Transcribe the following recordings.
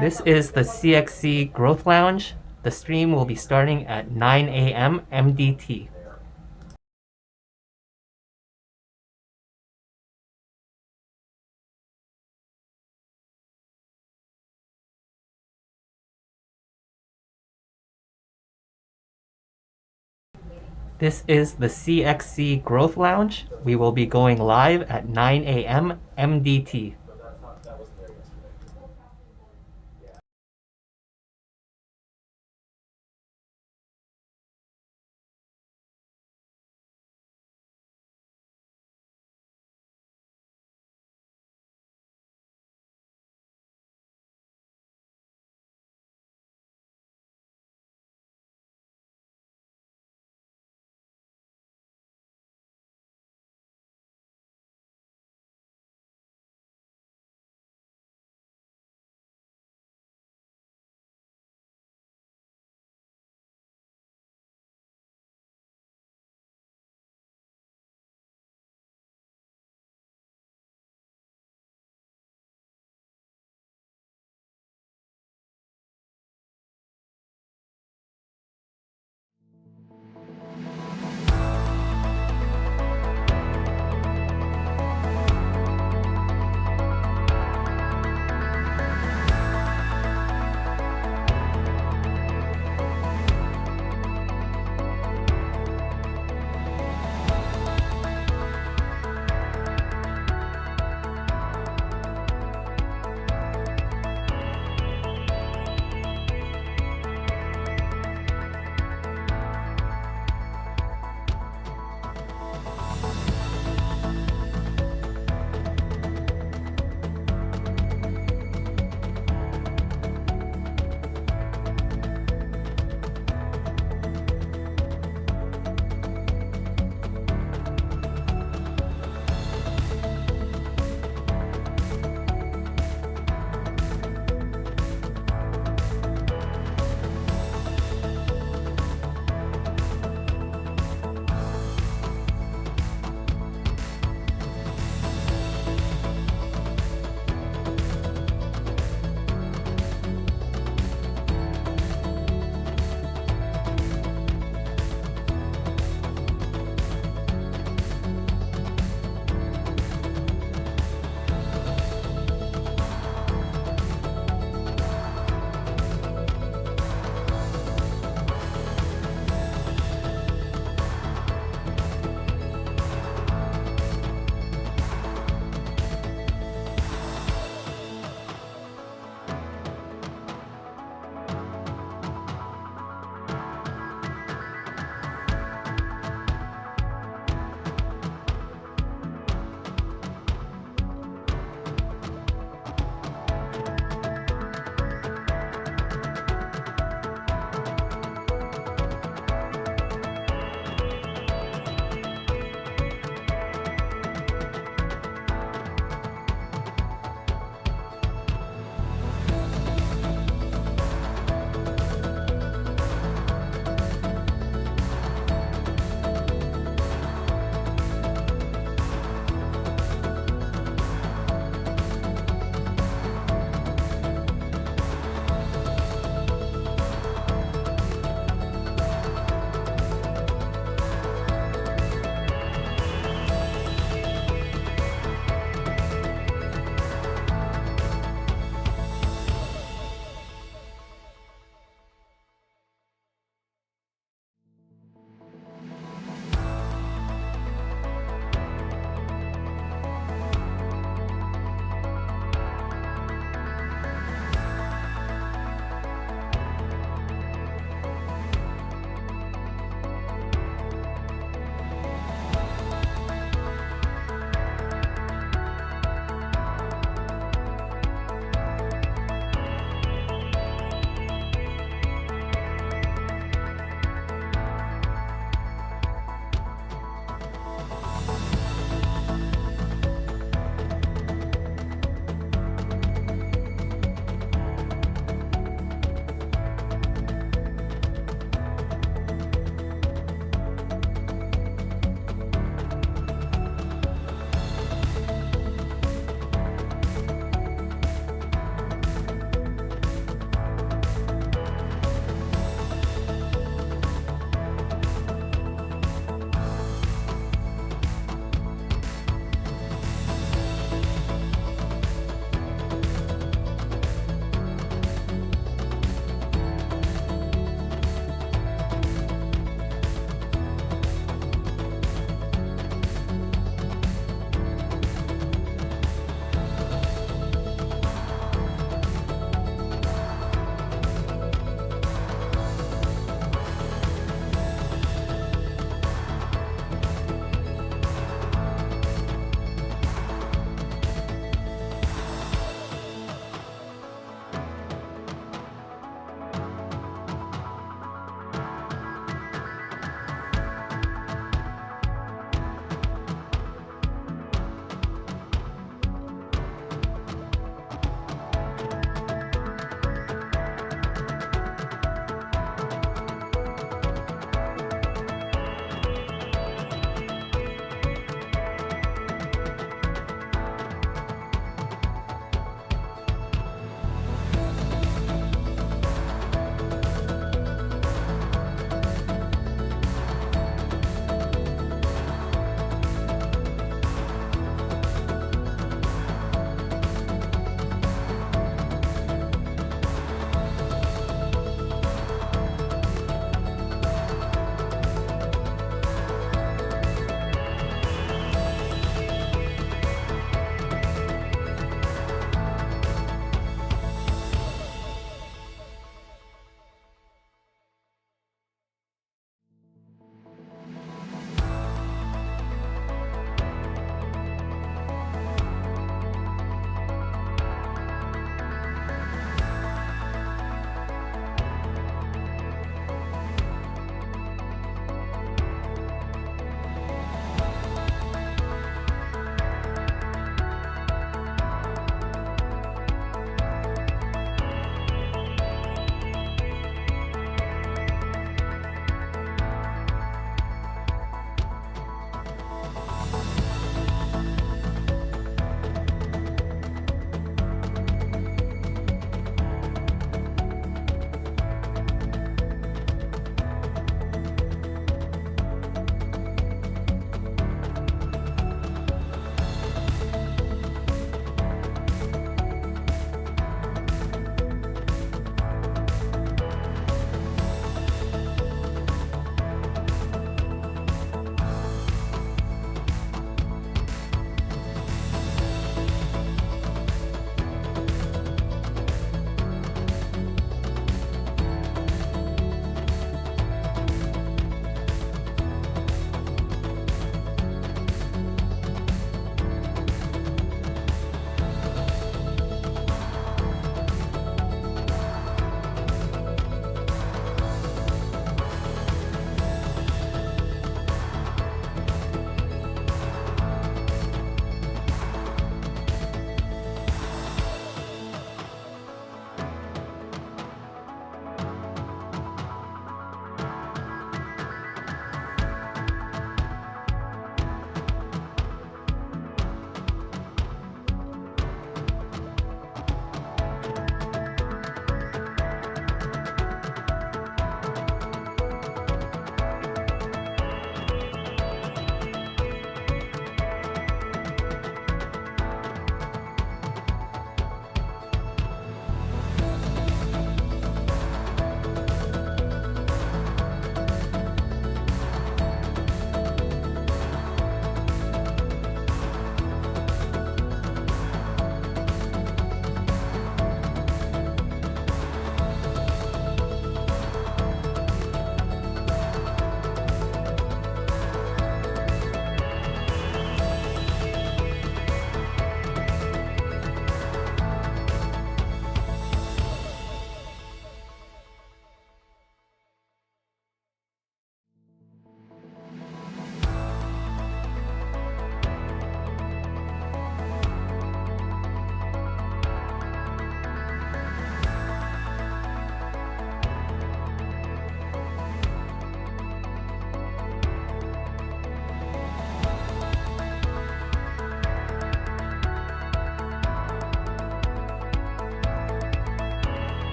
This is the CXC Growth Lounge. The stream will be starting at 9 a.m. MDT. This is the CXC Growth Lounge. We will be going live at 9 a.m. MDT.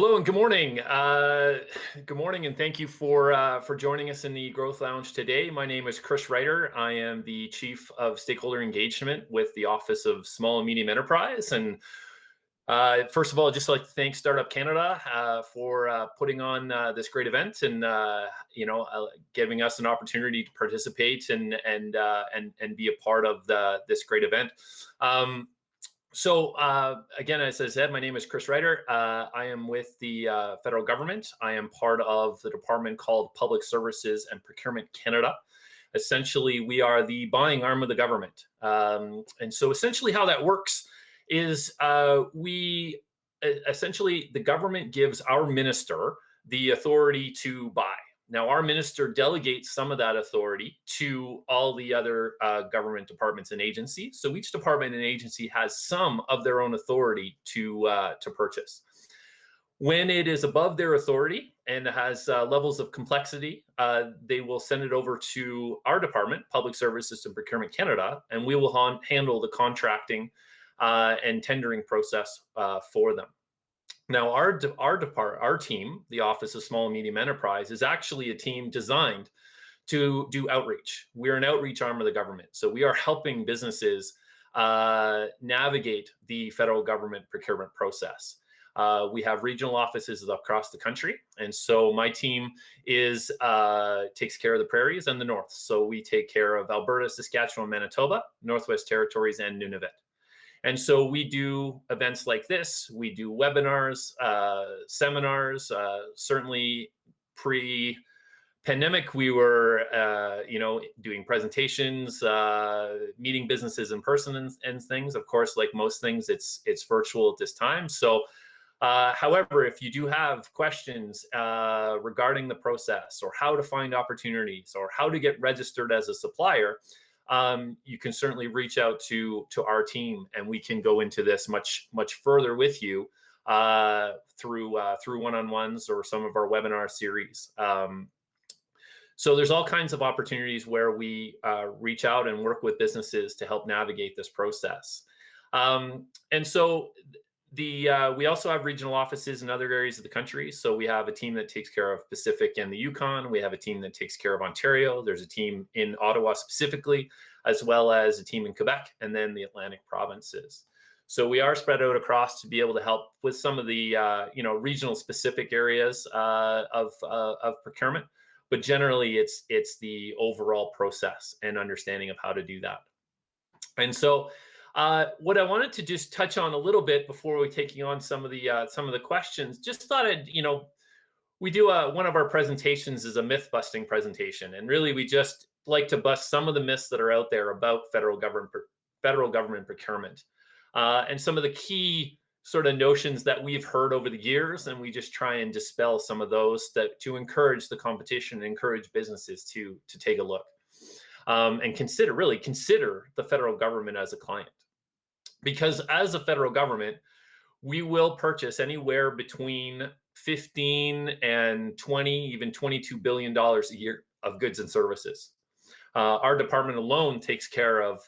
Hello and good morning. Good morning, and thank you for joining us in the Growth Lounge today. My name is Chris Reiter. I am the Chief of Stakeholder Engagement with the Office of Small and Medium Enterprise. And first of all, I'd just like to thank Startup Canada for putting on this great event and giving us an opportunity to participate and be a part of this great event. So again, as I said, my name is Chris Reiter. I am with the federal government. I am part of the department called Public Services and Procurement Canada. Essentially, we are the buying arm of the government. And so essentially how that works is the government gives our minister the authority to buy. Now, our minister delegates some of that authority to all the other government departments and agencies. So each department and agency has some of their own authority to purchase. When it is above their authority and has levels of complexity, they will send it over to our department, Public Services and Procurement Canada, and we will handle the contracting and tendering process for them. Now, our team, the Office of Small and Medium Enterprise, is actually a team designed to do outreach. We're an outreach arm of the government. So we are helping businesses navigate the federal government procurement process. We have regional offices across the country. And so my team takes care of the Prairies and the North. So we take care of Alberta, Saskatchewan, Manitoba, Northwest Territories, and Nunavut. And so we do events like this. We do webinars, seminars. Certainly pre-pandemic, we were, doing presentations, meeting businesses in person and things. Of course, like most things, it's virtual at this time. So, however, if you do have questions regarding the process or how to find opportunities or how to get registered as a supplier, you can certainly reach out to our team, and we can go into this much further with you through one-on-ones or some of our webinar series. So there's all kinds of opportunities where we reach out and work with businesses to help navigate this process. And so we also have regional offices in other areas of the country. So we have a team that takes care of Pacific and the Yukon. We have a team that takes care of Ontario. There's a team in Ottawa specifically, as well as a team in Quebec, and then the Atlantic provinces. So we are spread out across to be able to help with some of the regional specific areas of procurement. But generally, it's the overall process and understanding of how to do that. And so what I wanted to just touch on a little bit before we taking on some of the questions, just thought we do one of our presentations is a myth busting presentation, and really we just like to bust some of the myths that are out there about federal government procurement, and some of the key sort of notions that we've heard over the years, and we just try and dispel some of those to encourage the competition and encourage businesses to take a look and consider the federal government as a client. Because as a federal government, we will purchase anywhere between 15 and 20, even $22 billion a year of goods and services. Our department alone takes care of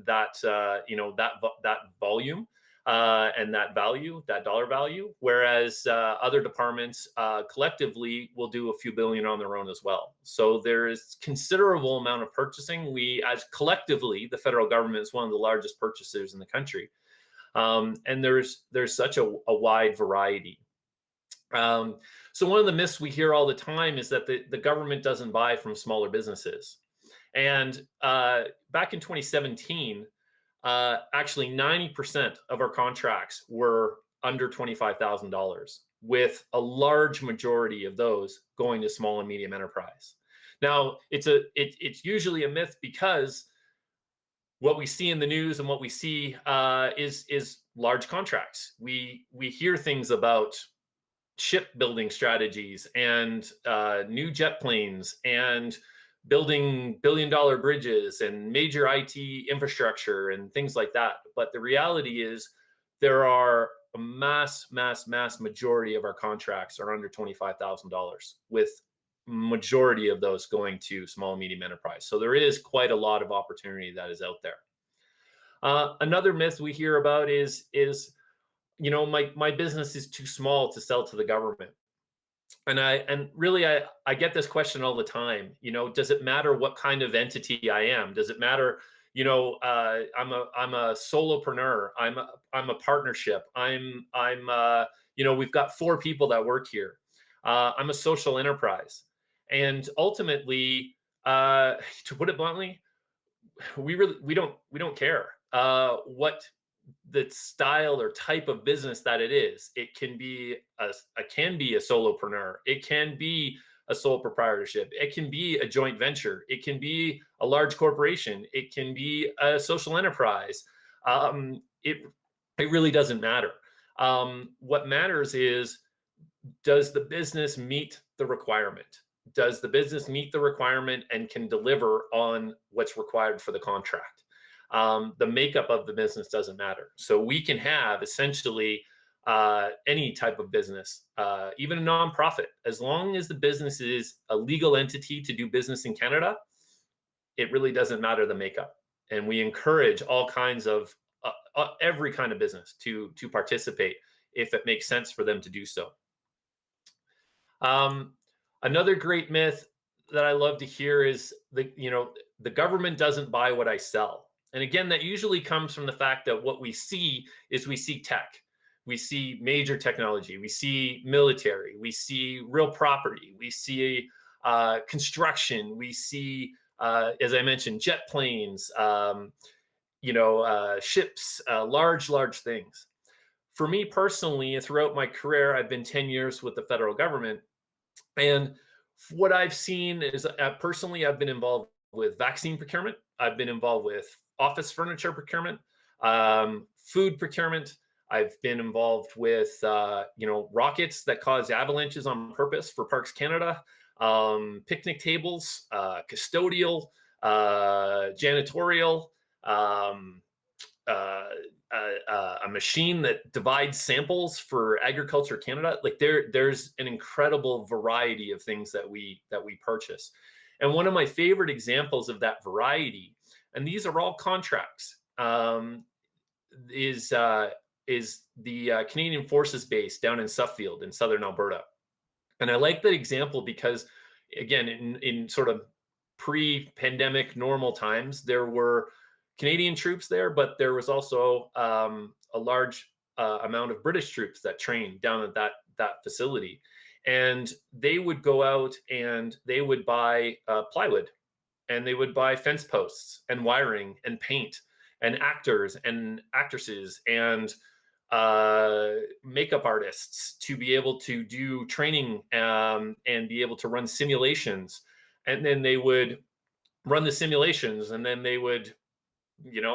that, that volume and that value, that dollar value, whereas other departments collectively will do a few billion on their own as well. So there is considerable amount of purchasing. We, as collectively, the federal government is one of the largest purchasers in the country, and there's such a wide variety. So one of the myths we hear all the time is that the government doesn't buy from smaller businesses. And back in 2017, actually 90% of our contracts were under $25,000, with a large majority of those going to small and medium enterprise. Now, it's usually a myth because what we see in the news and what we see is large contracts. We hear things about shipbuilding strategies and new jet planes and building billion-dollar bridges and major IT infrastructure and things like that. But the reality is there are a mass majority of our contracts are under $25,000, with majority of those going to small and medium enterprise. So there is quite a lot of opportunity that is out there. Another myth we hear about is my business is too small to sell to the government. And really, I get this question all the time. Does it matter what kind of entity I am? Does it matter? I'm a solopreneur. I'm a partnership. We've got 4 people that work here. I'm a social enterprise, and ultimately, to put it bluntly, we don't care what the style or type of business that it is. It can be a solopreneur. It can be a sole proprietorship. It can be a joint venture. It can be a large corporation. It can be a social enterprise. It really doesn't matter. What matters is, does the business meet the requirement? Does the business meet the requirement and can deliver on what's required for the contract? The makeup of the business doesn't matter. So we can have essentially any type of business, even a nonprofit, as long as the business is a legal entity to do business in Canada. It really doesn't matter the makeup, and we encourage all kinds of every kind of business to participate if it makes sense for them to do so. Um, Another great myth that I love to hear is the government doesn't buy what I sell. And again, that usually comes from the fact that what we see is we see tech, we see major technology, we see military, we see real property, we see construction, we see, as I mentioned, jet planes, ships, large things. For me personally, throughout my career, I've been 10 years with the federal government. And what I've seen is, personally, I've been involved with vaccine procurement. I've been involved with office furniture procurement, food procurement. I've been involved with, rockets that cause avalanches on purpose for Parks Canada, picnic tables, custodial, janitorial, um, uh, a machine that divides samples for Agriculture Canada. Like there's an incredible variety of things that we purchase. And one of my favorite examples of that variety, and these are all contracts, is the Canadian Forces Base down in Suffield in southern Alberta. And I like that example because, again, in sort of pre-pandemic normal times, there were Canadian troops there, but there was also a large amount of British troops that trained down at that facility, and they would go out and they would buy plywood, and they would buy fence posts and wiring and paint and actors and actresses and makeup artists to be able to do training and be able to run simulations. And then they would run the simulations, and then they would,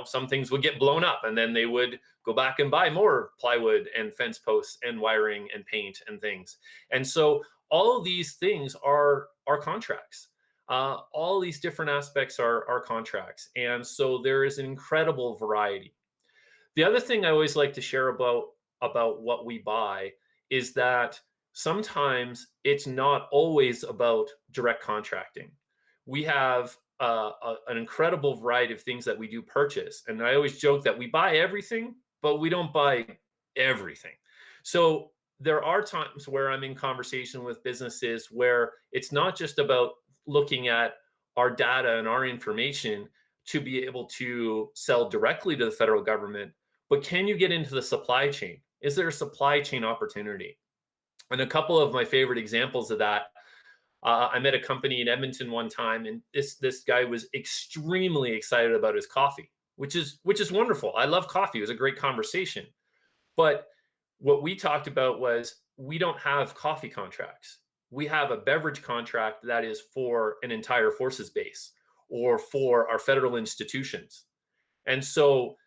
some things would get blown up, and then they would go back and buy more plywood and fence posts and wiring and paint and things. And so all of these things are contracts. All these different aspects are contracts. And so there is an incredible variety. The other thing I always like to share about what we buy is that sometimes it's not always about direct contracting. We have an incredible variety of things that we do purchase, and I always joke that we buy everything, but we don't buy everything. So there are times where I'm in conversation with businesses where it's not just about looking at our data and our information to be able to sell directly to the federal government, but can you get into the supply chain? Is there a supply chain opportunity? And a couple of my favorite examples of that, I met a company in Edmonton one time, and this guy was extremely excited about his coffee, which is wonderful. I love coffee. It was a great conversation. But what we talked about was, we don't have coffee contracts. We have a beverage contract that is for an entire forces base or for our federal institutions. And so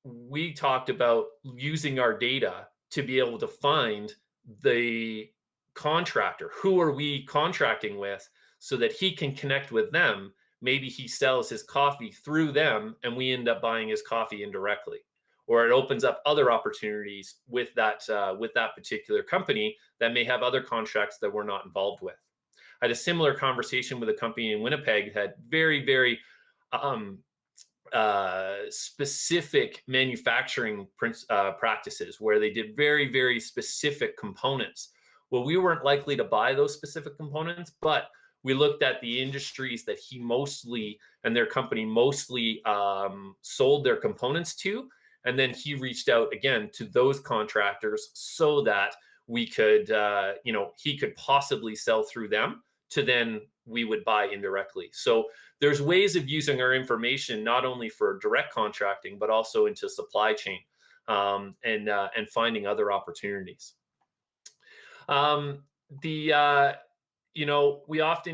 we talked about using our data to be able to find the contractor. Who are we contracting with, so that he can connect with them? Maybe he sells his coffee through them and we end up buying his coffee indirectly, or it opens up other opportunities with that particular company that may have other contracts that we're not involved with. I had a similar conversation with a company in Winnipeg that had very specific manufacturing practices where they did very, very specific components. Well, we weren't likely to buy those specific components, but we looked at the industries that he mostly and their company mostly sold their components to. And then he reached out again to those contractors so that we could, he could possibly sell through them to then we would buy indirectly. So there's ways of using our information not only for direct contracting, but also into supply chain and finding other opportunities. We often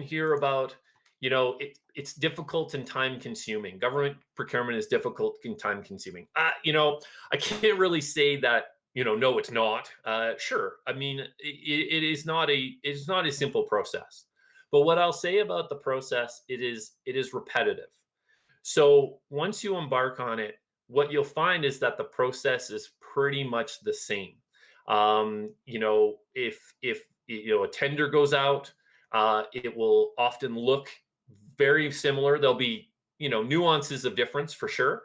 hear about, it's difficult and time consuming. Government procurement is difficult and time consuming. I can't really say that, no, it's not. Sure. I mean, it is not a simple process. But what I'll say about the process, it is repetitive. So once you embark on it, what you'll find is that the process is pretty much the same. If a tender goes out, it will often look very similar. There'll be nuances of difference for sure,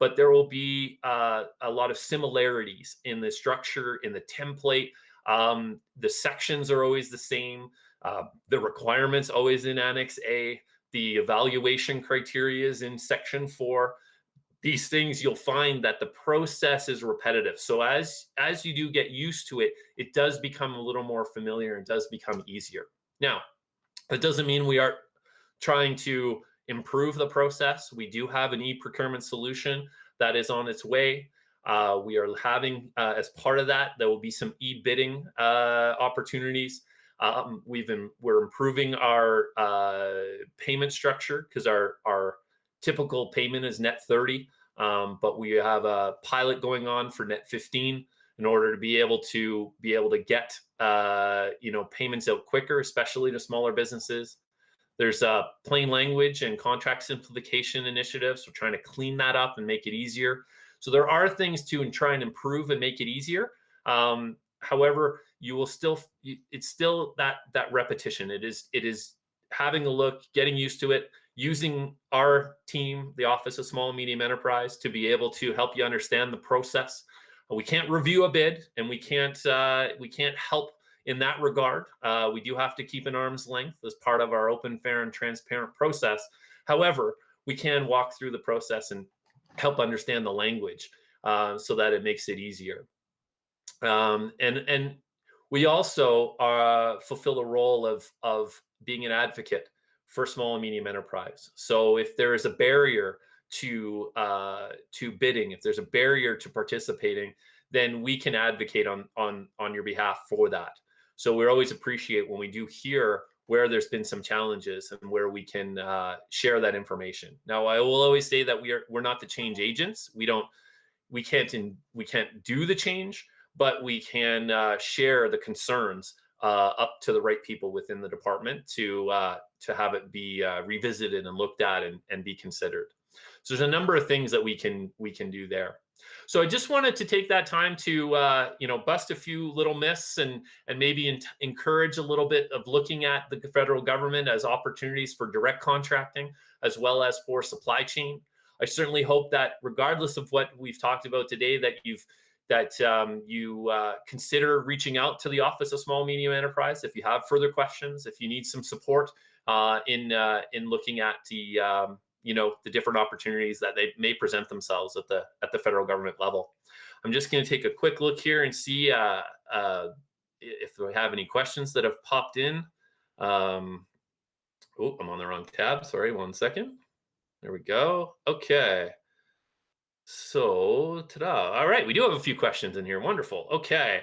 but there will be a lot of similarities in the structure, in the template. The sections are always the same. The requirements always in Annex A. The evaluation criteria is in Section 4. These things, you'll find that the process is repetitive. So as you do get used to it, it does become a little more familiar and does become easier. Now, that doesn't mean we are trying to improve the process. We do have an e-procurement solution that is on its way. We are having, as part of that, there will be some e-bidding opportunities. We're improving our payment structure because our typical payment is net 30, but we have a pilot going on for net 15 in order to be able to get payments out quicker, especially to smaller businesses. There's plain language and contract simplification initiatives. We're trying to clean that up and make it easier. So there are things to try and improve and make it easier. However, it's still that repetition. It is having a look, getting used to it, using our team, the Office of Small and Medium Enterprise, to be able to help you understand the process. We can't review a bid, and we can't help in that regard. We do have to keep an arm's length as part of our open, fair, and transparent process. However, we can walk through the process and help understand the language so that it makes it easier. And we also fulfill a role of being an advocate for small and medium enterprise. So if there is a barrier to bidding, if there's a barrier to participating, then we can advocate on your behalf for that. So we always appreciate when we do hear where there's been some challenges and where we can share that information. Now, I will always say that we're not the change agents. We can't do the change, but we can share the concerns up to the right people within the department to have it be revisited and looked at and be considered. So there's a number of things that we can do there. So I just wanted to take that time to bust a few little myths and maybe encourage a little bit of looking at the federal government as opportunities for direct contracting as well as for supply chain. I certainly hope that regardless of what we've talked about today, that you consider reaching out to the Office of Small and Medium Enterprise if you have further questions, if you need some support in looking at the different opportunities that they may present themselves at the federal government level. I'm just going to take a quick look here and see if we have any questions that have popped in. I'm on the wrong tab. Sorry, 1 second. There we go. Okay. So, ta-da. All right, we do have a few questions in here. Wonderful. Okay.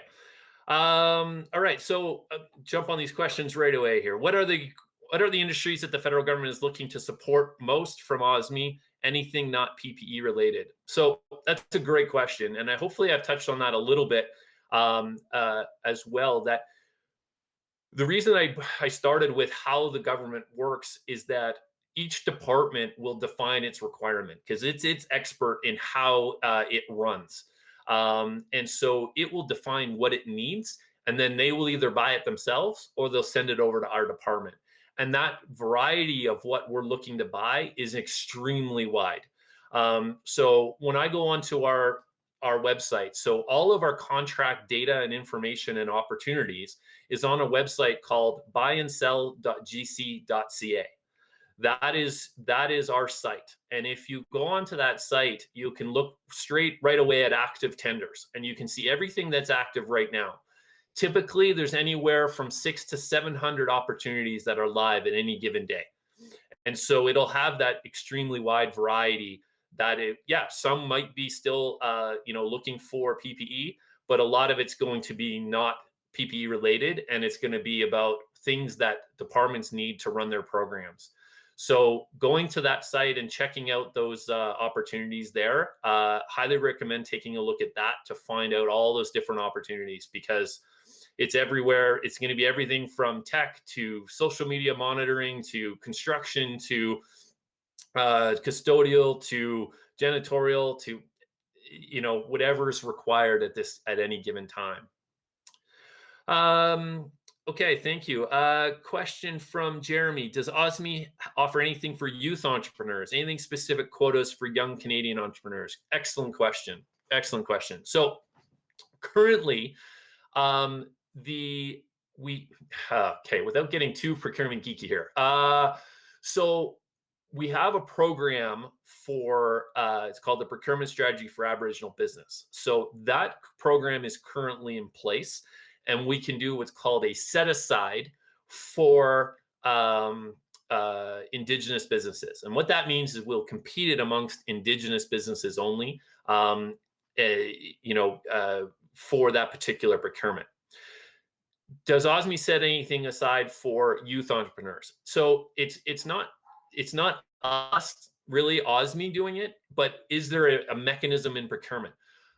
All right, so jump on these questions right away here. What are the industries that the federal government is looking to support most from OSME? Anything not PPE related? So that's a great question, and hopefully I've touched on that a little bit as well. That the reason I started with how the government works is that each department will define its requirement because it's expert in how it runs. And so it will define what it needs, and then they will either buy it themselves or they'll send it over to our department. And that variety of what we're looking to buy is extremely wide. So when I go onto our website, so all of our contract data and information and opportunities is on a website called buyandsell.gc.ca. That is our site. And if you go onto that site, you can look straight right away at active tenders, and you can see everything that's active right now. Typically, there's anywhere from 600 to 700 opportunities that are live at any given day. And so it'll have that extremely wide variety that some might be still, looking for PPE, but a lot of it's going to be not PPE related, and it's going to be about things that departments need to run their programs. So going to that site and checking out those opportunities there, highly recommend taking a look at that to find out all those different opportunities, because it's everywhere. It's going to be everything from tech to social media monitoring to construction to custodial to janitorial to whatever is required at any given time. Okay, thank you. Question from Jeremy. Does OSME offer anything for youth entrepreneurs? Anything specific quotas for young Canadian entrepreneurs? Excellent question. Excellent question. So currently, without getting too procurement geeky here. So we have a program for, it's called the Procurement Strategy for Aboriginal Business. So that program is currently in place, and we can do what's called a set aside for Indigenous businesses. And what that means is we'll compete it amongst Indigenous businesses only, for that particular procurement. Does OSME set anything aside for youth entrepreneurs? So it's not us really, OSME, doing it, but is there a mechanism in procurement?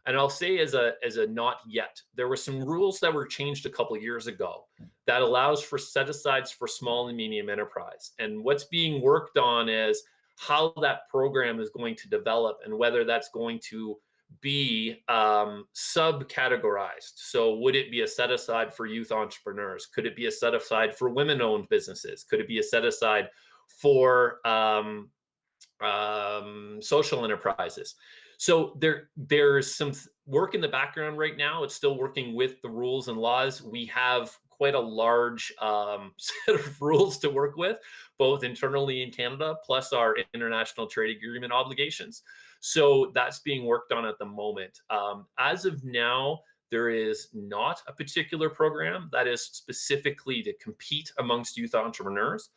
And I'll say as a not yet. There were some rules that were changed a couple of years ago that allows for set asides for small and medium enterprise. And what's being worked on is how that program is going to develop and whether that's going to be subcategorized. So would it be a set aside for youth entrepreneurs? Could it be a set aside for women-owned businesses? Could it be a set aside for social enterprises? So there's some work in the background right now. It's still working with the rules and laws. We have quite a large set of rules to work with, both internally in Canada, plus our international trade agreement obligations. So that's being worked on at the moment. As of now, there is not a particular program that is specifically to compete amongst youth entrepreneurs.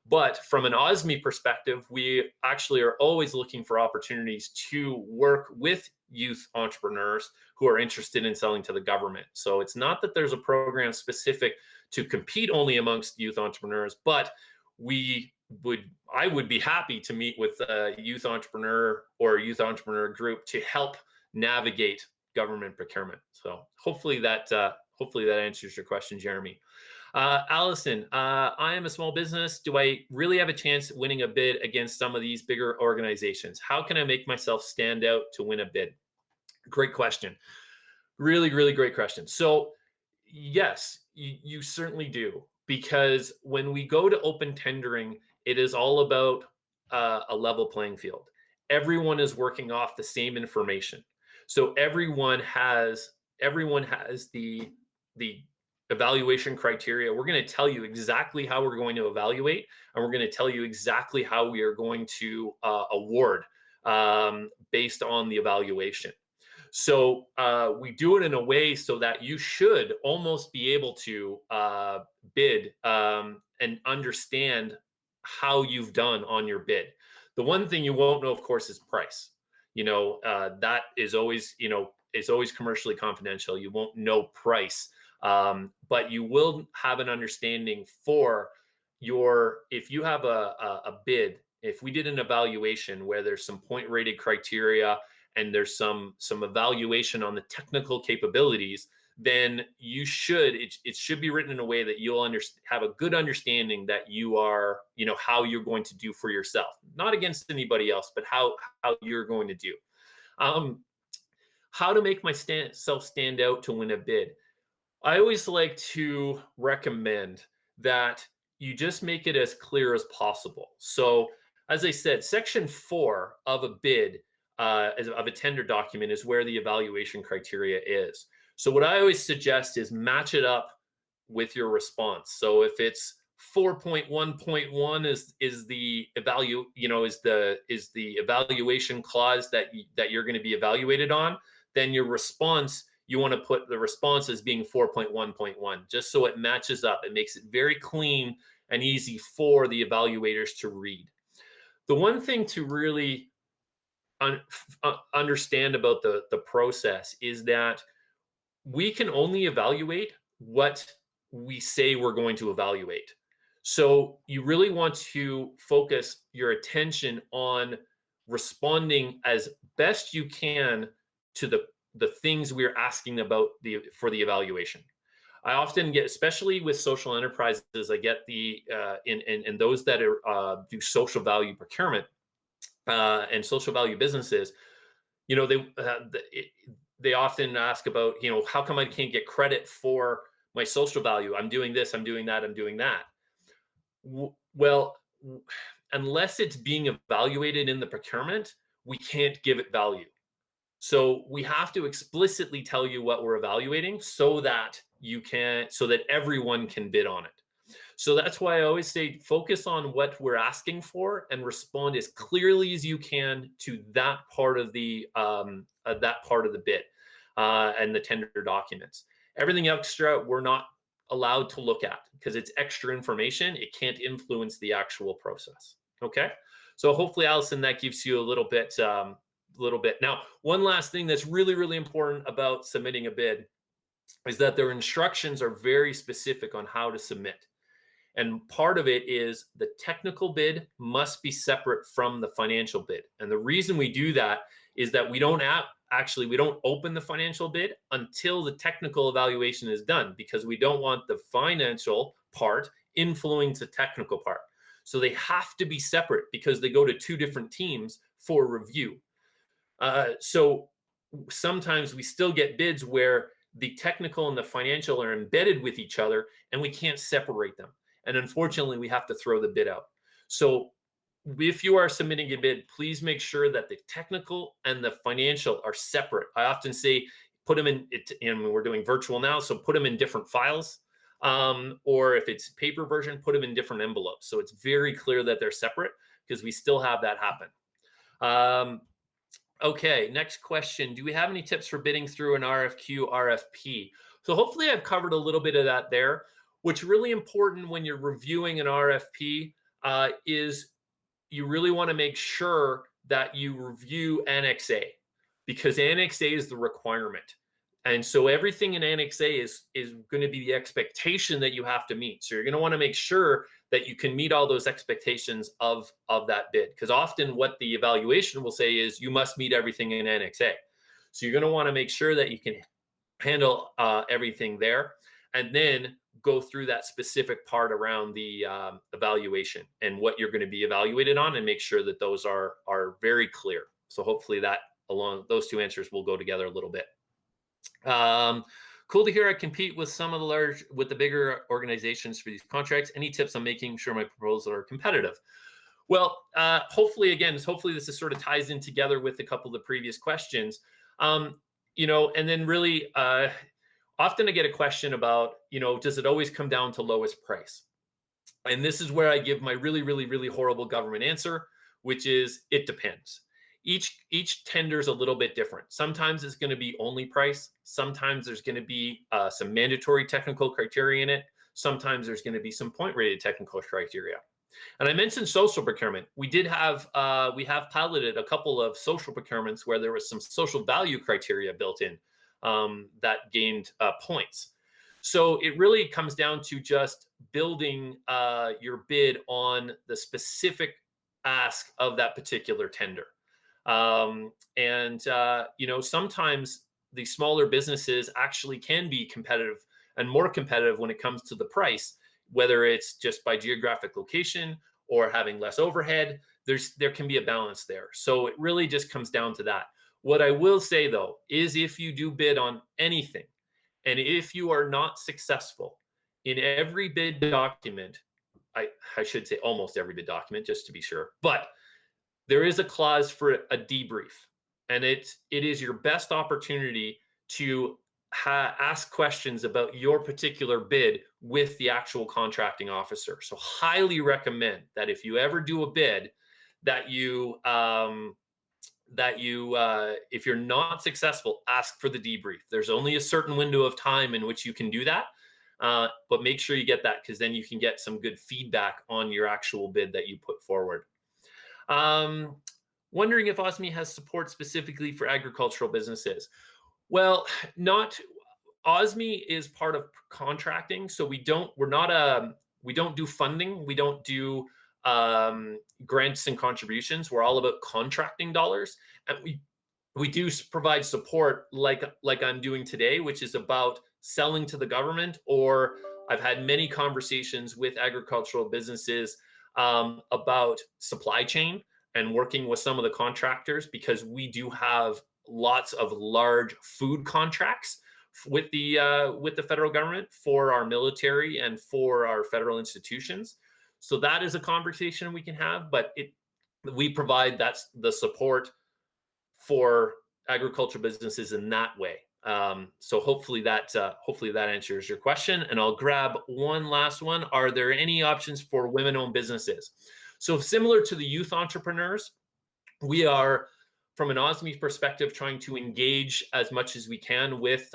But from an OSME perspective, we actually are always looking for opportunities to work with youth entrepreneurs who are interested in selling to the government. So it's not that there's a program specific to compete only amongst youth entrepreneurs, but I would be happy to meet with a youth entrepreneur or a youth entrepreneur group to help navigate government procurement. So hopefully that answers your question, Jeremy. Allison, I am a small business. Do I really have a chance at winning a bid against some of these bigger organizations? How can I make myself stand out to win a bid? Great question. Really, really great question. So yes, you certainly do, because when we go to open tendering, it is all about a level playing field. Everyone is working off the same information. So everyone has the evaluation criteria. We're going to tell you exactly how we're going to evaluate, and we're going to tell you exactly how we are going to award based on the evaluation. So we do it in a way so that you should almost be able to bid and understand how you've done on your bid. The one thing you won't know, of course, is price. That is always, it's always commercially confidential. You won't know price. But you will have an understanding for if you have a bid, if we did an evaluation where there's some point rated criteria and there's some evaluation on the technical capabilities, then it should be written in a way that you'll have a good understanding that you are, how you're going to do for yourself, not against anybody else, but how you're going to do. How to make myself stand out to win a bid. I always like to recommend that you just make it as clear as possible. So, as I said, Section 4 of a bid of a tender document is where the evaluation criteria is. So what I always suggest is match it up with your response. So if it's 4.1.1 is the evaluation clause that you're going to be evaluated on, then your response, you want to put the response as being 4.1.1, just so it matches up. It makes it very clean and easy for the evaluators to read. The one thing to really understand about the process is that we can only evaluate what we say we're going to evaluate. So you really want to focus your attention on responding as best you can to the things we're asking about for the evaluation. I often get, especially with social enterprises, I get the in those that are do social value procurement and social value businesses. You know, they often ask about, how come I can't get credit for my social value? I'm doing this, I'm doing that, I'm doing that. Well, unless it's being evaluated in the procurement, we can't give it value. So we have to explicitly tell you what we're evaluating so that everyone can bid on it. So that's why I always say focus on what we're asking for and respond as clearly as you can to that part of the bid and the tender documents. Everything extra we're not allowed to look at because it's extra information. It can't influence the actual process. Okay, so hopefully, Allison, that gives you a little bit. Now, one last thing that's really, really important about submitting a bid is that their instructions are very specific on how to submit. And part of it is the technical bid must be separate from the financial bid. And the reason we do that is that we don't open the financial bid until the technical evaluation is done, because we don't want the financial part influencing the technical part. So they have to be separate because they go to two different teams for review. So sometimes we still get bids where the technical and the financial are embedded with each other and we can't separate them. And unfortunately, we have to throw the bid out. So if you are submitting a bid, please make sure that the technical and the financial are separate. I often say, put them in it, and we're doing virtual now, so put them in different files. Or if it's paper version, put them in different envelopes. So it's very clear that they're separate, because we still have that happen. Okay, next question. Do we have any tips for bidding through an RFQ, RFP? So hopefully I've covered a little bit of that there. What's really important when you're reviewing an RFP is you really want to make sure that you review Annex A, because Annex A is the requirement. And so everything in Annex A is going to be the expectation that you have to meet. So you're going to want to make sure that you can meet all those expectations of that bid. Because often what the evaluation will say is you must meet everything in Annex A. So you're going to want to make sure that you can handle everything there, and then go through that specific part around the evaluation and what you're going to be evaluated on, and make sure that those are very clear. So hopefully that along those two answers will go together a little bit. Cool to hear I compete with some of the bigger organizations for these contracts. Any tips on making sure my proposals are competitive? Well, hopefully this is sort of ties in together with a couple of the previous questions. And then really, often I get a question about, does it always come down to lowest price? And this is where I give my really, really, really horrible government answer, which is it depends. Each tender is a little bit different. Sometimes it's going to be only price. Sometimes there's going to be some mandatory technical criteria in it. Sometimes there's going to be some point-rated technical criteria. And I mentioned social procurement. We have piloted a couple of social procurements where there was some social value criteria built in that gained points. So it really comes down to just building your bid on the specific ask of that particular tender. Sometimes the smaller businesses actually can be competitive and more competitive when it comes to the price, whether it's just by geographic location or having less overhead. There can be a balance there. So it really just comes down to that. What I will say, though, is if you do bid on anything, and if you are not successful in every bid document, I should say almost every bid document, just to be sure, but there is a clause for a debrief. and it is your best opportunity to ask questions about your particular bid with the actual contracting officer. So highly recommend that if you ever do a bid, that if you're not successful, ask for the debrief. There's only a certain window of time in which you can do that, but make sure you get that, because then you can get some good feedback on your actual bid that you put forward. um, Wondering if OSME has support specifically for agricultural businesses. Well, not OSME is part of contracting, so we don't do funding, we don't do grants and contributions. We're all about contracting dollars, and we do provide support like I'm doing today, which is about selling to the government. Or I've had many conversations with agricultural businesses about supply chain and working with some of the contractors, because we do have lots of large food contracts with the federal government for our military and for our federal institutions. So that is a conversation we can have, but we provide that's the support for agricultural businesses in that way. So hopefully that answers your question. And I'll grab one last one. Are there any options for women-owned businesses? So similar to the youth entrepreneurs, we are, from an OSME perspective, trying to engage as much as we can with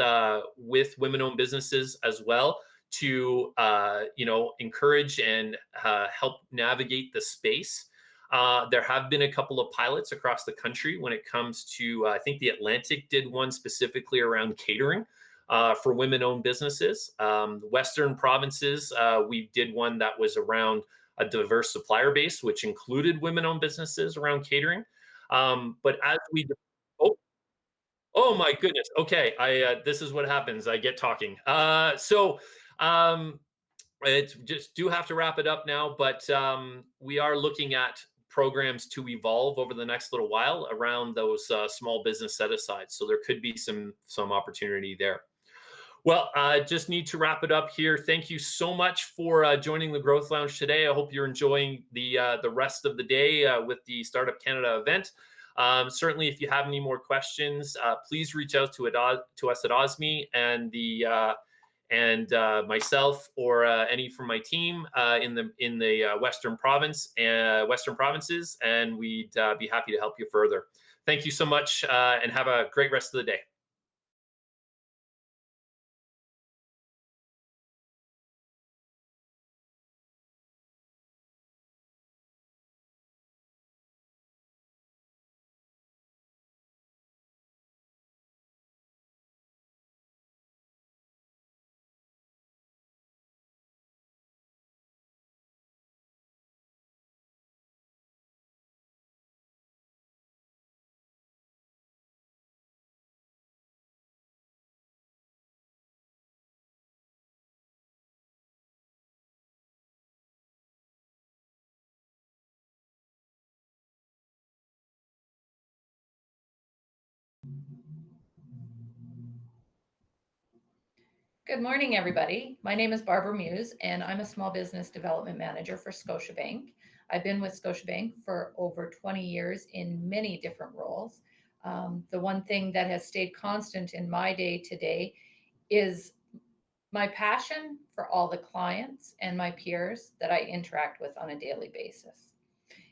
women-owned businesses as well, to encourage and help navigate the space. There have been a couple of pilots across the country when it comes to, I think the Atlantic did one specifically around catering for women-owned businesses. Western provinces, we did one that was around a diverse supplier base, which included women-owned businesses around catering. But as we, oh, oh my goodness. Okay, I this is what happens. I get talking. It's just do have to wrap it up now, but we are looking at programs to evolve over the next little while around those small business set asides. So there could be some opportunity there. Well, I just need to wrap it up here. Thank you so much for joining the Growth Lounge today. I hope you're enjoying the rest of the day with the Startup Canada event. Certainly, if you have any more questions, please reach out to us at OSME and myself, or any from my team in the Western provinces, and we'd be happy to help you further. Thank you so much, and have a great rest of the day. Good morning, everybody. My name is Barbara Muse, and I'm a small business development manager for Scotiabank. I've been with Scotiabank for over 20 years in many different roles. The one thing that has stayed constant in my day to day is my passion for all the clients and my peers that I interact with on a daily basis.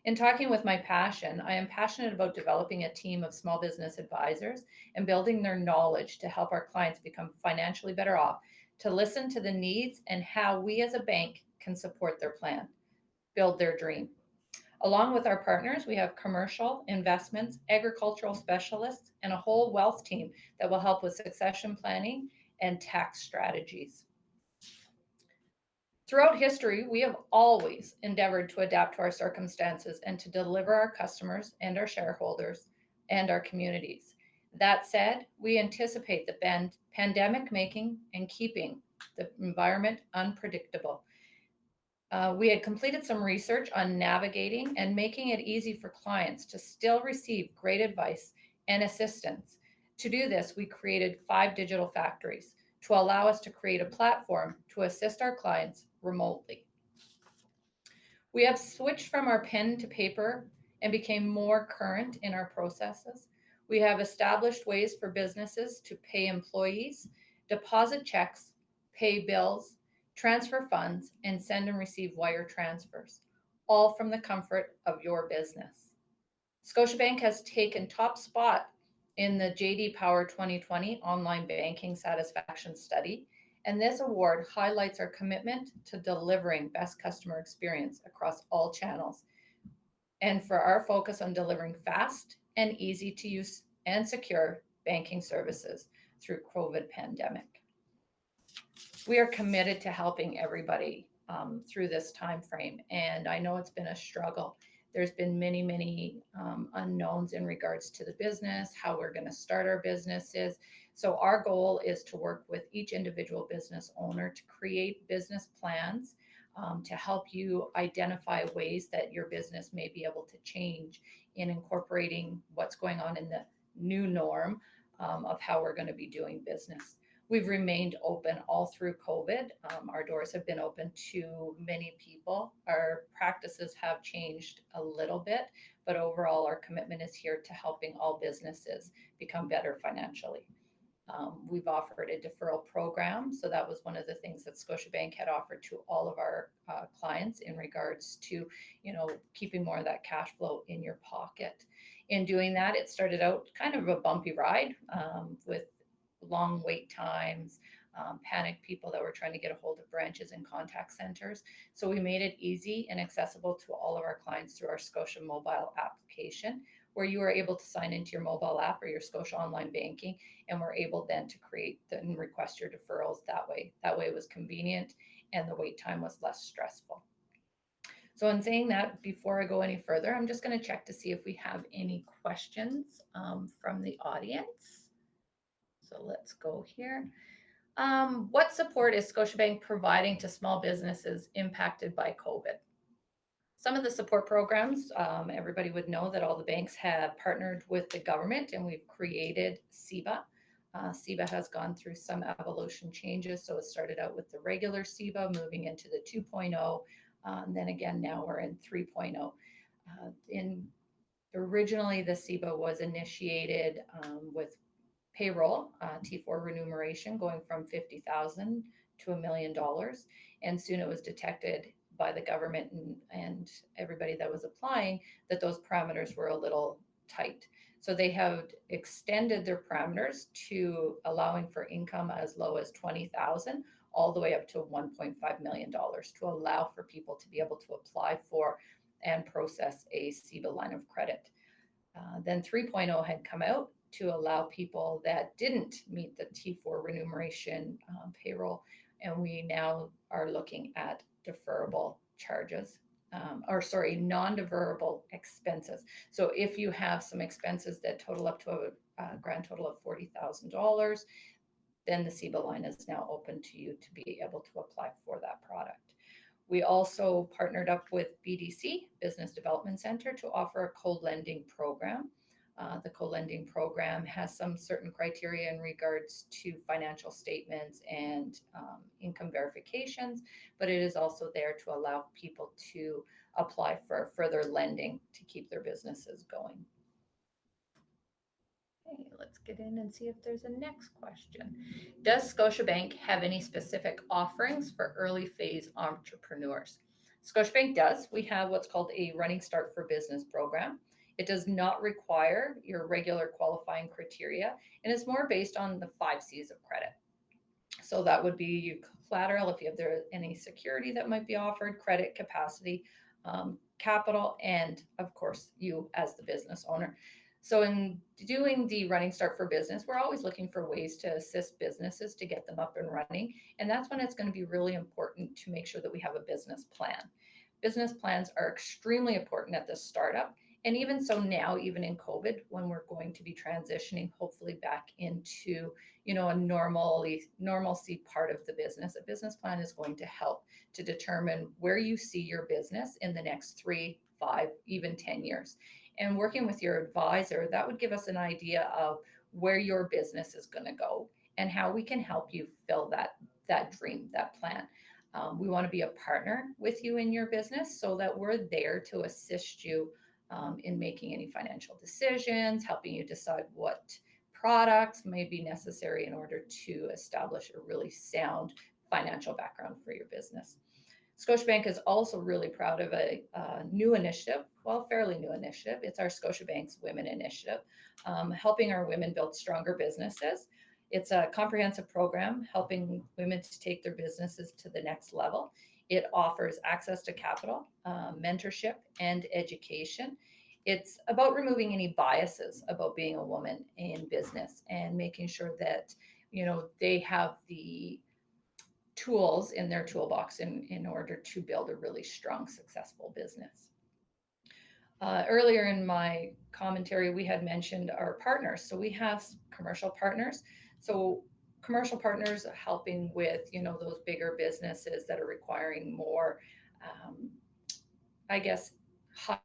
In talking with my passion, I am passionate about developing a team of small business advisors and building their knowledge to help our clients become financially better off, to listen to the needs and how we as a bank can support their plan, build their dream. Along with our partners, we have commercial, investments, agricultural specialists, and a whole wealth team that will help with succession planning and tax strategies. Throughout history, we have always endeavored to adapt to our circumstances and to deliver our customers and our shareholders and our communities. That said, we anticipate the pandemic making and keeping the environment unpredictable. We had completed some research on navigating and making it easy for clients to still receive great advice and assistance. To do this, we created 5 digital factories to allow us to create a platform to assist our clients remotely. We have switched from our pen to paper and became more current in our processes. We have established ways for businesses to pay employees, deposit checks, pay bills, transfer funds, and send and receive wire transfers, all from the comfort of your business. Scotiabank has taken top spot in the JD Power 2020 online banking satisfaction study, and this award highlights our commitment to delivering best customer experience across all channels and for our focus on delivering fast and easy to use and secure banking services through COVID pandemic. We are committed to helping everybody through this time frame, and I know it's been a struggle. There's been many unknowns in regards to the business, how we're going to start our businesses. So our goal is to work with each individual business owner to create business plans to help you identify ways that your business may be able to change in incorporating what's going on in the new norm of how we're going to be doing business. We've remained open all through COVID. Our doors have been open to many people. Our practices have changed a little bit, but overall, our commitment is here to helping all businesses become better financially. We've offered a deferral program. So that was one of the things that Scotiabank had offered to all of our clients in regards to, keeping more of that cash flow in your pocket. In doing that, it started out kind of a bumpy ride with long wait times, panicked people that were trying to get a hold of branches and contact centers. So we made it easy and accessible to all of our clients through our Scotia mobile application, where you are able to sign into your mobile app or your Scotia online banking, and we're able then to create and request your deferrals that way. That way it was convenient and the wait time was less stressful. So in saying that, before I go any further, I'm just going to check to see if we have any questions from the audience. So let's go here. What support is Scotiabank providing to small businesses impacted by COVID? Some of the support programs, everybody would know that all the banks have partnered with the government and we've created CEBA. CEBA has gone through some evolution changes. So it started out with the regular CEBA, moving into the 2.0. And then again, now we're in 3.0. Originally, the CEBA was initiated with payroll, T4 remuneration going from $50,000 to $1 million. And soon it was detected by the government and everybody that was applying that those parameters were a little tight. So they have extended their parameters to allowing for income as low as $20,000 all the way up to $1.5 million to allow for people to be able to apply for and process a CEBA line of credit. Then 3.0 had come out to allow people that didn't meet the T4 remuneration payroll. And we now are looking at deferrable charges, non-deferrable expenses. So if you have some expenses that total up to a grand total of $40,000, then the CEBA line is now open to you to be able to apply for that product. We also partnered up with BDC, Business Development Center, to offer a co-lending program. The co-lending program has some certain criteria in regards to financial statements and income verifications, but it is also there to allow people to apply for further lending to keep their businesses going. Okay, let's get in and see if there's a next question. Does Scotiabank have any specific offerings for early phase entrepreneurs? Scotiabank does. We have what's called a Running Start for Business program. It does not require your regular qualifying criteria and is more based on the 5 C's of credit. So that would be your collateral, if you have any security that might be offered, credit capacity, capital, and of course you as the business owner. So in doing the Running Start for Business, we're always looking for ways to assist businesses to get them up and running. And that's when it's going to be really important to make sure that we have a business plan. Business plans are extremely important at the startup. And even so now, even in COVID, when we're going to be transitioning hopefully back into, a normalcy part of the business, a business plan is going to help to determine where you see your business in the next 3, 5, even 10 years. And working with your advisor, that would give us an idea of where your business is going to go and how we can help you fill that dream, that plan. We want to be a partner with you in your business so that we're there to assist you in making any financial decisions, helping you decide what products may be necessary in order to establish a really sound financial background for your business. Scotiabank is also really proud of a new initiative, well, fairly new initiative. It's our Scotiabank's Women Initiative, helping our women build stronger businesses. It's a comprehensive program helping women to take their businesses to the next level. It offers access to capital, mentorship, and education. It's about removing any biases about being a woman in business and making sure that they have the tools in their toolbox in order to build a really strong, successful business. Earlier in my commentary, we had mentioned our partners. So we have commercial partners. So commercial partners helping with, those bigger businesses that are requiring more, I guess,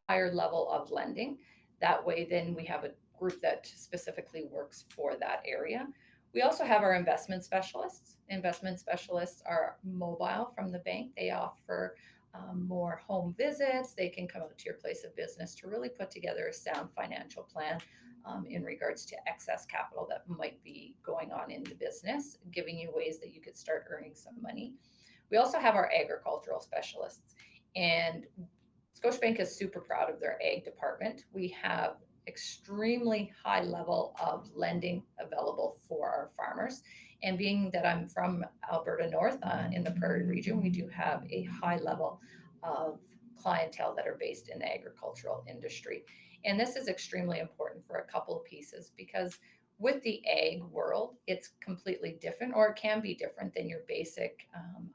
higher level of lending. That way, then we have a group that specifically works for that area. We also have our investment specialists. Investment specialists are mobile from the bank. They offer more home visits. They can come out to your place of business to really put together a sound financial plan in regards to excess capital that might be going on in the business, giving you ways that you could start earning some money. We also have our agricultural specialists, and Scotiabank is super proud of their ag department. We have extremely high level of lending available for our farmers. And being that I'm from Alberta North in the Prairie region, we do have a high level of clientele that are based in the agricultural industry. And this is extremely important for a couple of pieces, because with the ag world, it's completely different, or it can be different than your basic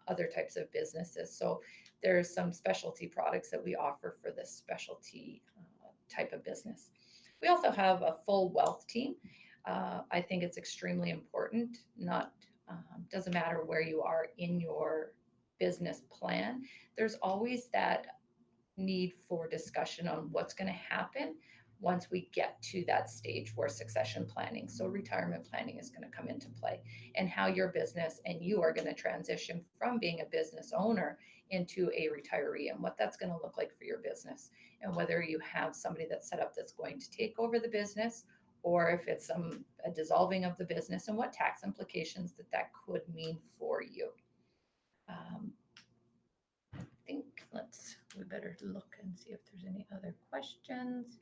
other types of businesses. So there's some specialty products that we offer for this specialty type of business. We also have a full wealth team. I think it's extremely important. Doesn't matter where you are in your business plan. There's always that need for discussion on what's going to happen once we get to that stage where succession planning, so retirement planning, is going to come into play, and how your business and you are going to transition from being a business owner into a retiree, and what that's going to look like for your business, and whether you have somebody that's set up that's going to take over the business, or if it's a dissolving of the business, and what tax implications that could mean for you. I think we better look and see if there's any other questions.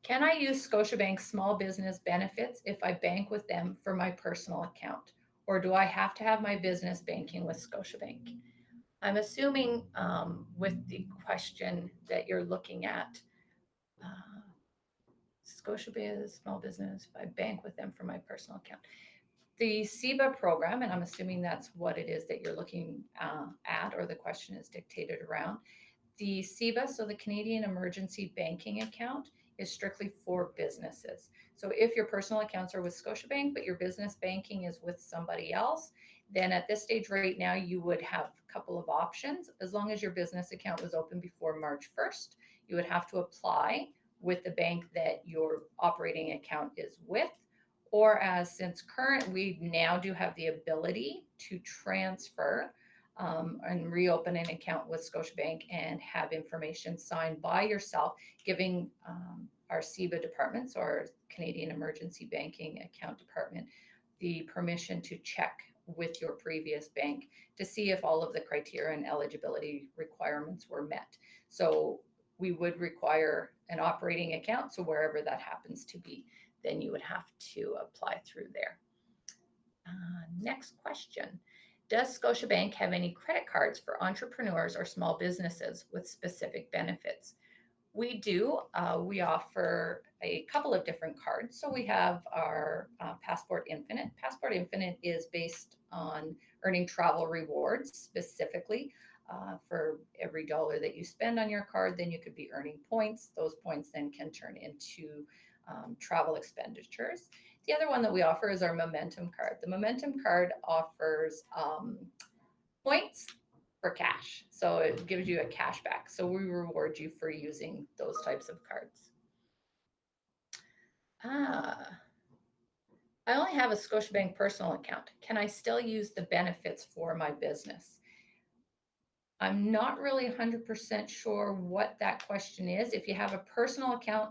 Can I use Scotiabank small business benefits if I bank with them for my personal account? Or do I have to have my business banking with Scotiabank? I'm assuming with the question that you're looking at, Scotiabank small business, if I bank with them for my personal account. The CEBA program, and I'm assuming that's what it is that you're looking at, or the question is dictated around. The CEBA, so the Canadian Emergency Banking Account, is strictly for businesses. So if your personal accounts are with Scotiabank, but your business banking is with somebody else, then at this stage right now, you would have a couple of options. As long as your business account was open before March 1st, you would have to apply with the bank that your operating account is with. Or since current, we now do have the ability to transfer and reopen an account with Scotiabank and have information signed by yourself, giving our CEBA departments, or Canadian Emergency Banking Account Department, the permission to check with your previous bank to see if all of the criteria and eligibility requirements were met. So we would require an operating account. So wherever that happens to be, then you would have to apply through there. Next question. Does Scotiabank have any credit cards for entrepreneurs or small businesses with specific benefits? We do. We offer a couple of different cards. So we have our Passport Infinite. Passport Infinite is based on earning travel rewards specifically. For every dollar that you spend on your card, then you could be earning points. Those points then can turn into travel expenditures. The other one that we offer is our Momentum card. The Momentum card offers points for cash. So it gives you a cash back. So we reward you for using those types of cards. I only have a Scotiabank personal account. Can I still use the benefits for my business? I'm not really 100% sure what that question is. If you have a personal account,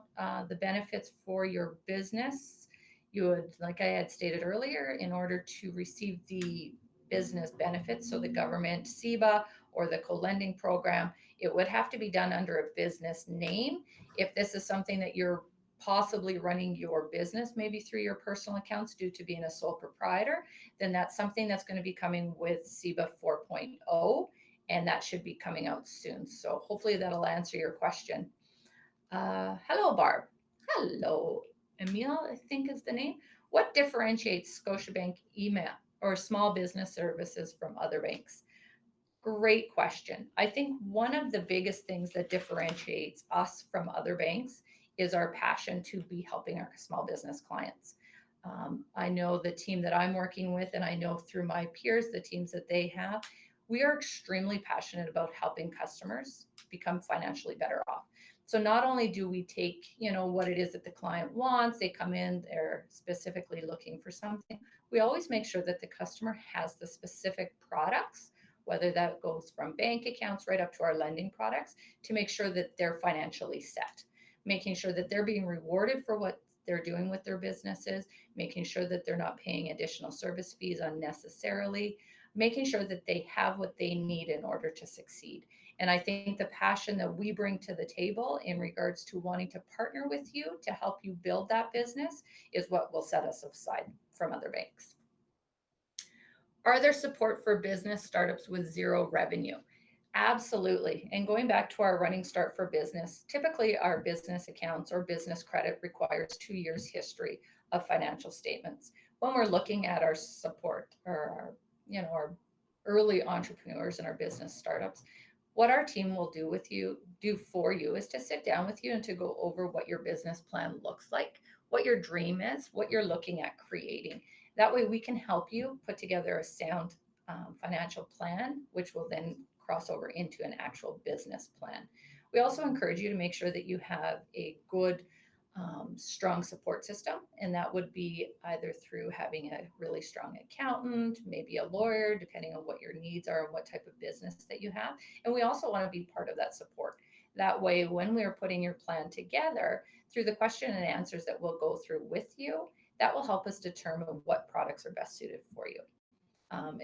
the benefits for your business, you would, like I had stated earlier, in order to receive the business benefits, so the government CEBA or the co-lending program, it would have to be done under a business name. If this is something that you're possibly running your business maybe through your personal accounts due to being a sole proprietor, then that's something that's going to be coming with CEBA 4.0, and that should be coming out soon. So hopefully that'll answer your question. Hello, Barb. Hello, Emil, I think is the name. What differentiates Scotiabank email or small business services from other banks? Great question. I think one of the biggest things that differentiates us from other banks is our passion to be helping our small business clients. I know the team that I'm working with, and I know through my peers, the teams that they have, we are extremely passionate about helping customers become financially better off. So not only do we take, what it is that the client wants, they come in, they're specifically looking for something. We always make sure that the customer has the specific products, whether that goes from bank accounts right up to our lending products, to make sure that they're financially set, making sure that they're being rewarded for what they're doing with their businesses, making sure that they're not paying additional service fees unnecessarily, making sure that they have what they need in order to succeed. And I think the passion that we bring to the table in regards to wanting to partner with you to help you build that business is what will set us aside from other banks. Are there support for business startups with zero revenue? Absolutely. And going back to our running start for business, typically our business accounts or business credit requires 2 years history of financial statements. When we're looking at our support or our early entrepreneurs and our business startups, what our team will do for you is to sit down with you and to go over what your business plan looks like, what your dream is, what you're looking at creating. That way we can help you put together a sound financial plan, which will then cross over into an actual business plan. We also encourage you to make sure that you have a good, strong support system, and that would be either through having a really strong accountant, maybe a lawyer, depending on what your needs are and what type of business that you have. And we also want to be part of that support. That way, when we are putting your plan together, through the question and answers that we'll go through with you, that will help us determine what products are best suited for you.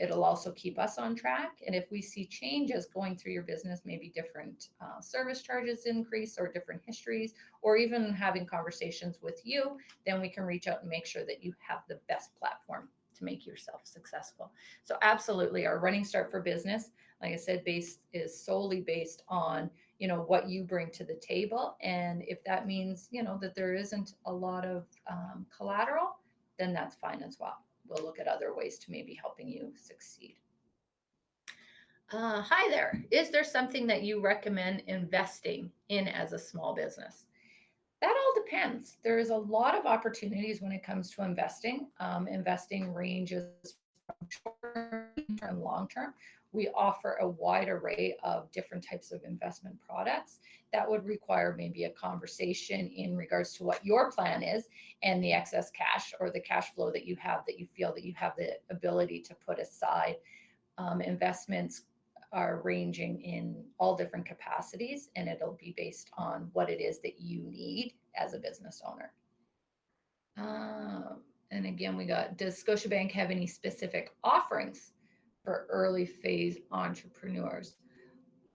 It'll also keep us on track. And if we see changes going through your business, maybe different service charges increase or different histories, or even having conversations with you, then we can reach out and make sure that you have the best platform to make yourself successful. So absolutely, our running start for business, like I said, is solely based on what you bring to the table. And if that means that there isn't a lot of collateral, then that's fine as well. We'll look at other ways to maybe helping you succeed. Hi there. Is there something that you recommend investing in as a small business? That all depends. There's a lot of opportunities when it comes to investing. Investing ranges from short term, long term. We offer a wide array of different types of investment products that would require maybe a conversation in regards to what your plan is and the excess cash or the cash flow that you have that you feel that you have the ability to put aside. Investments are ranging in all different capacities, and it'll be based on what it is that you need as a business owner. And again, we got, does Scotiabank have any specific offerings for early phase entrepreneurs?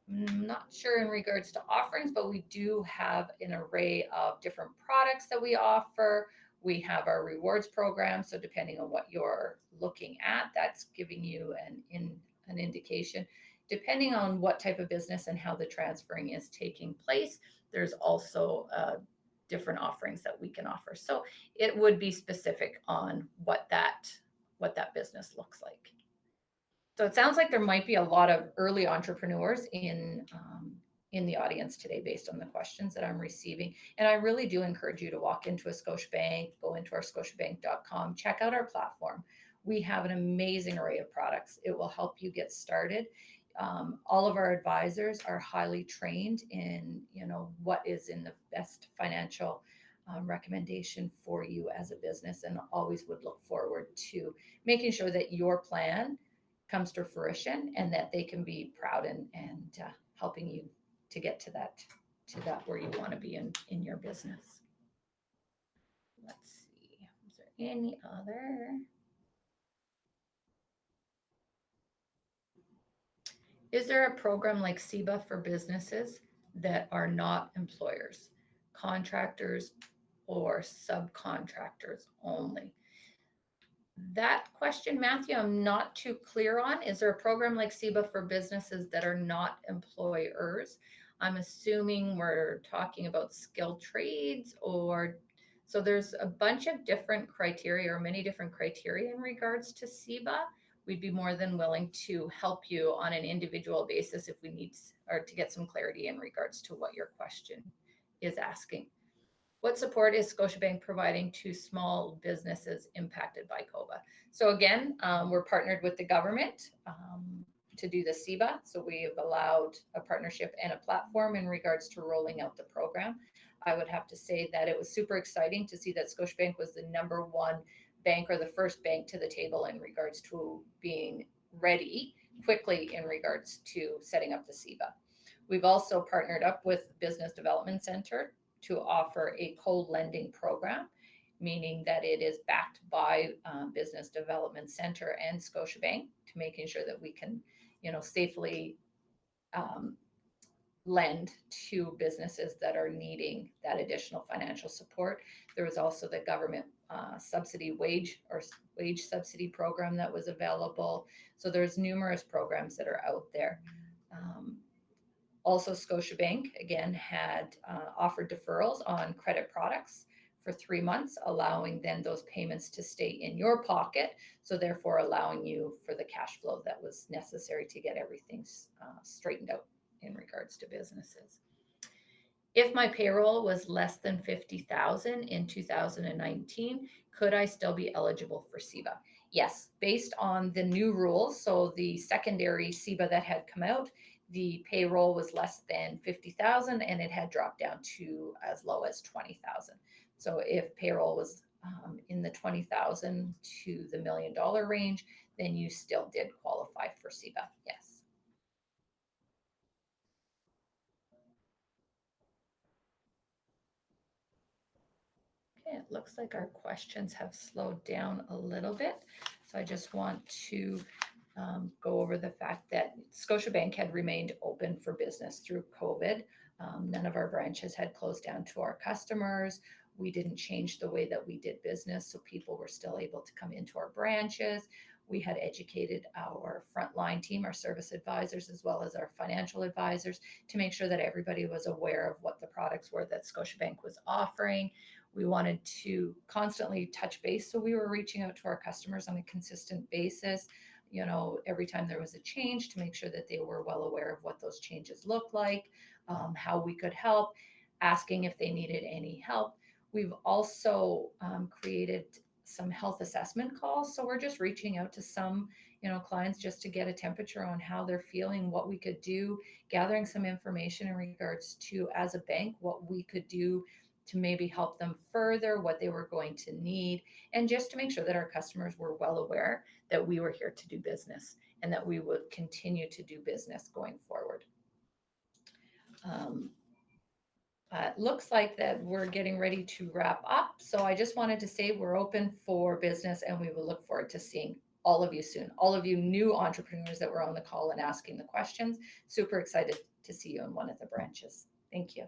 Not sure in regards to offerings, but we do have an array of different products that we offer. We have our rewards program. So depending on what you're looking at, that's giving you an indication. Depending on what type of business and how the transferring is taking place, there's also different offerings that we can offer. So it would be specific on what that business looks like. So it sounds like there might be a lot of early entrepreneurs in the audience today based on the questions that I'm receiving. And I really do encourage you to walk into a Scotiabank, go into our scotiabank.com, check out our platform. We have an amazing array of products. It will help you get started. All of our advisors are highly trained in, what is in the best financial recommendation for you as a business, and always would look forward to making sure that your plan comes to fruition, and that they can be proud and helping you to get to that where you want to be in your business. Let's see, is there any other? Is there a program like CEBA for businesses that are not employers, contractors, or subcontractors only? That question, Matthew, I'm not too clear on. Is there a program like CEBA for businesses that are not employers? I'm assuming we're talking about skilled trades, or so there's a bunch of different criteria, or many different criteria in regards to CEBA. We'd be more than willing to help you on an individual basis if we need, or to get some clarity in regards to what your question is asking. What support is Scotiabank providing to small businesses impacted by COBA? So again, we're partnered with the government to do the CEBA. So we have allowed a partnership and a platform in regards to rolling out the program. I would have to say that it was super exciting to see that Scotiabank was the #1 bank, or the first bank to the table in regards to being ready quickly in regards to setting up the CEBA. We've also partnered up with Business Development Center to offer a co-lending program, meaning that it is backed by Business Development Center and Scotiabank, to making sure that we can, safely lend to businesses that are needing that additional financial support. There was also the government wage subsidy program that was available. So there's numerous programs that are out there. Also, Scotiabank, again, had offered deferrals on credit products for 3 months, allowing then those payments to stay in your pocket. So therefore allowing you for the cash flow that was necessary to get everything straightened out in regards to businesses. If my payroll was less than 50,000 in 2019, could I still be eligible for CEBA? Yes, based on the new rules. So the secondary CEBA that had come out, the payroll was less than 50,000 and it had dropped down to as low as 20,000. So if payroll was in the 20,000 to the $1 million range, then you still did qualify for CEBA. Yes. Okay, it looks like our questions have slowed down a little bit. So I just want to go over the fact that Scotiabank had remained open for business through COVID. None of our branches had closed down to our customers. We didn't change the way that we did business, so people were still able to come into our branches. We had educated our frontline team, our service advisors, as well as our financial advisors, to make sure that everybody was aware of what the products were that Scotiabank was offering. We wanted to constantly touch base, so we were reaching out to our customers on a consistent basis, every time there was a change, to make sure that they were well aware of what those changes looked like, how we could help, asking if they needed any help. We've also created some health assessment calls. So we're just reaching out to some, clients just to get a temperature on how they're feeling, what we could do, gathering some information in regards to, as a bank, what we could do to maybe help them further, what they were going to need, and just to make sure that our customers were well aware that we were here to do business and that we would continue to do business going forward. It looks like that we're getting ready to wrap up. So I just wanted to say we're open for business and we will look forward to seeing all of you soon. All of you new entrepreneurs that were on the call and asking the questions, super excited to see you in one of the branches. Thank you.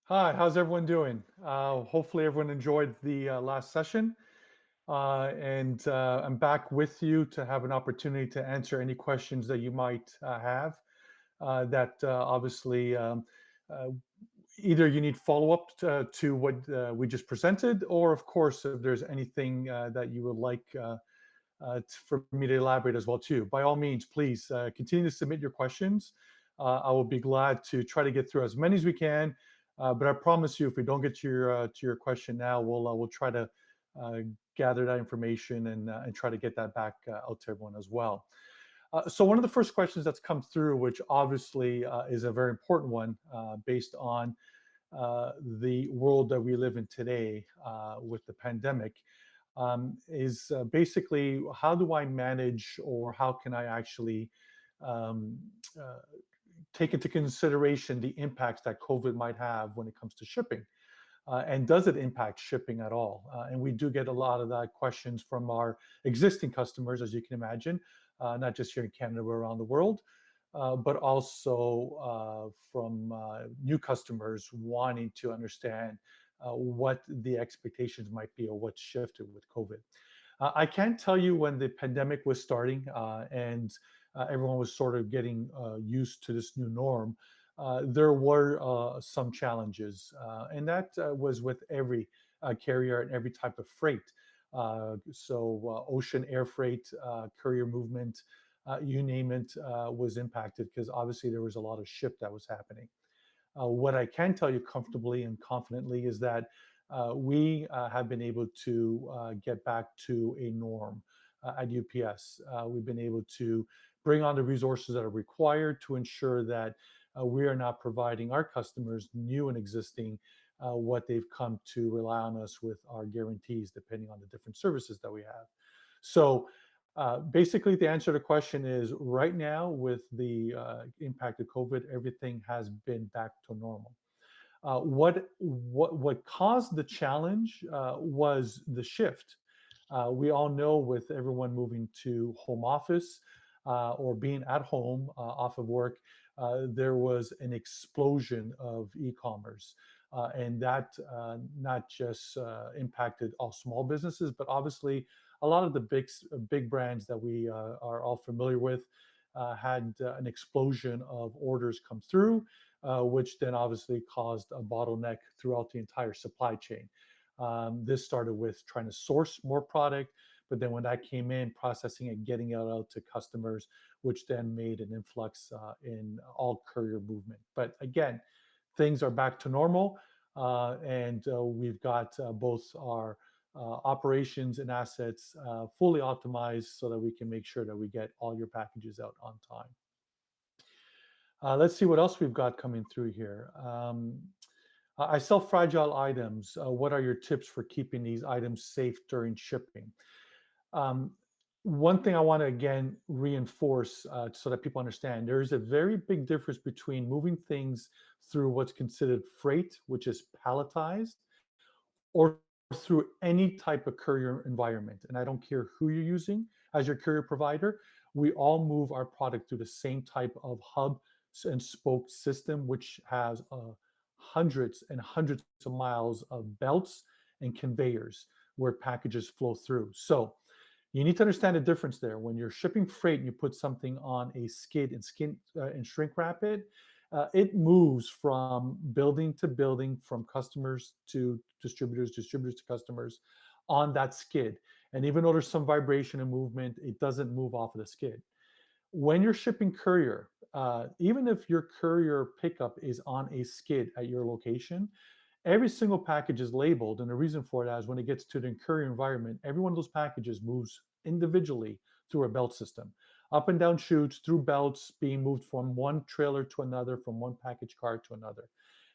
Hi, how's everyone doing? Hopefully, everyone enjoyed the last session. And I'm back with you to have an opportunity to answer any questions that you might have. That obviously uh, either you need follow up to what we just presented, or of course, if there's anything that you would like for me to elaborate as well too. By all means, please continue to submit your questions. I will be glad to try to get through as many as we can. But I promise you, if we don't get to your question now, we'll try to uh, gather that information and try to get that back out to everyone as well. So one of the first questions that's come through, which obviously is a very important one, based on the world that we live in today with the pandemic, is basically how do I manage, or how can I actually um, uh, take into consideration the impacts that COVID might have when it comes to shipping? And does it impact shipping at all? And we do get a lot of that questions from our existing customers, as you can imagine, not just here in Canada, but around the world, but also from new customers wanting to understand what the expectations might be or what shifted with COVID. I can't tell you when the pandemic was starting and everyone was sort of getting used to this new norm. There were some challenges, and that was with every carrier and every type of freight. So, ocean, air freight, courier movement, you name it, was impacted because obviously there was a lot of ship that was happening. What I can tell you comfortably and confidently is that we have been able to get back to a norm at UPS. We've been able to bring on the resources that are required to ensure that we are not providing our customers, new and existing, what they've come to rely on us with our guarantees, depending on the different services that we have. So basically, the answer to the question is right now, with the impact of COVID, everything has been back to normal. What caused the challenge was the shift. We all know, with everyone moving to home office or being at home off of work, there was an explosion of e-commerce. And that not just impacted all small businesses, but obviously a lot of the big brands that we are all familiar with had an explosion of orders come through, which then obviously caused a bottleneck throughout the entire supply chain. This started with trying to source more product, but then when that came in, processing it, getting it out to customers, which then made an influx in all courier movement. But again, things are back to normal, and we've got both our operations and assets fully optimized so that we can make sure that we get all your packages out on time. Let's see what else we've got coming through here. I sell fragile items. What are your tips for keeping these items safe during shipping? Um, One thing I want to again reinforce so that people understand, there is a very big difference between moving things through what's considered freight, which is palletized, or through any type of courier environment. And I don't care who you're using as your courier provider, we all move our product through the same type of hub and spoke system, which has hundreds and hundreds of miles of belts and conveyors where packages flow through. So you need to understand the difference there. When you're shipping freight and you put something on a skid and shrink wrap it, it moves from building to building, from customers to distributors, distributors to customers on that skid. And even though there's some vibration and movement, it doesn't move off of the skid. When you're shipping courier, even if your courier pickup is on a skid at your location, every single package is labeled. And the reason for that is when it gets to the courier environment, every one of those packages moves individually through a belt system, up and down chutes, through belts, being moved from one trailer to another, from one package car to another.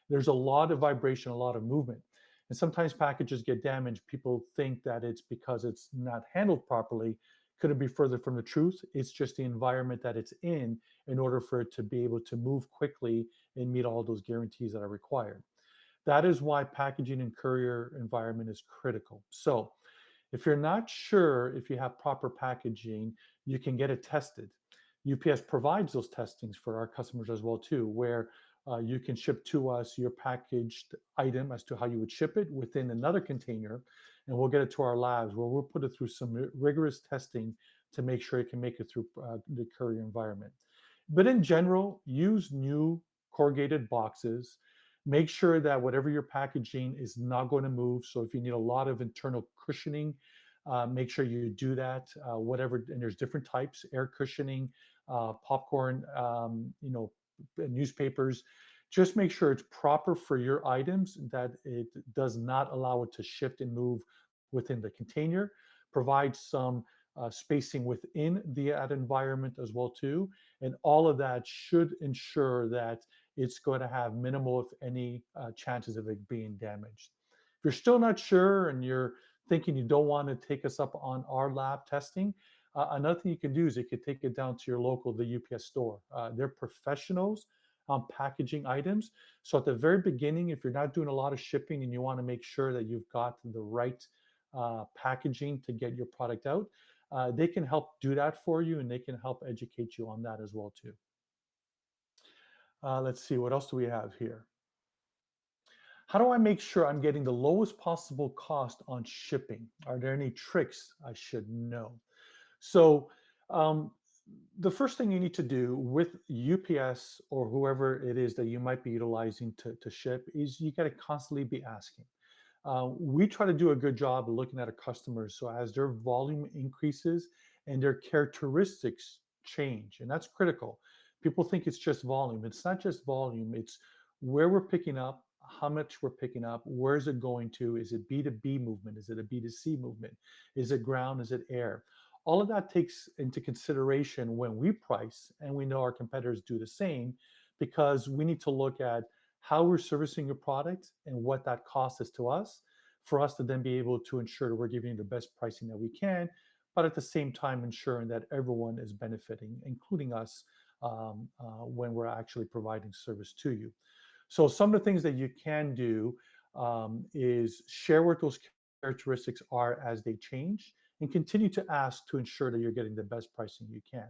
There's a lot of vibration, a lot of movement. And sometimes packages get damaged. People think that it's because it's not handled properly. Could it be further from the truth? It's just the environment that it's in order for it to be able to move quickly and meet all those guarantees that are required. That is why packaging in courier environment is critical. So if you're not sure if you have proper packaging, you can get it tested. UPS provides those testings for our customers as well too, where You can ship to us your packaged item as to how you would ship it within another container, and we'll get it to our labs where we'll put it through some rigorous testing to make sure it can make it through the courier environment. But in general, use new corrugated boxes. Make sure that whatever you're packaging is not going to move. So if you need a lot of internal cushioning, make sure you do that. Whatever, and there's different types: air cushioning, popcorn, newspapers. Just make sure it's proper for your items, that it does not allow it to shift and move within the container. Provide some spacing within that environment as well too, and all of that should ensure that it's going to have minimal, if any, chances of it being damaged. If you're still not sure and you're thinking you don't want to take us up on our lab testing, another thing you can do is you could take it down to your local, the UPS store. They're professionals on packaging items. So at the very beginning, if you're not doing a lot of shipping and you want to make sure that you've got the right packaging to get your product out, they can help do that for you, and they can help educate you on that as well too. Let's see, what else do we have here? How do I make sure I'm getting the lowest possible cost on shipping? Are there any tricks I should know? So, the first thing you need to do with UPS or whoever it is that you might be utilizing to ship is you got to constantly be asking. We try to do a good job of looking at our customers. So as their volume increases and their characteristics change, and that's critical. People think it's just volume. It's not just volume. It's where we're picking up, how much we're picking up, where is it going to? Is it B2B movement? Is it a B2C movement? Is it ground? Is it air? All of that takes into consideration when we price, and we know our competitors do the same, because we need to look at how we're servicing your product and what that cost is to us, for us to then be able to ensure that we're giving you the best pricing that we can, but at the same time ensuring that everyone is benefiting, including us, when we're actually providing service to you. So some of the things that you can do is share what those characteristics are as they change, and continue to ask to ensure that you're getting the best pricing you can.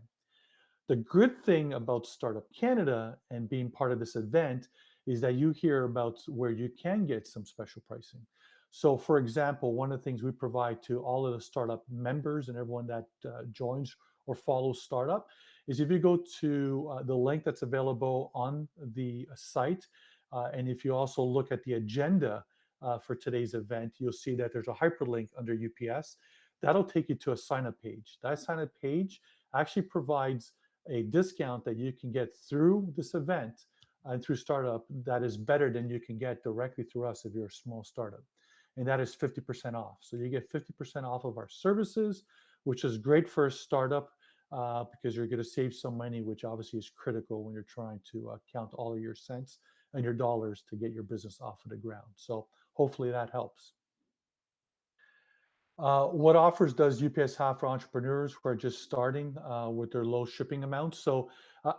The good thing about Startup Canada and being part of this event is that you hear about where you can get some special pricing. So, for example, one of the things we provide to all of the startup members and everyone that joins or follows Startup is, if you go to the link that's available on the site, and if you also look at the agenda for today's event, you'll see that there's a hyperlink under UPS. That'll take you to a sign-up page. That sign-up page actually provides a discount that you can get through this event and through Startup that is better than you can get directly through us if you're a small startup. And that is 50% off. So you get 50% off of our services, which is great for a startup because you're going to save some money, which obviously is critical when you're trying to count all of your cents and your dollars to get your business off of the ground. So hopefully that helps. What offers does UPS have for entrepreneurs who are just starting with their low shipping amounts? So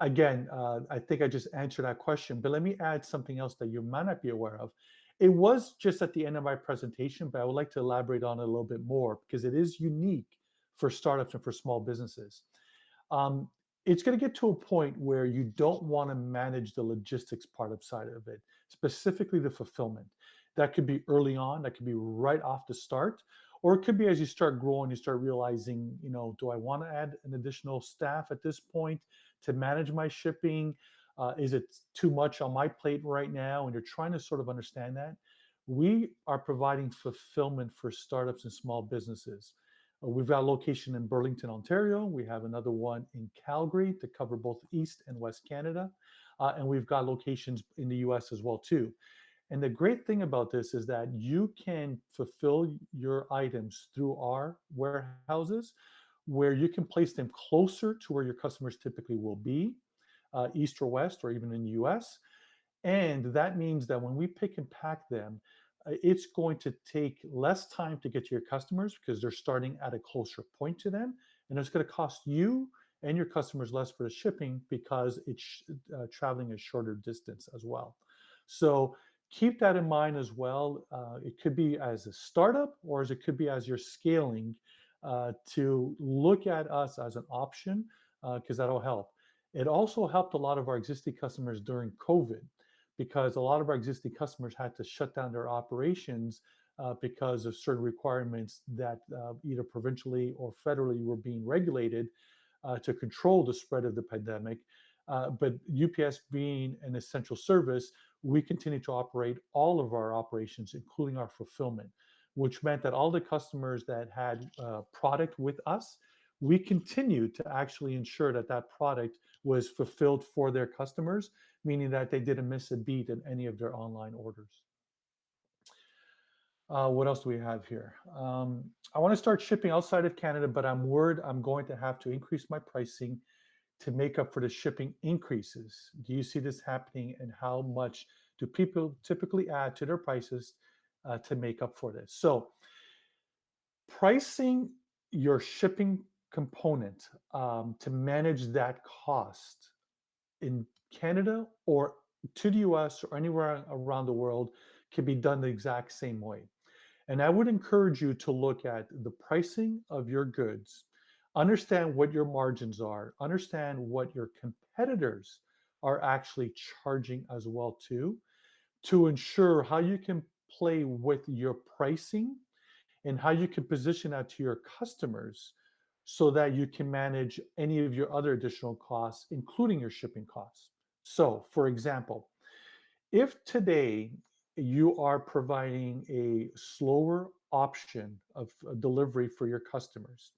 again, I think I just answered that question, but let me add something else that you might not be aware of. It was just at the end of my presentation, but I would like to elaborate on it a little bit more, because it is unique for startups and for small businesses. It's going to get to a point where you don't want to manage the logistics part of side of it, specifically the fulfillment. That could be early on, that could be right off the start, or it could be as you start growing, you start realizing, do I want to add an additional staff at this point to manage my shipping? Is it too much on my plate right now? And you're trying to sort of understand that. We are providing fulfillment for startups and small businesses. We've got a location in Burlington, Ontario. We have another one in Calgary to cover both East and West Canada. And we've got locations in the US as well too. And the great thing about this is that you can fulfill your items through our warehouses, where you can place them closer to where your customers typically will be, East or West, or even in the US. And that means that when we pick and pack them, it's going to take less time to get to your customers because they're starting at a closer point to them. And it's going to cost you and your customers less for the shipping because it's traveling a shorter distance as well. So keep that in mind as well. It could be as a startup, or as it could be as you're scaling, to look at us as an option, because that'll help. It also helped a lot of our existing customers during COVID. because a lot of our existing customers had to shut down their operations because of certain requirements that either provincially or federally were being regulated to control the spread of the pandemic. But UPS being an essential service, we continue to operate all of our operations, including our fulfillment, which meant that all the customers that had product with us, we continued to actually ensure that that product was fulfilled for their customers, meaning that they didn't miss a beat in any of their online orders. What else do we have here? I want to start shipping outside of Canada, but I'm worried I'm going to have to increase my pricing to make up for the shipping increases. Do you see this happening, and how much do people typically add to their prices to make up for this? So pricing your shipping component to manage that cost in Canada or to the US or anywhere around the world can be done the exact same way. And I would encourage you to look at the pricing of your goods, understand what your margins are, understand what your competitors are actually charging as well too, to ensure how you can play with your pricing and how you can position that to your customers so that you can manage any of your other additional costs, including your shipping costs. So, for example, if today you are providing a slower option of delivery for your customers,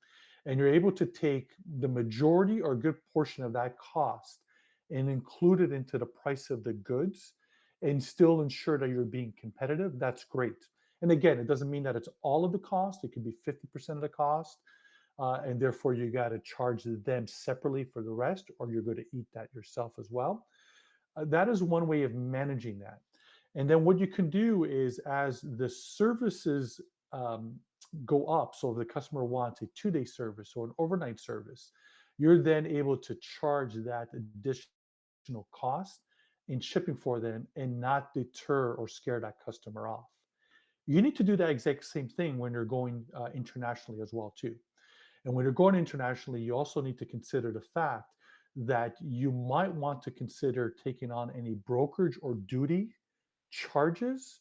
and you're able to take the majority or a good portion of that cost and include it into the price of the goods and still ensure that you're being competitive, that's great. And again, it doesn't mean that it's all of the cost. It could be 50% of the cost. And therefore, you got to charge them separately for the rest, or you're going to eat that yourself as well. That is one way of managing that. And then what you can do is, as the services go up, so if the customer wants a 2-day service or an overnight service, you're then able to charge that additional cost in shipping for them and not deter or scare that customer off. You need to do that exact same thing when you're going internationally as well too. And when you're going internationally, you also need to consider the fact that you might want to consider taking on any brokerage or duty charges,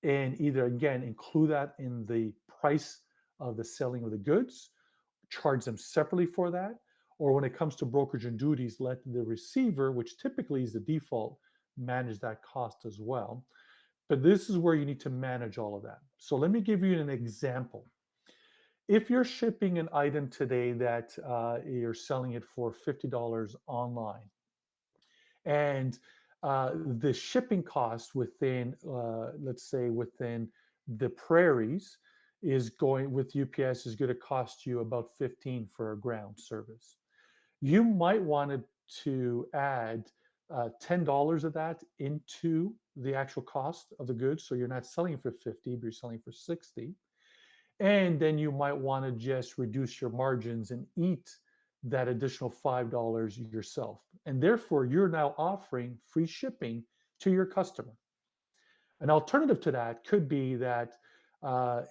and either again include that in the price of the selling of the goods, charge them separately for that, or when it comes to brokerage and duties, let the receiver, which typically is the default, manage that cost as well. But this is where you need to manage all of that. So let me give you an example. If you're shipping an item today that you're selling it for $50 online, and the shipping cost within, let's say, within the Prairies is going with UPS is going to cost you about 15 for a ground service. You might want to add $10 of that into the actual cost of the goods, so you're not selling for 50, but you're selling for 60. And then you might want to just reduce your margins and eat that additional $5 yourself. And therefore, you're now offering free shipping to your customer. An alternative to that could be that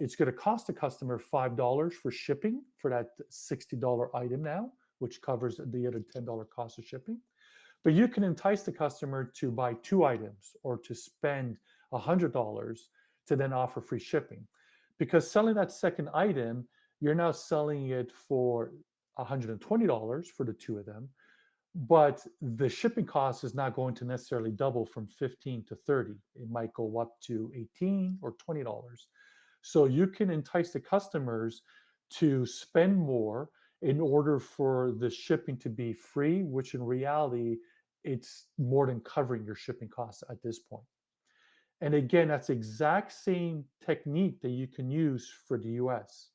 it's going to cost the customer $5 for shipping for that $60 item now, which covers the other $10 cost of shipping. But you can entice the customer to buy 2 items or to spend $100 to then offer free shipping. Because selling that second item, you're now selling it for $120 for the 2 of them, but the shipping cost is not going to necessarily double from 15 to 30. It might go up to 18 or $20. So you can entice the customers to spend more in order for the shipping to be free, which in reality, it's more than covering your shipping costs at this point. And again, that's the exact same technique that you can use for the US.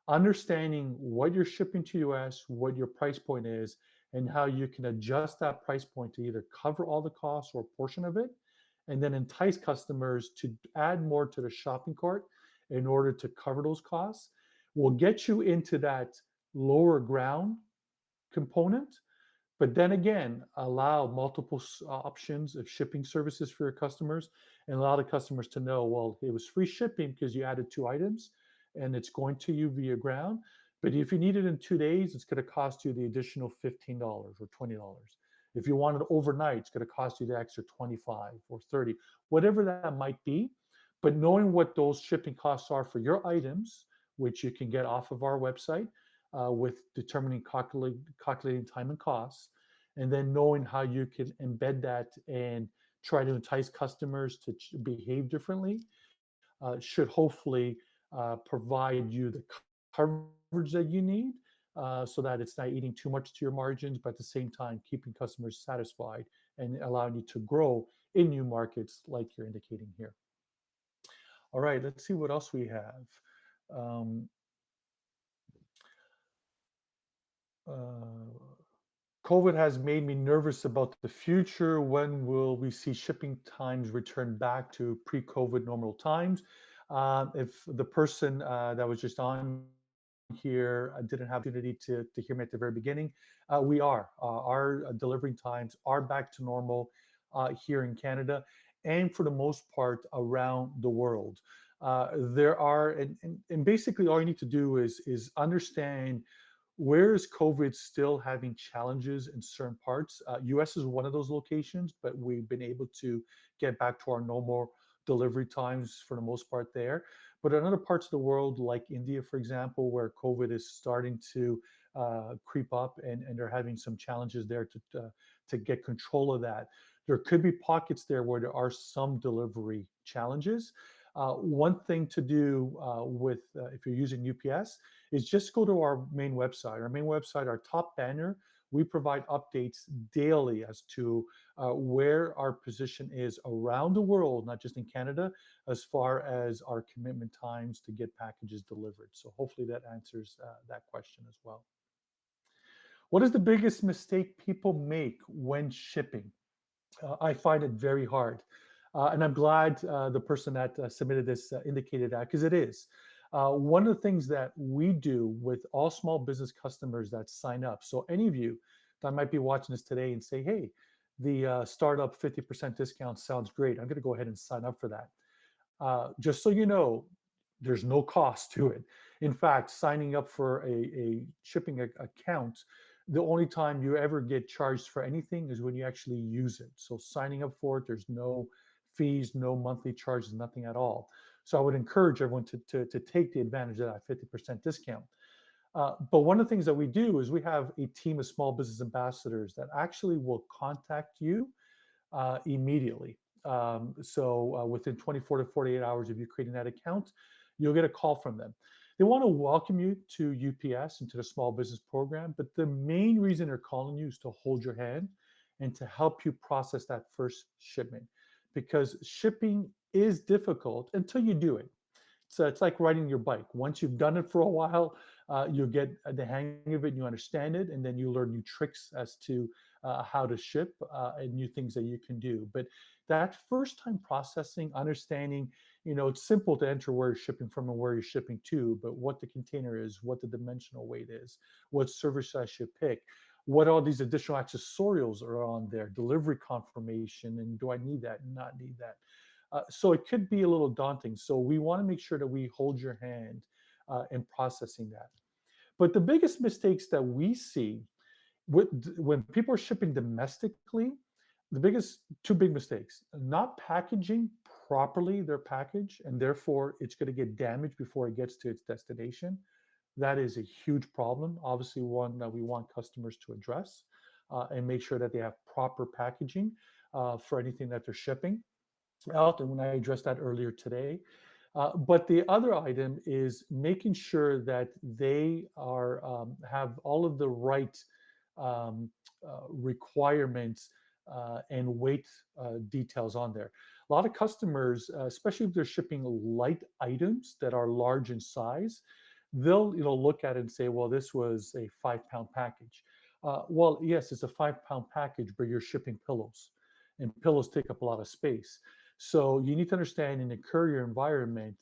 Understanding what you're shipping to US, what your price point is, and how you can adjust that price point to either cover all the costs or a portion of it, and then entice customers to add more to the shopping cart in order to cover those costs, will get you into that lower ground component. But then again, allow multiple options of shipping services for your customers, and allow the customers to know, well, it was free shipping because you added 2 items and it's going to you via ground. But if you need it in 2 days, it's going to cost you the additional $15 or $20. If you want it overnight, it's going to cost you the extra 25 or 30, whatever that might be. But knowing what those shipping costs are for your items, which you can get off of our website with determining calculating time and costs, and then knowing how you can embed that and try to entice customers to behave differently, should hopefully provide you the coverage that you need, so that it's not eating too much to your margins, but at the same time keeping customers satisfied and allowing you to grow in new markets like you're indicating here. All right, let's see what else we have. Um, uh, COVID has made me nervous about the future. When will we see shipping times return back to pre-COVID normal times? If the person that was just on here didn't have the opportunity to hear me at the very beginning, we are. Our delivery times are back to normal here in Canada and for the most part around the world. There are, and basically all you need to do is understand where is COVID still having challenges in certain parts. US is one of those locations, but we've been able to get back to our normal delivery times for the most part there. But in other parts of the world, like India, for example, where COVID is starting to creep up, and they're having some challenges there to get control of that. There could be pockets there where there are some delivery challenges. One thing to do with if you're using UPS is just go to our main website. Our main website, our top banner, we provide updates daily as to where our position is around the world, not just in Canada, as far as our commitment times to get packages delivered. So hopefully that answers that question as well. What is the biggest mistake people make when shipping? I find it very hard. And I'm glad the person that submitted this indicated that, because it is. One of the things that we do with all small business customers that sign up, so any of you that might be watching this today and say, hey, the startup 50% discount sounds great. I'm going to go ahead and sign up for that. Just so you know, there's no cost to it. In fact, signing up for a shipping account, the only time you ever get charged for anything is when you actually use it. So signing up for it, there's no fees, no monthly charges, nothing at all. So I would encourage everyone to take the advantage of that 50% discount. But one of the things that we do is we have a team of small business ambassadors that actually will contact you immediately. So within 24 to 48 hours of you creating that account, you'll get a call from them. They want to welcome you to UPS and to the small business program, but the main reason they're calling you is to hold your hand and to help you process that first shipment, because shipping is difficult until you do it. So it's like riding your bike. Once you've done it for a while, you'll get the hang of it and you understand it, and then you learn new tricks as to how to ship and new things that you can do. But that first time processing, understanding, it's simple to enter where you're shipping from and where you're shipping to, but what the container is, what the dimensional weight is, what service I should pick, what all these additional accessorials are on there, delivery confirmation, and do I need that and not need that? So it could be a little daunting. So we want to make sure that we hold your hand in processing that. But the biggest mistakes that we see when people are shipping domestically, the biggest two big mistakes: not packaging properly their package, and therefore it's going to get damaged before it gets to its destination. That is a huge problem. Obviously, one that we want customers to address and make sure that they have proper packaging for anything that they're shipping out. And when I addressed that earlier today. But the other item is making sure that they are have all of the right requirements and weight details on there. A lot of customers, especially if they're shipping light items that are large in size, they'll look at it and say, well, this was a 5-pound package. Well, yes, it's a 5-pound package, but you're shipping pillows, and pillows take up a lot of space. So you need to understand, in the courier environment,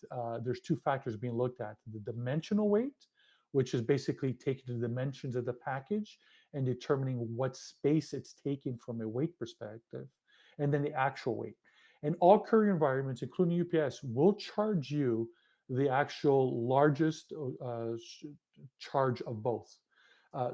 there's two factors being looked at: the dimensional weight, which is basically taking the dimensions of the package and determining what space it's taking from a weight perspective, and then the actual weight. And all courier environments, including UPS, will charge you the actual largest charge of both.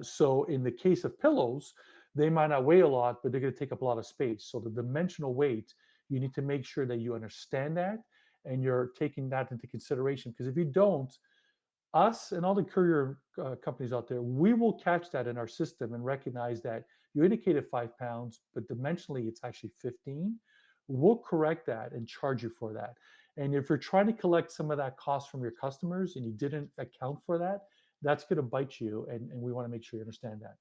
So in the case of pillows, They might not weigh a lot, but they're going to take up a lot of space. So the dimensional weight, you need to make sure that you understand that and you're taking that into consideration. Because if you don't, us and all the courier companies out there, we will catch that in our system and recognize that you indicated 5 pounds, but dimensionally it's actually 15. We'll correct that and charge you for that. And if you're trying to collect some of that cost from your customers and you didn't account for that, that's going to bite you. And we want to make sure you understand that.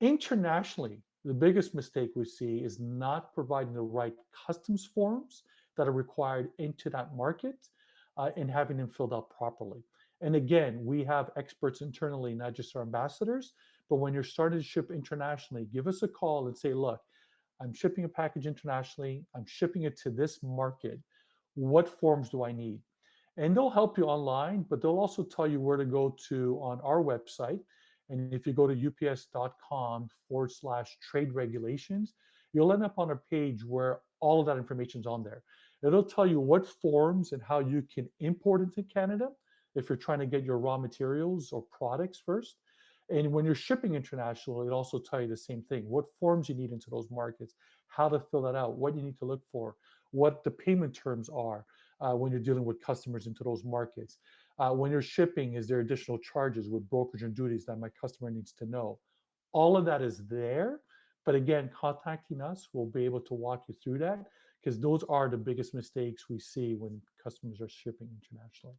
Internationally, the biggest mistake we see is not providing the right customs forms that are required into that market and having them filled out properly. And again, we have experts internally, not just our ambassadors, but when you're starting to ship internationally, give us a call and say, look, I'm shipping a package internationally. I'm shipping it to this market. What forms do I need? And they'll help you online, but they'll also tell you where to go to on our website. And if you go to ups.com/trade regulations, you'll end up on a page where all of that information is on there. It'll tell you what forms and how you can import into Canada if you're trying to get your raw materials or products first. And when you're shipping international, it also tell you the same thing, what forms you need into those markets, how to fill that out, what you need to look for, what the payment terms are when you're dealing with customers into those markets. When you're shipping, is there additional charges with brokerage and duties that my customer needs to know? All of that is there. But again, contacting us, we'll be able to walk you through that because those are the biggest mistakes we see when customers are shipping internationally.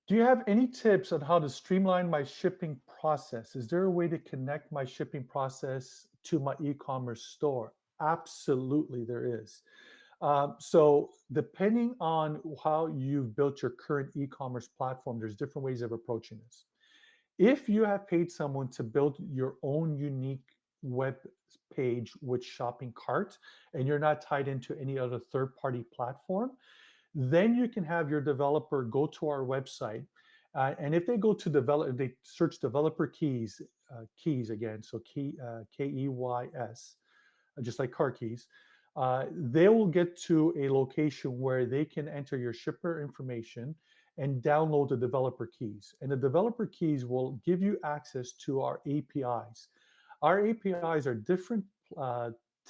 Do you have any tips on how to streamline my shipping process? Is there a way to connect my shipping process to my e-commerce store? Absolutely, there is. So depending on how you've built your current e-commerce platform, there's different ways of approaching this. If you have paid someone to build your own unique web page with shopping cart and you're not tied into any other third-party platform, then you can have your developer go to our website. And if they go to develop, they search developer keys, keys again, so Keys, just like car keys, they will get to a location where they can enter your shipper information and download the developer keys. And the developer keys will give you access to our APIs. Our APIs are different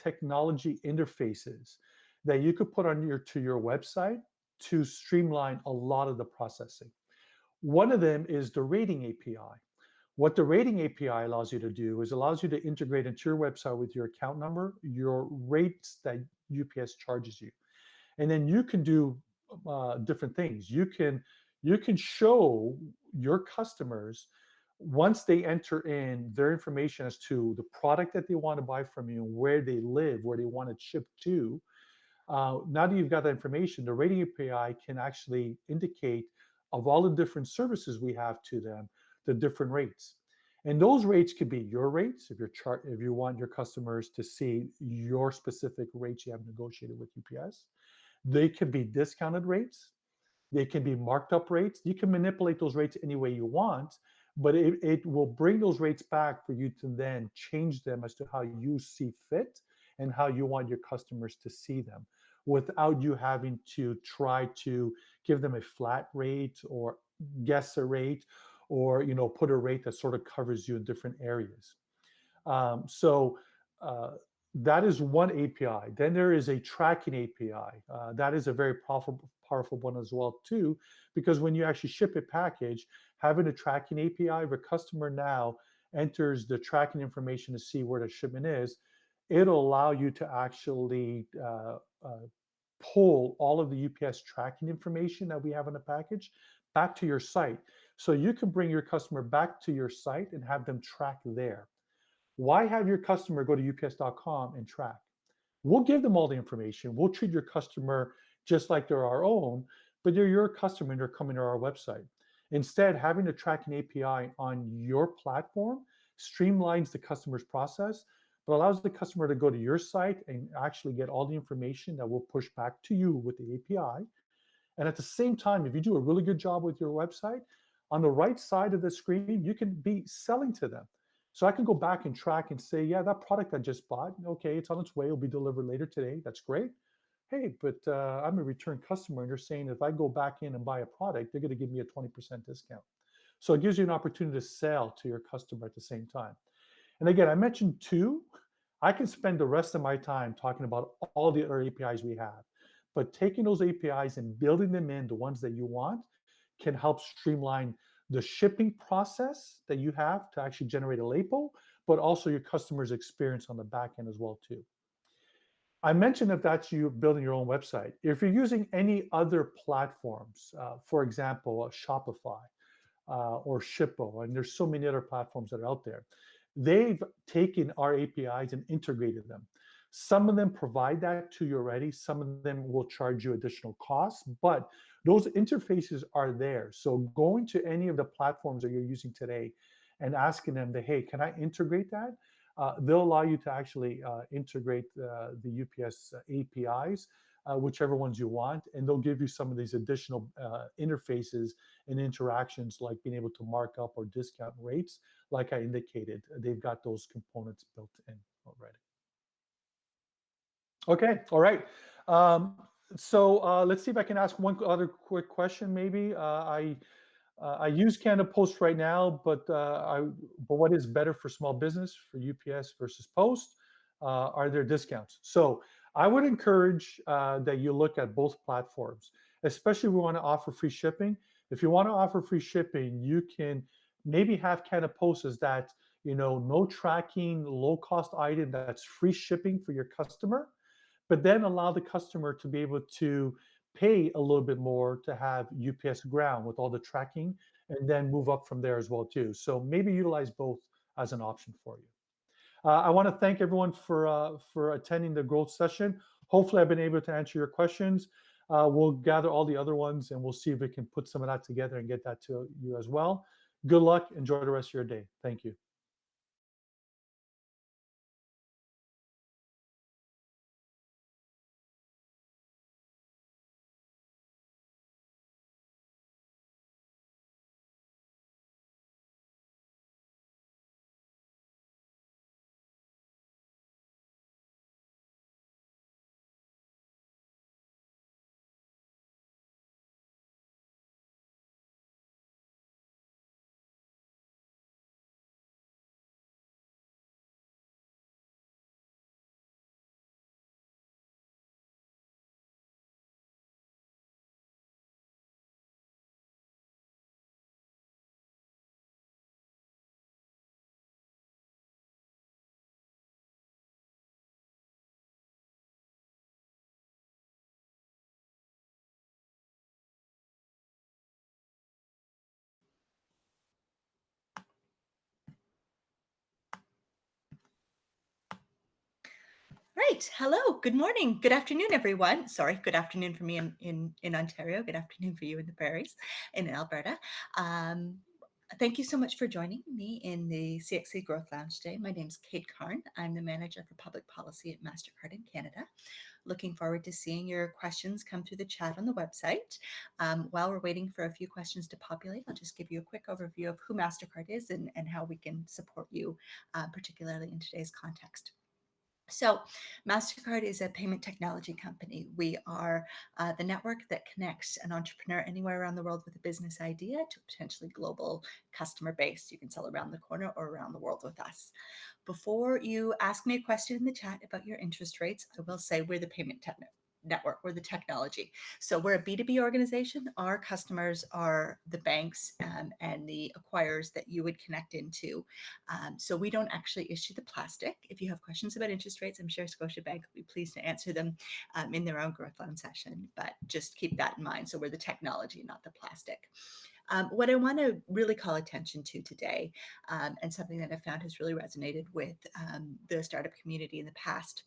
technology interfaces that you could put on your website to streamline a lot of the processing. One of them is the rating API. What the rating API allows you to do is allows you to integrate into your website with your account number, your rates that UPS charges you. And then you can do different things. You can show your customers once they enter in their information as to the product that they want to buy from you, where they live, where they want it shipped to. Now that you've got that information, the rating API can actually indicate of all the different services we have to them, the different rates. And those rates could be your rates if you want your customers to see your specific rates you have negotiated with UPS. They can be discounted rates. They can be marked up rates. You can manipulate those rates any way you want, but it will bring those rates back for you to then change them as to how you see fit and how you want your customers to see them without you having to try to give them a flat rate or guess a rate or put a rate that sort of covers you in different areas. So that is one API. Then there is a tracking API. That is a very powerful one as well too, because when you actually ship a package, having a tracking API, if a customer now enters the tracking information to see where the shipment is, it'll allow you to actually pull all of the UPS tracking information that we have on the package back to your site. So you can bring your customer back to your site and have them track there. Why have your customer go to ups.com and track? We'll give them all the information. We'll treat your customer just like they're our own, but they're your customer and they're coming to our website. Instead, having a tracking API on your platform streamlines the customer's process, but allows the customer to go to your site and actually get all the information that we'll push back to you with the API. And at the same time, if you do a really good job with your website, on the right side of the screen, you can be selling to them. So I can go back and track and say, yeah, that product I just bought, okay, it's on its way. It'll be delivered later today. That's great. Hey, but I'm a return customer. And they're saying if I go back in and buy a product, they're going to give me a 20% discount. So it gives you an opportunity to sell to your customer at the same time. And again, I mentioned two. I can spend the rest of my time talking about all the other APIs we have. But taking those APIs and building them in, the ones that you want, can help streamline the shipping process that you have to actually generate a label, but also your customer's experience on the back end as well too. I mentioned if that's you building your own website. If you're using any other platforms, for example, Shopify, or Shippo, and there's so many other platforms that are out there. They've taken our APIs and integrated them. Some of them provide that to you already. Some of them will charge you additional costs, but those interfaces are there. So going to any of the platforms that you're using today and asking them that, hey, can I integrate that? They'll allow you to actually integrate the UPS APIs, whichever ones you want, and they'll give you some of these additional interfaces and interactions, like being able to mark up or discount rates. Like I indicated, they've got those components built in already. Okay, all right. So let's see if I can ask one other quick question. Maybe I use Canada Post right now, but what is better for small business, for UPS versus Post? Are there discounts? So I would encourage that you look at both platforms, especially if we want to offer free shipping. If you want to offer free shipping, you can maybe have Canada Post as that, no tracking, low cost item that's free shipping for your customer, but then allow the customer to be able to pay a little bit more to have UPS Ground with all the tracking, and then move up from there as well too. So maybe utilize both as an option for you. I want to thank everyone for attending the growth session. Hopefully, I've been able to answer your questions. We'll gather all the other ones, and we'll see if we can put some of that together and get that to you as well. Good luck. Enjoy the rest of your day. Thank you. Right. Hello. Good morning. Good afternoon, everyone. Sorry. Good afternoon for me in Ontario. Good afternoon for you in the Prairies in Alberta. Thank you so much for joining me in the CXC Growth Lounge today. My name is Kate Karn. I'm the Manager for Public Policy at MasterCard in Canada. Looking forward to seeing your questions come through the chat on the website. While we're waiting for a few questions to populate, I'll just give you a quick overview of who MasterCard is and how we can support you, particularly in today's context. So MasterCard is a payment technology company. We are the network that connects an entrepreneur anywhere around the world with a business idea to a potentially global customer base. You can sell around the corner or around the world with us. Before you ask me a question in the chat about your interest rates, I will say we're the payment network. We're the technology. So we're a B2B organization. Our customers are the banks and the acquirers that you would connect into. So we don't actually issue the plastic. If you have questions about interest rates, I'm sure Scotiabank will be pleased to answer them in their own growth loan session, but just keep that in mind. So we're the technology, not the plastic. What I want to really call attention to today, and something that I found has really resonated with the startup community in the past,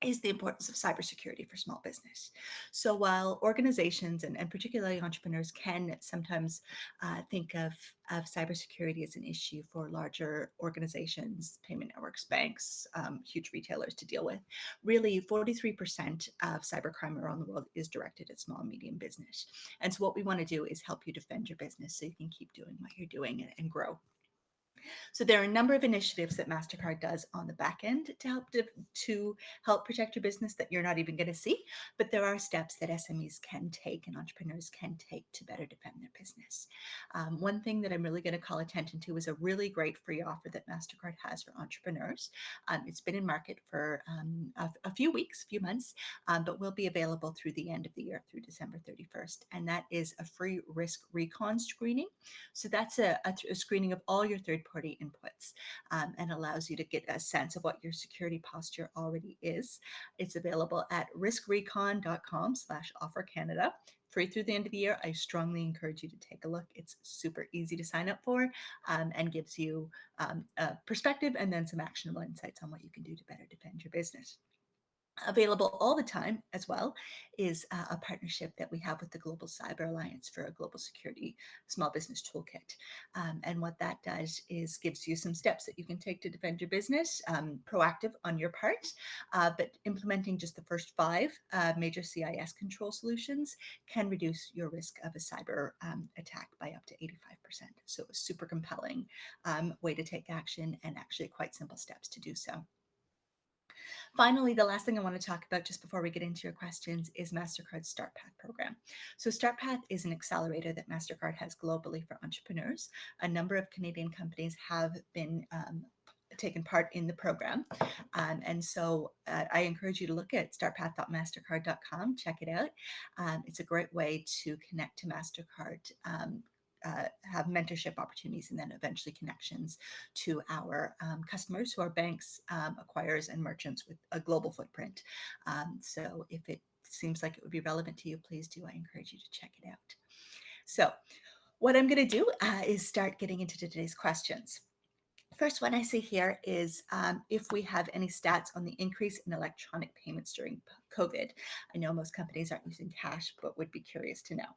is the importance of cybersecurity for small business. So while organizations and particularly entrepreneurs can sometimes think of cybersecurity as an issue for larger organizations, payment networks, banks, huge retailers to deal with, really 43% of cybercrime around the world is directed at small and medium business. And so what we want to do is help you defend your business so you can keep doing what you're doing and grow. So there are a number of initiatives that MasterCard does on the back end to help protect your business that you're not even going to see, but there are steps that SMEs can take and entrepreneurs can take to better defend their business. One thing that I'm really going to call attention to is a really great free offer that MasterCard has for entrepreneurs. It's been in market for a few weeks, few months, but will be available through the end of the year, through December 31st. And that is a free risk recon screening. So that's a screening of all your third-party inputs, and allows you to get a sense of what your security posture already is. It's available at riskrecon.com/offercanada. Free through the end of the year. I strongly encourage you to take a look. It's super easy to sign up for, and gives you a perspective and then some actionable insights on what you can do to better defend your business. Available all the time as well is a partnership that we have with the Global Cyber Alliance for a global security small business toolkit. And what that does is gives you some steps that you can take to defend your business, proactive on your part, but implementing just the first 5 major CIS control solutions can reduce your risk of a cyber attack by up to 85%. So a super compelling way to take action, and actually quite simple steps to do so. Finally, the last thing I want to talk about just before we get into your questions is MasterCard's StartPath program. So StartPath is an accelerator that MasterCard has globally for entrepreneurs. A number of Canadian companies have been taken part in the program. And so I encourage you to look at startpath.mastercard.com, check it out. It's a great way to connect to MasterCard, have mentorship opportunities, and then eventually connections to our customers who are banks, acquirers, and merchants with a global footprint. So if it seems like it would be relevant to you, please do. I encourage you to check it out. So what I'm going to do is start getting into today's questions. First one I see here is if we have any stats on the increase in electronic payments during COVID. I know most companies aren't using cash, but would be curious to know.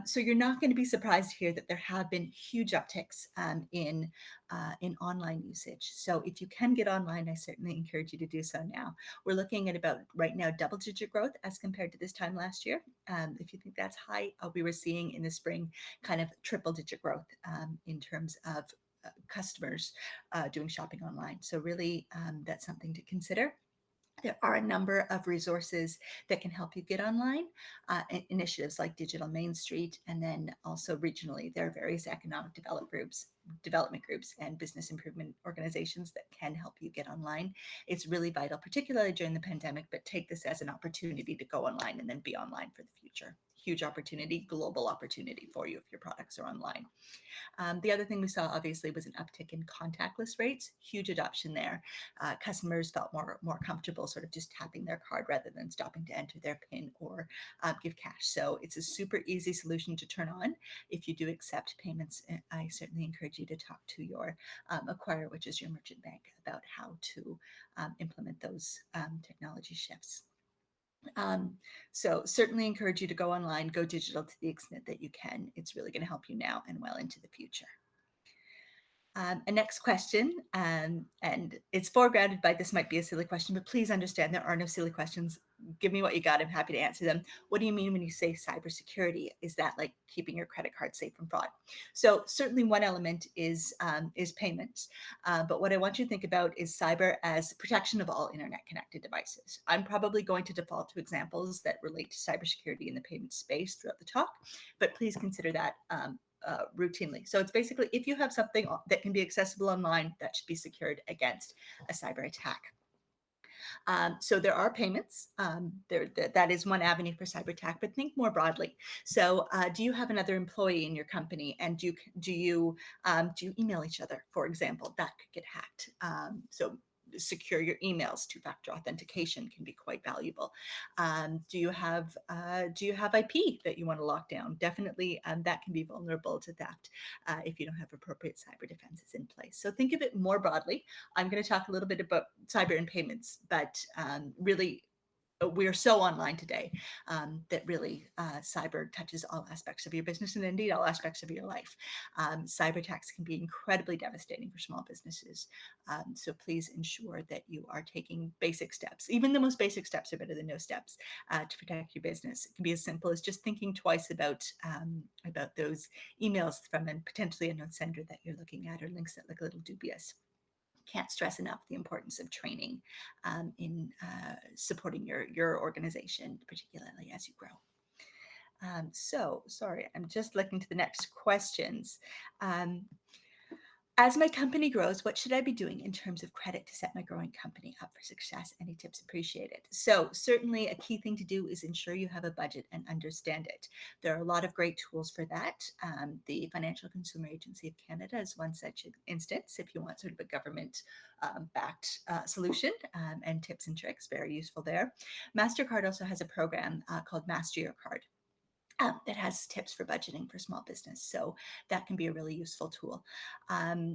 So you're not going to be surprised to hear that there have been huge upticks in online usage. So if you can get online, I certainly encourage you to do so now. We're looking at about right now double-digit growth as compared to this time last year. If you think that's high, we were seeing in the spring kind of triple-digit growth in terms of customers doing shopping online. So really, that's something to consider. There are a number of resources that can help you get online, initiatives like Digital Main Street, and then also regionally, there are various economic development groups and business improvement organizations that can help you get online. It's really vital, particularly during the pandemic, but take this as an opportunity to go online and then be online for the future. Huge opportunity, global opportunity for you if your products are online. The other thing we saw obviously was an uptick in contactless rates, huge adoption there. Customers felt more comfortable sort of just tapping their card rather than stopping to enter their PIN or give cash. So it's a super easy solution to turn on. If you do accept payments, I certainly encourage you to talk to your acquirer, which is your merchant bank, about how to implement those technology shifts. So certainly encourage you to go online, go digital to the extent that you can. It's really going to help you now and well into the future. A next question, and it's foregrounded by this might be a silly question, but please understand there are no silly questions. Give me what you got. I'm happy to answer them. What do you mean when you say cybersecurity? Is that like keeping your credit card safe from fraud? So certainly one element is payments. But what I want you to think about is cyber as protection of all internet connected devices. I'm probably going to default to examples that relate to cybersecurity in the payment space throughout the talk, but please consider that routinely. So it's basically if you have something that can be accessible online, that should be secured against a cyber attack. So there are payments. That is one avenue for cyber attack, but think more broadly. So do you have another employee in your company, and do you email each other, for example? That could get hacked. So secure your emails. Two-factor authentication can be quite valuable. Do you have IP that you want to lock down? Definitely, that can be vulnerable to theft if you don't have appropriate cyber defenses in place. So think of it more broadly. I'm going to talk a little bit about cyber and payments, but really we are so online today that really cyber touches all aspects of your business and indeed all aspects of your life. Cyber attacks can be incredibly devastating for small businesses. So please ensure that you are taking basic steps. Even the most basic steps are better than no steps to protect your business. It can be as simple as just thinking twice about those emails from a potentially unknown sender that you're looking at, or links that look a little dubious. Can't stress enough the importance of training in supporting your organization, particularly as you grow. So, sorry, I'm just looking to the next questions. As my company grows, what should I be doing in terms of credit to set my growing company up for success? Any tips appreciated? So certainly a key thing to do is ensure you have a budget and understand it. There are a lot of great tools for that. The Financial Consumer Agency of Canada is one such instance if you want sort of a government backed solution, and tips and tricks, very useful there. MasterCard also has a program called Master Your Card. That has tips for budgeting for small business. So that can be a really useful tool.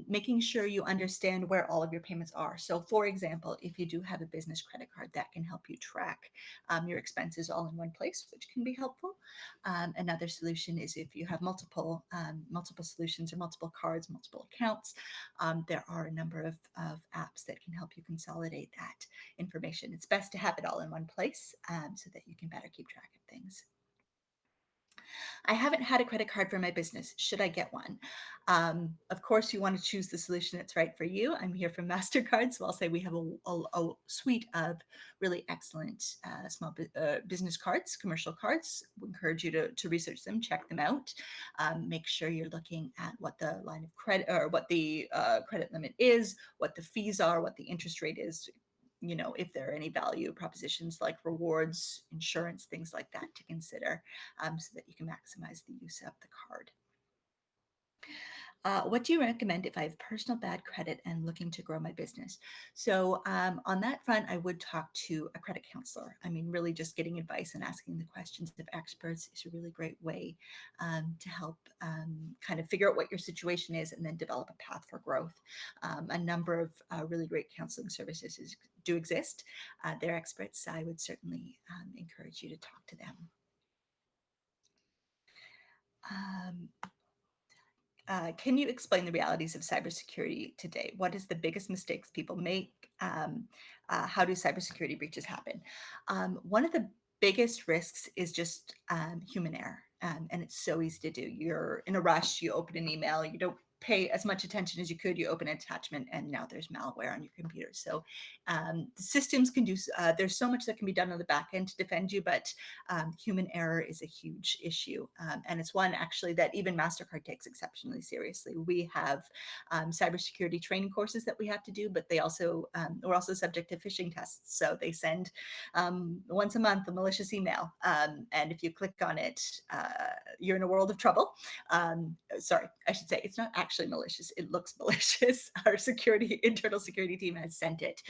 Making sure you understand where all of your payments are. So for example, if you do have a business credit card, that can help you track your expenses all in one place, which can be helpful. Another solution is if you have multiple solutions or multiple cards, multiple accounts, there are a number of apps that can help you consolidate that information. It's best to have it all in one place so that you can better keep track of things. I haven't had a credit card for my business. Should I get one? Of course, you want to choose the solution that's right for you. I'm here from MasterCard, so I'll say we have a suite of really excellent small business cards, commercial cards. We encourage you to research them, check them out. Make sure you're looking at what the line of credit or what the credit limit is, what the fees are, what the interest rate is. If there are any value propositions like rewards, insurance, things like that to consider so that you can maximize the use of the card. What do you recommend if I have personal bad credit and looking to grow my business? So on that front, I would talk to a credit counselor. I mean, really just getting advice and asking the questions of experts is a really great way to help kind of figure out what your situation is and then develop a path for growth. A number of really great counseling services do exist. They're experts. I would certainly encourage you to talk to them. Can you explain the realities of cybersecurity today? What is the biggest mistakes people make? How do cybersecurity breaches happen? One of the biggest risks is just human error. And it's so easy to do. You're in a rush, you open an email, you don't pay as much attention as you could, you open an attachment, and now there's malware on your computer. So the systems can do, there's so much that can be done on the back end to defend you, but human error is a huge issue. And it's one actually that even MasterCard takes exceptionally seriously. We have cybersecurity training courses that we have to do, but we're also subject to phishing tests. So they send once a month a malicious email. And if you click on it, you're in a world of trouble. Sorry, I should say it's not actually malicious. It looks malicious. Our internal security team has sent it.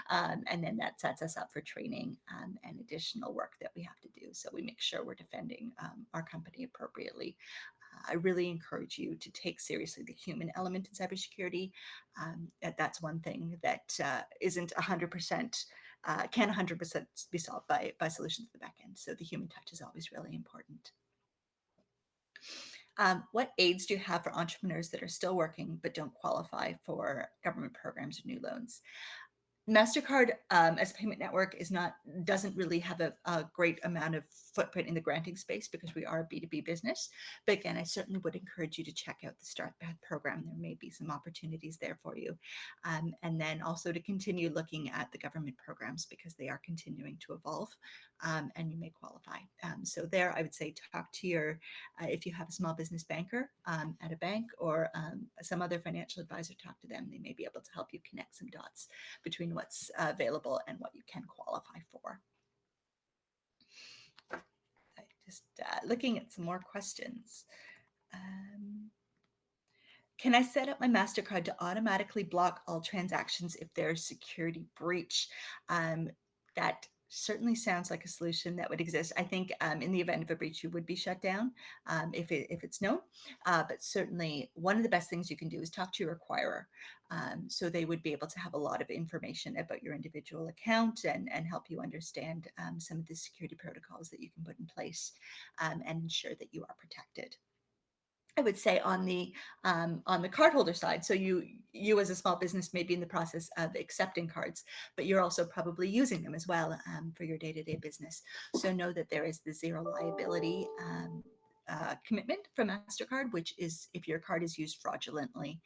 And then that sets us up for training and additional work that we have to do. So we make sure we're defending our company appropriately. I really encourage you to take seriously the human element in cybersecurity. That's one thing that isn't 100%, can 100% be solved by solutions at the back end. So the human touch is always really important. What aids do you have for entrepreneurs that are still working but don't qualify for government programs or new loans? MasterCard as a payment network doesn't really have a great amount of footprint in the granting space because we are a B2B business. But again, I certainly would encourage you to check out the Start Path program. There may be some opportunities there for you. And then also to continue looking at the government programs because they are continuing to evolve and you may qualify. So there, I would say talk to if you have a small business banker at a bank or some other financial advisor, talk to them. They may be able to help you connect some dots between what's available and what you can qualify for. Just looking at some more questions. Can I set up my MasterCard to automatically block all transactions if there's security breach? That certainly sounds like a solution that would exist. I think in the event of a breach, you would be shut down if it's known. But certainly, one of the best things you can do is talk to your acquirer. So they would be able to have a lot of information about your individual account and help you understand some of the security protocols that you can put in place and ensure that you are protected. I would say on the cardholder side, so you as a small business may be in the process of accepting cards, but you're also probably using them as well for your day-to-day business. So know that there is the zero liability commitment from MasterCard, which is if your card is used fraudulently,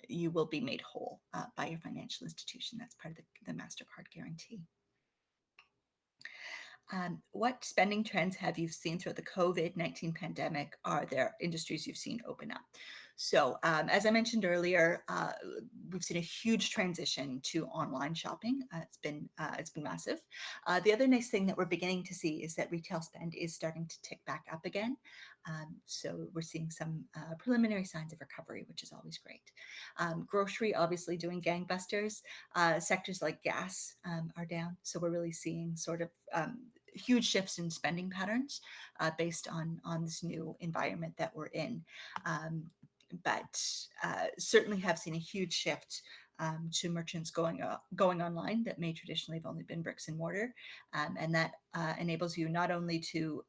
you will be made whole by your financial institution. That's part of the MasterCard guarantee. What spending trends have you seen throughout the COVID-19 pandemic? Are there industries you've seen open up? So as I mentioned earlier, we've seen a huge transition to online shopping. It's been massive. The other nice thing that we're beginning to see is that retail spend is starting to tick back up again. So we're seeing some preliminary signs of recovery, which is always great. Grocery obviously doing gangbusters. Sectors like gas are down. So we're really seeing sort of huge shifts in spending patterns based on this new environment that we're in. But certainly have seen a huge shift to merchants going online that may traditionally have only been bricks and mortar, and that enables you not only to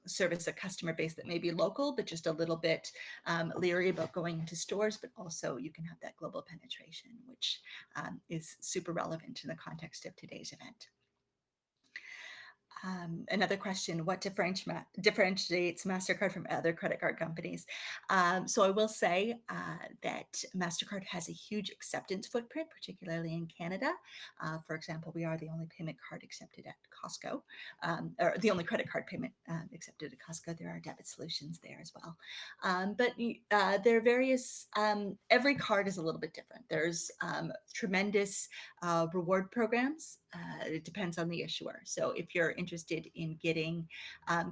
service a customer base that may be local, but just a little bit leery about going into stores, but also you can have that global penetration, which is super relevant in the context of today's event. Another question, what differentiates MasterCard from other credit card companies? So I will say that MasterCard has a huge acceptance footprint, particularly in Canada. For example, we are the only payment card accepted at Costco, or the only credit card payment accepted at Costco. There are debit solutions there as well. But there are various, every card is a little bit different. There's tremendous reward programs. It depends on the issuer. So if you're interested in getting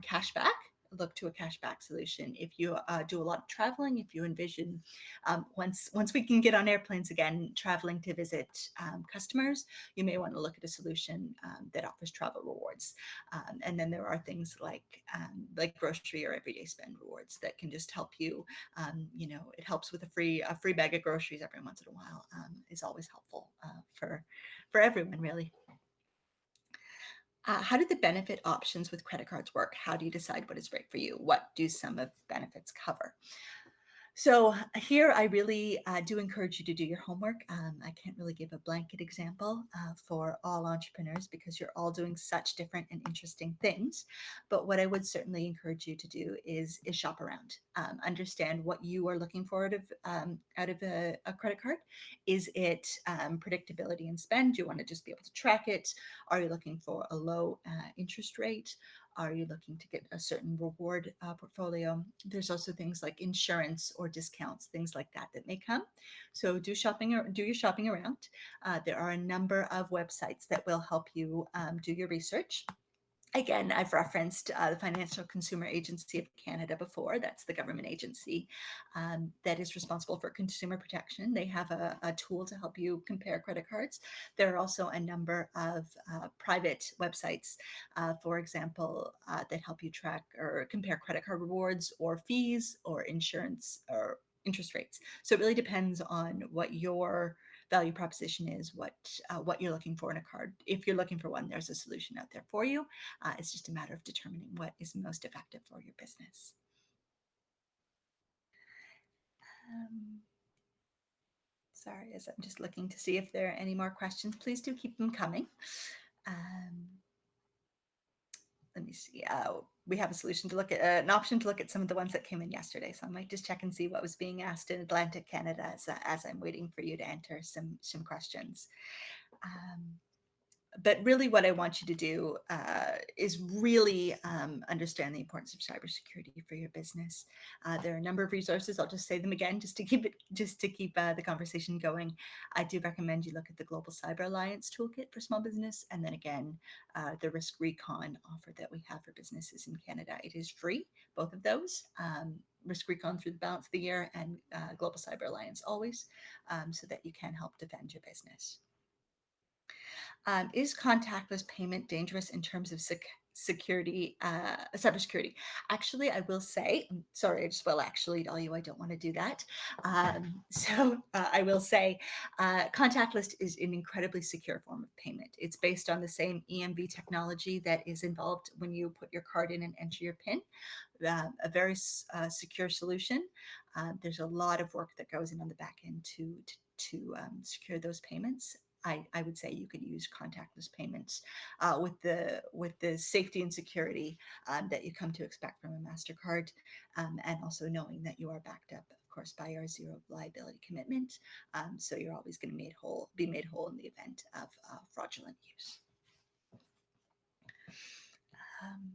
cash back, look to a cashback solution. If you do a lot of traveling, if you envision once we can get on airplanes again, traveling to visit customers, you may want to look at a solution that offers travel rewards. And then there are things like grocery or everyday spend rewards that can just help you. It helps with a free bag of groceries every once in a while is always helpful for everyone, really. How do the benefit options with credit cards work? How do you decide what is right for you? What do some of the benefits cover? So here I really do encourage you to do your homework. I can't really give a blanket example for all entrepreneurs because you're all doing such different and interesting things. But what I would certainly encourage you to do is shop around, understand what you are looking for out of a credit card. Is it predictability in spend? Do you want to just be able to track it? Are you looking for a low interest rate? Are you looking to get a certain reward portfolio? There's also things like insurance or discounts, things like that may come. So do your shopping around. There are a number of websites that will help you do your research. Again, I've referenced the Financial Consumer Agency of Canada before. That's the government agency that is responsible for consumer protection. They have a tool to help you compare credit cards. There are also a number of private websites, for example, that help you track or compare credit card rewards or fees or insurance or interest rates. So it really depends on what your value proposition is, what you're looking for in a card. If you're looking for one, there's a solution out there for you. It's just a matter of determining what is most effective for your business. Sorry, as I'm just looking to see if there are any more questions. Please do keep them coming. Let me see. We have a solution to look at an option to look at some of the ones that came in yesterday. So I might just check and see what was being asked in Atlantic Canada as I'm waiting for you to enter some questions. But really what I want you to do is really understand the importance of cybersecurity for your business. There are a number of resources. I'll just say them again just to keep the conversation going. I do recommend you look at the Global Cyber Alliance Toolkit for small business, and then again the Risk Recon offer that we have for businesses in Canada. It is free, both of those. Risk Recon through the balance of the year, and Global Cyber Alliance always, so that you can help defend your business. Is contactless payment dangerous in terms of security, cybersecurity? Actually, I will say, sorry, I just will actually tell you I don't want to do that. I will say contactless is an incredibly secure form of payment. It's based on the same EMV technology that is involved when you put your card in and enter your PIN. A very secure solution. There's a lot of work that goes in on the back end to secure those payments. I would say you could use contactless payments with the safety and security that you come to expect from a MasterCard, and also knowing that you are backed up, of course, by our zero liability commitment. So you're always going to be made whole in the event of fraudulent use. Um,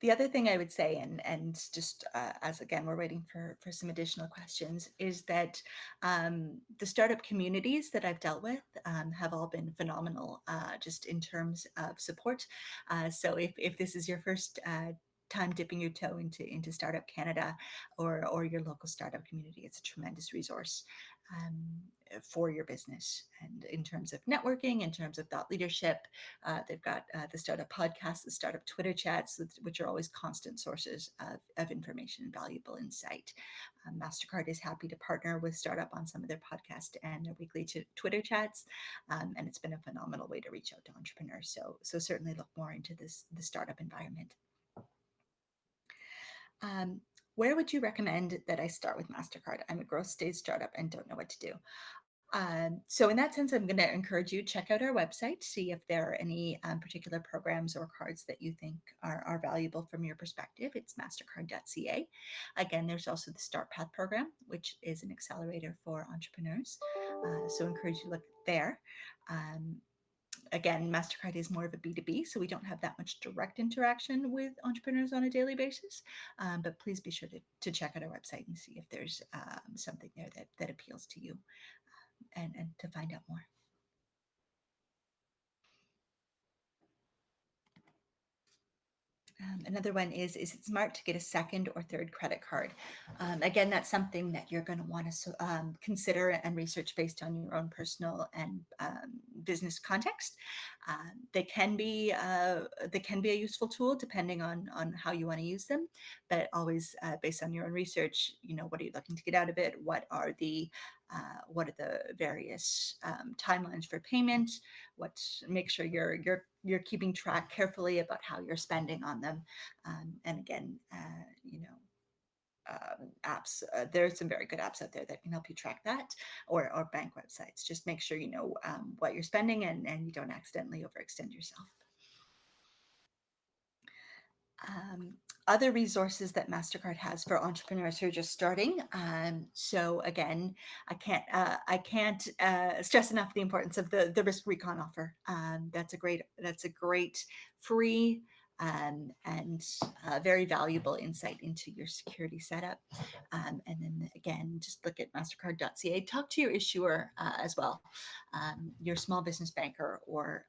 The other thing I would say, and just as again we're waiting for some additional questions, is that the startup communities that I've dealt with have all been phenomenal, just in terms of support. So if this is your first time dipping your toe into Startup Canada or your local startup community, it's a tremendous resource for your business. And in terms of networking, in terms of thought leadership, they've got the startup podcasts, the startup Twitter chats, which are always constant sources of information and valuable insight. MasterCard is happy to partner with Startup on some of their podcasts and their weekly Twitter chats. And it's been a phenomenal way to reach out to entrepreneurs. So certainly look more into the startup environment. Where would you recommend that I start with MasterCard? I'm a growth stage startup and don't know what to do. So in that sense, I'm going to encourage you to check out our website, see if there are any particular programs or cards that you think are valuable from your perspective. It's mastercard.ca. Again, there's also the Start Path program, which is an accelerator for entrepreneurs. So I encourage you to look there. Again, MasterCard is more of a B2B, so we don't have that much direct interaction with entrepreneurs on a daily basis. But please be sure to check out our website and see if there's something there that appeals to you, and to find out more. Another one is it smart to get a second or third credit card? Again, that's something that you're going to want to consider and research based on your own personal and business context. They can be a useful tool depending on how you want to use them, but always based on your own research. What are you looking to get out of it? What are the various timelines for payment? Make sure you're keeping track carefully about how you're spending on them. And again, apps, there's some very good apps out there that can help you track that, or bank websites. Just make sure you know what you're spending, and you don't accidentally overextend yourself. Other resources that MasterCard has for entrepreneurs who are just starting. So again, I can't stress enough the importance of the risk recon offer. That's a great free and very valuable insight into your security setup. And then again, just look at mastercard.ca. Talk to your issuer as well, your small business banker or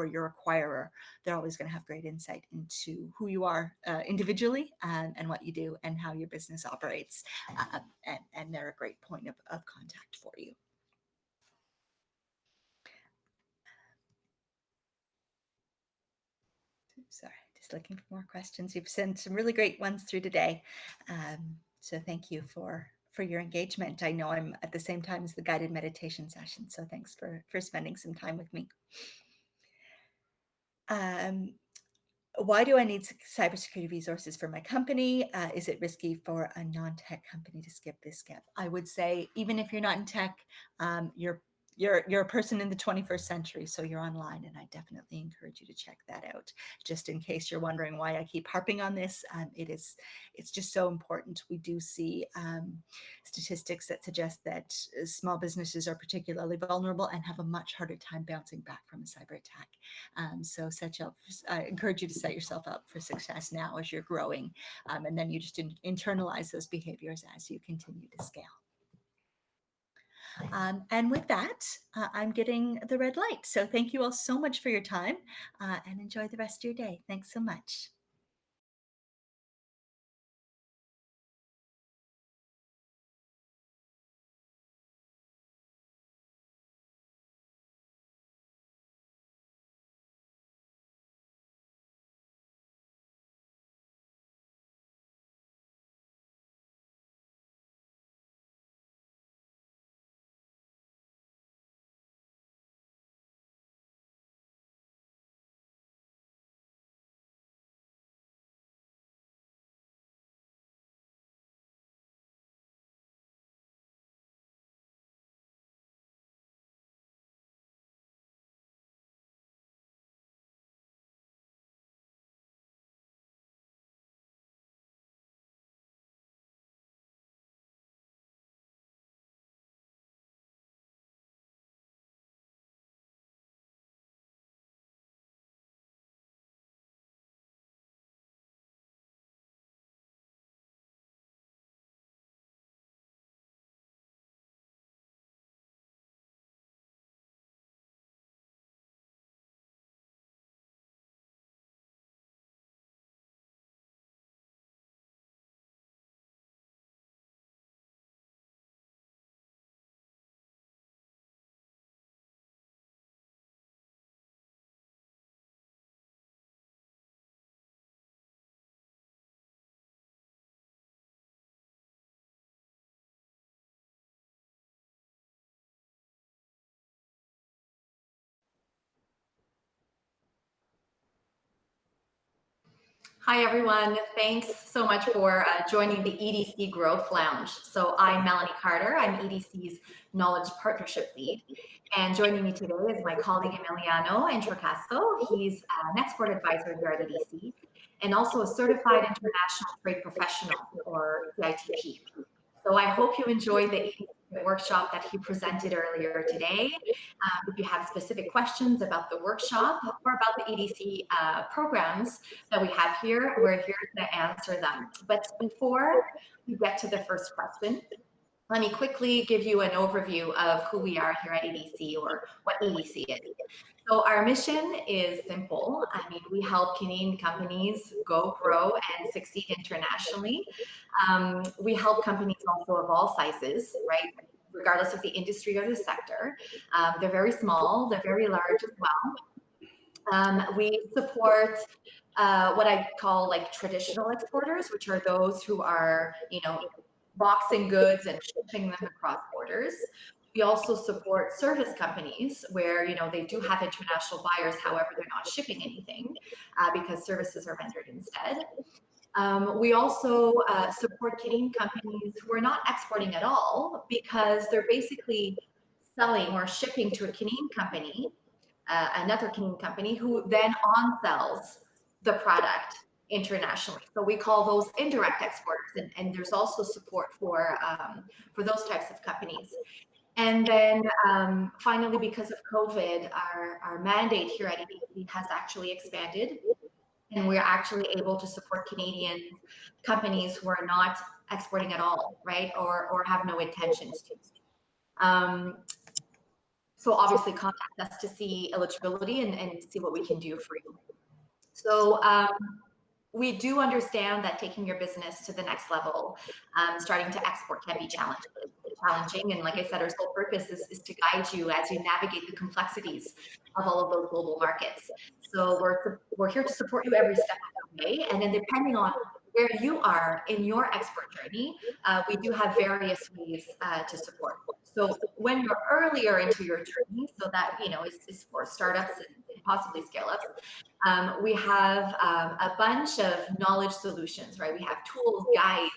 your acquirer. They're always going to have great insight into who you are individually, and what you do and how your business operates. And they're a great point of contact for you. Sorry, just looking for more questions. You've sent some really great ones through today. So thank you for your engagement. I know I'm at the same time as the guided meditation session, so thanks for spending some time with me. Why do I need cybersecurity resources for my company? Is it risky for a non-tech company to skip this step? I would say, even if you're not in tech, you're a person in the 21st century, so you're online, and I definitely encourage you to check that out. Just in case you're wondering why I keep harping on this, it's just so important. We do see statistics that suggest that small businesses are particularly vulnerable and have a much harder time bouncing back from a cyber attack. So I encourage you to set yourself up for success now as you're growing, and then you just internalize those behaviors as you continue to scale. And with that, I'm getting the red light. So thank you all so much for your time, and enjoy the rest of your day. Thanks so much. Hi, everyone. Thanks so much for joining the EDC Growth Lounge. So I'm Melanie Carter. I'm EDC's Knowledge Partnership Lead. And joining me today is my colleague Emiliano Introcasto. He's an export advisor here at EDC and also a Certified International Trade Professional, or CITP. So I hope you enjoyed the EDC workshop that he presented earlier today. If you have specific questions about the workshop or about the EDC programs that we have here, we're here to answer them. But before we get to the first question, let me quickly give you an overview of who we are here at EDC, or what EDC is. So our mission is simple. I mean, we help Canadian companies go, grow, and succeed internationally. We help companies also of all sizes, right? Regardless of the industry or the sector. They're very small, they're very large as well. We support what I call like traditional exporters, which are those who are, boxing goods and shipping them across borders. We also support service companies where, they do have international buyers, however, they're not shipping anything because services are rendered instead. We also support Canadian companies who are not exporting at all because they're basically selling or shipping to a Canadian company, another Canadian company, who then on-sells the product internationally. So we call those indirect exporters, and there's also support for those types of companies. And then finally, because of COVID, our mandate here at EDC has actually expanded, and we're actually able to support Canadian companies who are not exporting at all, right, or have no intentions to. So obviously contact us to see eligibility and see what we can do for you. So we do understand that taking your business to the next level, starting to export can be challenging. And like I said, our sole purpose is to guide you as you navigate the complexities of all of those global markets. So we're here to support you every step of the way. And then depending on where you are in your export journey, we do have various ways to support. So when you're earlier into your journey, so that is for startups and possibly scale-ups, we have a bunch of knowledge solutions, right? We have tools, guides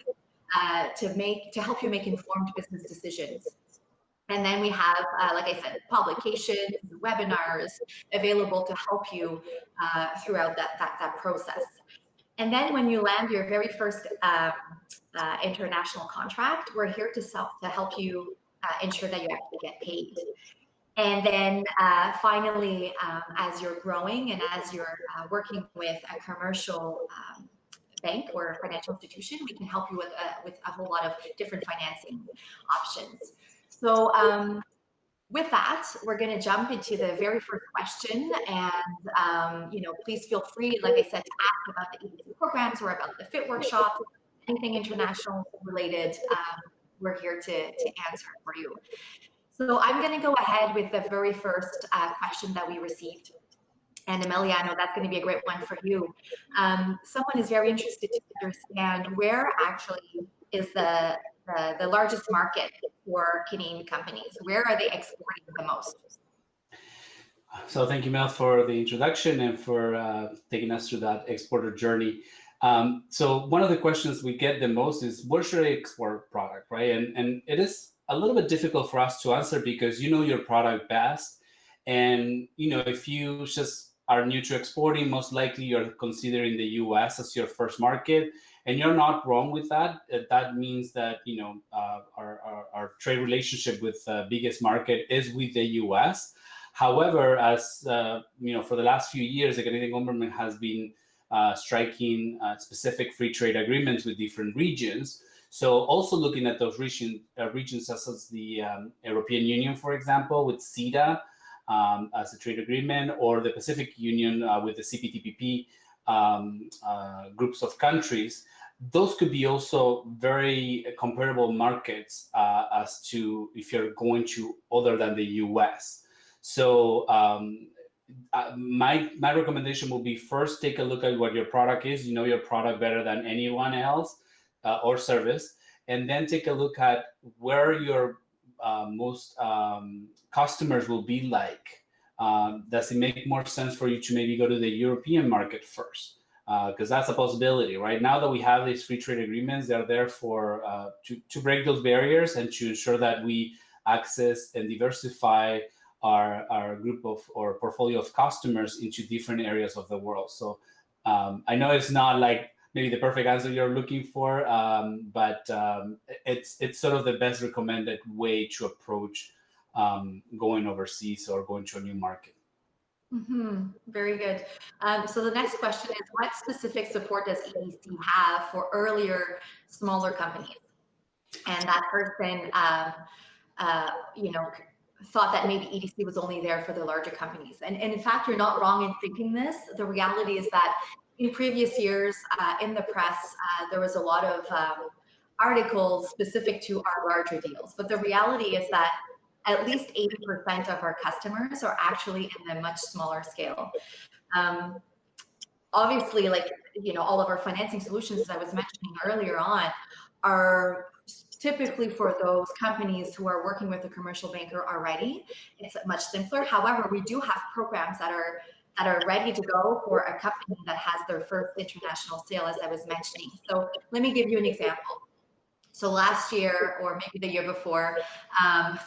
to help you make informed business decisions. And then we have, like I said, publications, webinars available to help you throughout that process. And then when you land your very first international contract, we're here to help you ensure that you actually get paid. And then finally, as you're growing and as you're working with a commercial bank or financial institution, we can help you with a whole lot of different financing options. So with that, we're going to jump into the very first question, and please feel free, like I said, to ask about the EDC programs or about the FIT workshops, anything international related. We're here to answer for you. So I'm going to go ahead with the very first question that we received. And Emiliano, that's going to be a great one for you. Someone is very interested to understand where actually is the largest market for Canadian companies. Where are they exporting the most? So thank you, Mel, for the introduction and for taking us through that exporter journey. So one of the questions we get the most is, where should I export product, right? And it is a little bit difficult for us to answer because you know your product best. And, if you just are new to exporting, most likely you're considering the US as your first market. And you're not wrong with that. That means that, our trade relationship with the biggest market is with the US. However, as, for the last few years, the Canadian government has been striking specific free trade agreements with different regions. So also looking at those regions such as the European Union, for example, with CETA as a trade agreement, or the Pacific Union with the CPTPP groups of countries, those could be also very comparable markets as to if you're going to other than the US. So my recommendation will be, first take a look at what your product is. You know your product better than anyone else, or service, and then take a look at where your most customers will be like. Does it make more sense for you to maybe go to the European market first? because that's a possibility, right? Now that we have these free trade agreements, they're there for to break those barriers and to ensure that we access and diversify our group of or portfolio of customers into different areas of the world. So I know it's not like maybe the perfect answer you're looking for, but it's sort of the best recommended way to approach going overseas or going to a new market. Very good. So the next question is, what specific support does EDC have for earlier, smaller companies? And that person, thought that maybe EDC was only there for the larger companies. And in fact, you're not wrong in thinking this. The reality is that in previous years, in the press, there was a lot of articles specific to our larger deals. But the reality is that at least 80% of our customers are actually in the much smaller scale. Obviously, all of our financing solutions, as I was mentioning earlier on, are typically for those companies who are working with a commercial banker already. It's much simpler. However, we do have programs that are ready to go for a company that has their first international sale, as I was mentioning. So let me give you an example. So last year, or maybe the year before,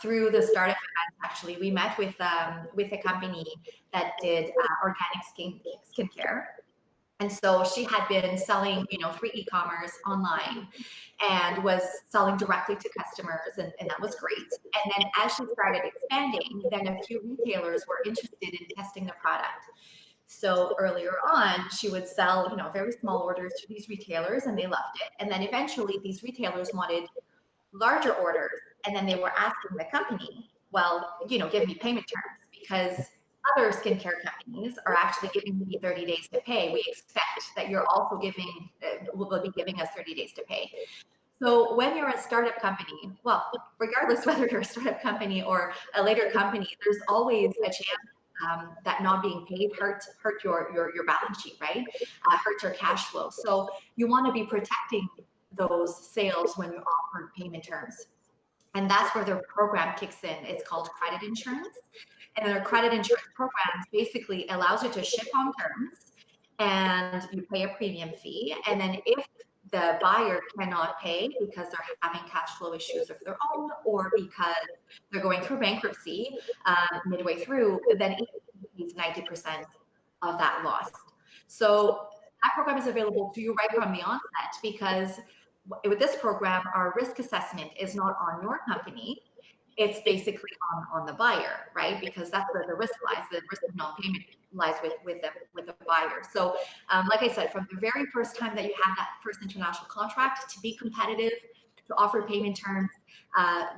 through the startup event, actually, we met with a company that did organic skincare. And so she had been selling, through e-commerce online and was selling directly to customers, and that was great. And then as she started expanding, then a few retailers were interested in testing the product. So earlier on, she would sell, very small orders to these retailers, and they loved it. And then eventually these retailers wanted larger orders, and then they were asking the company, well, give me payment terms, because other skincare companies are actually giving me 30 days to pay. We expect that you're also will be giving us 30 days to pay. So when you're a startup company, well, regardless whether you're a startup company or a later company, there's always a chance that not being paid hurt your balance sheet, right? Hurt your cash flow. So you want to be protecting those sales when you offer payment terms. And that's where their program kicks in. It's called credit insurance. And their credit insurance programs basically allows you to ship on terms, and you pay a premium fee. And then if the buyer cannot pay because they're having cash flow issues of their own, or because they're going through bankruptcy midway through, then it pays 90% of that loss. So that program is available to you right from the onset, because with this program, our risk assessment is not on your company. It's basically on the buyer, right? Because that's where the risk lies. The risk of non-payment lies with the buyer. So like I said, from the very first time that you have that first international contract, to be competitive, to offer payment terms,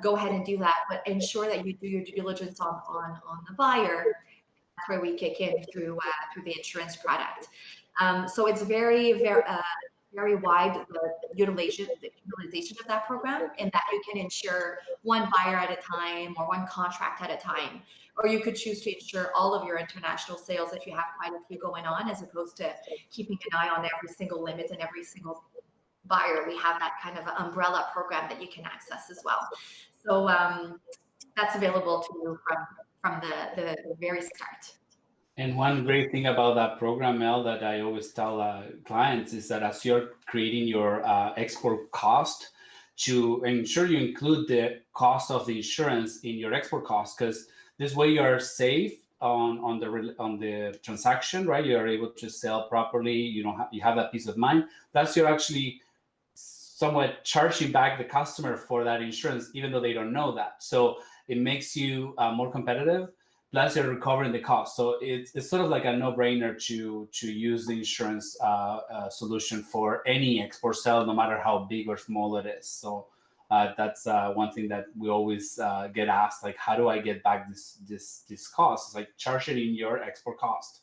go ahead and do that, but ensure that you do your due diligence on the buyer. That's where we kick in through the insurance product. So it's very wide utilization of that program, in that you can insure one buyer at a time or one contract at a time. Or you could choose to insure all of your international sales if you have quite a few going on, as opposed to keeping an eye on every single limit and every single buyer. We have that kind of umbrella program that you can access as well. So that's available to you from the very start. And one great thing about that program, Mel, that I always tell clients is that as you're creating your export cost, to ensure you include the cost of the insurance in your export cost, because this way you're safe on the transaction, right? You are able to sell properly. You have that peace of mind. Plus, you're actually somewhat charging back the customer for that insurance, even though they don't know that. So it makes you more competitive. Plus, you're recovering the cost. So it's sort of like a no-brainer to use the insurance solution for any export sale, no matter how big or small it is. So that's one thing that we always get asked, like, how do I get back this cost? It's like, charge it in your export cost.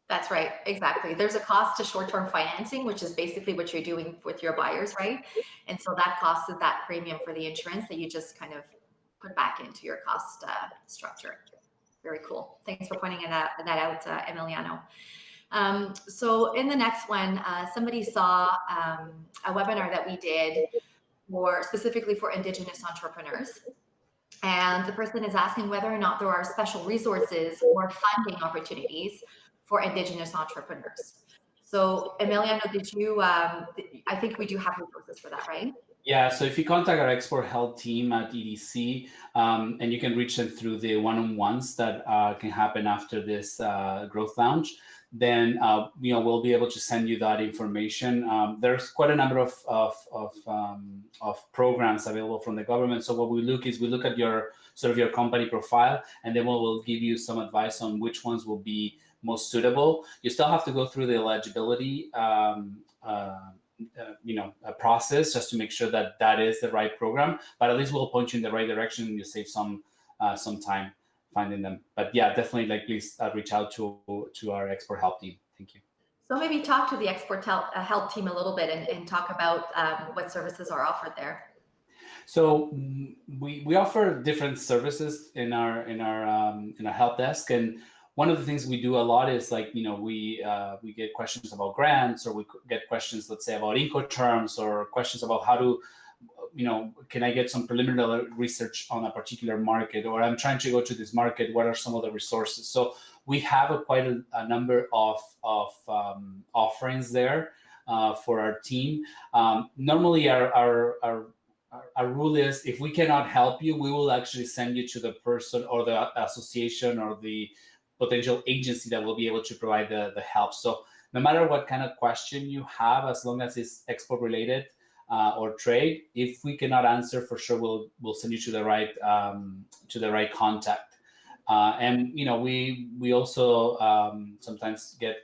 That's right, exactly. There's a cost to short-term financing, which is basically what you're doing with your buyers, right? And so that cost is that premium for the insurance that you just kind of put back into your cost structure. Very cool. Thanks for pointing that out, Emiliano. So in the next one, somebody saw a webinar that we did specifically for Indigenous entrepreneurs. And the person is asking whether or not there are special resources or funding opportunities for Indigenous entrepreneurs. So Emiliano, did you, I think we do have resources for that, right? Yeah, so if you contact our export help team at EDC, and you can reach them through the one-on-ones that can happen after this growth lounge, then we'll be able to send you that information. There's quite a number of programs available from the government. So what we look at your sort of your company profile, and then we'll give you some advice on which ones will be most suitable. You still have to go through the eligibility a process just to make sure that that is the right program, but at least we'll point you in the right direction and you save some time finding them. But yeah, definitely please reach out to our export help team. Thank you. So maybe talk to the export help team a little bit and talk about what services are offered there. So we offer different services in our help desk, and one of the things we do a lot is we get questions about grants, or we get questions, let's say, about Incoterms, or questions about how to, can I get some preliminary research on a particular market, or I'm trying to go to this market, what are some of the resources? So we have quite a number of offerings there for our team. Normally our rule is, if we cannot help you, we will actually send you to the person or the association or the potential agency that will be able to provide the help. So no matter what kind of question you have, as long as it's export related or trade, if we cannot answer, for sure we'll send you to the right contact. And we also sometimes get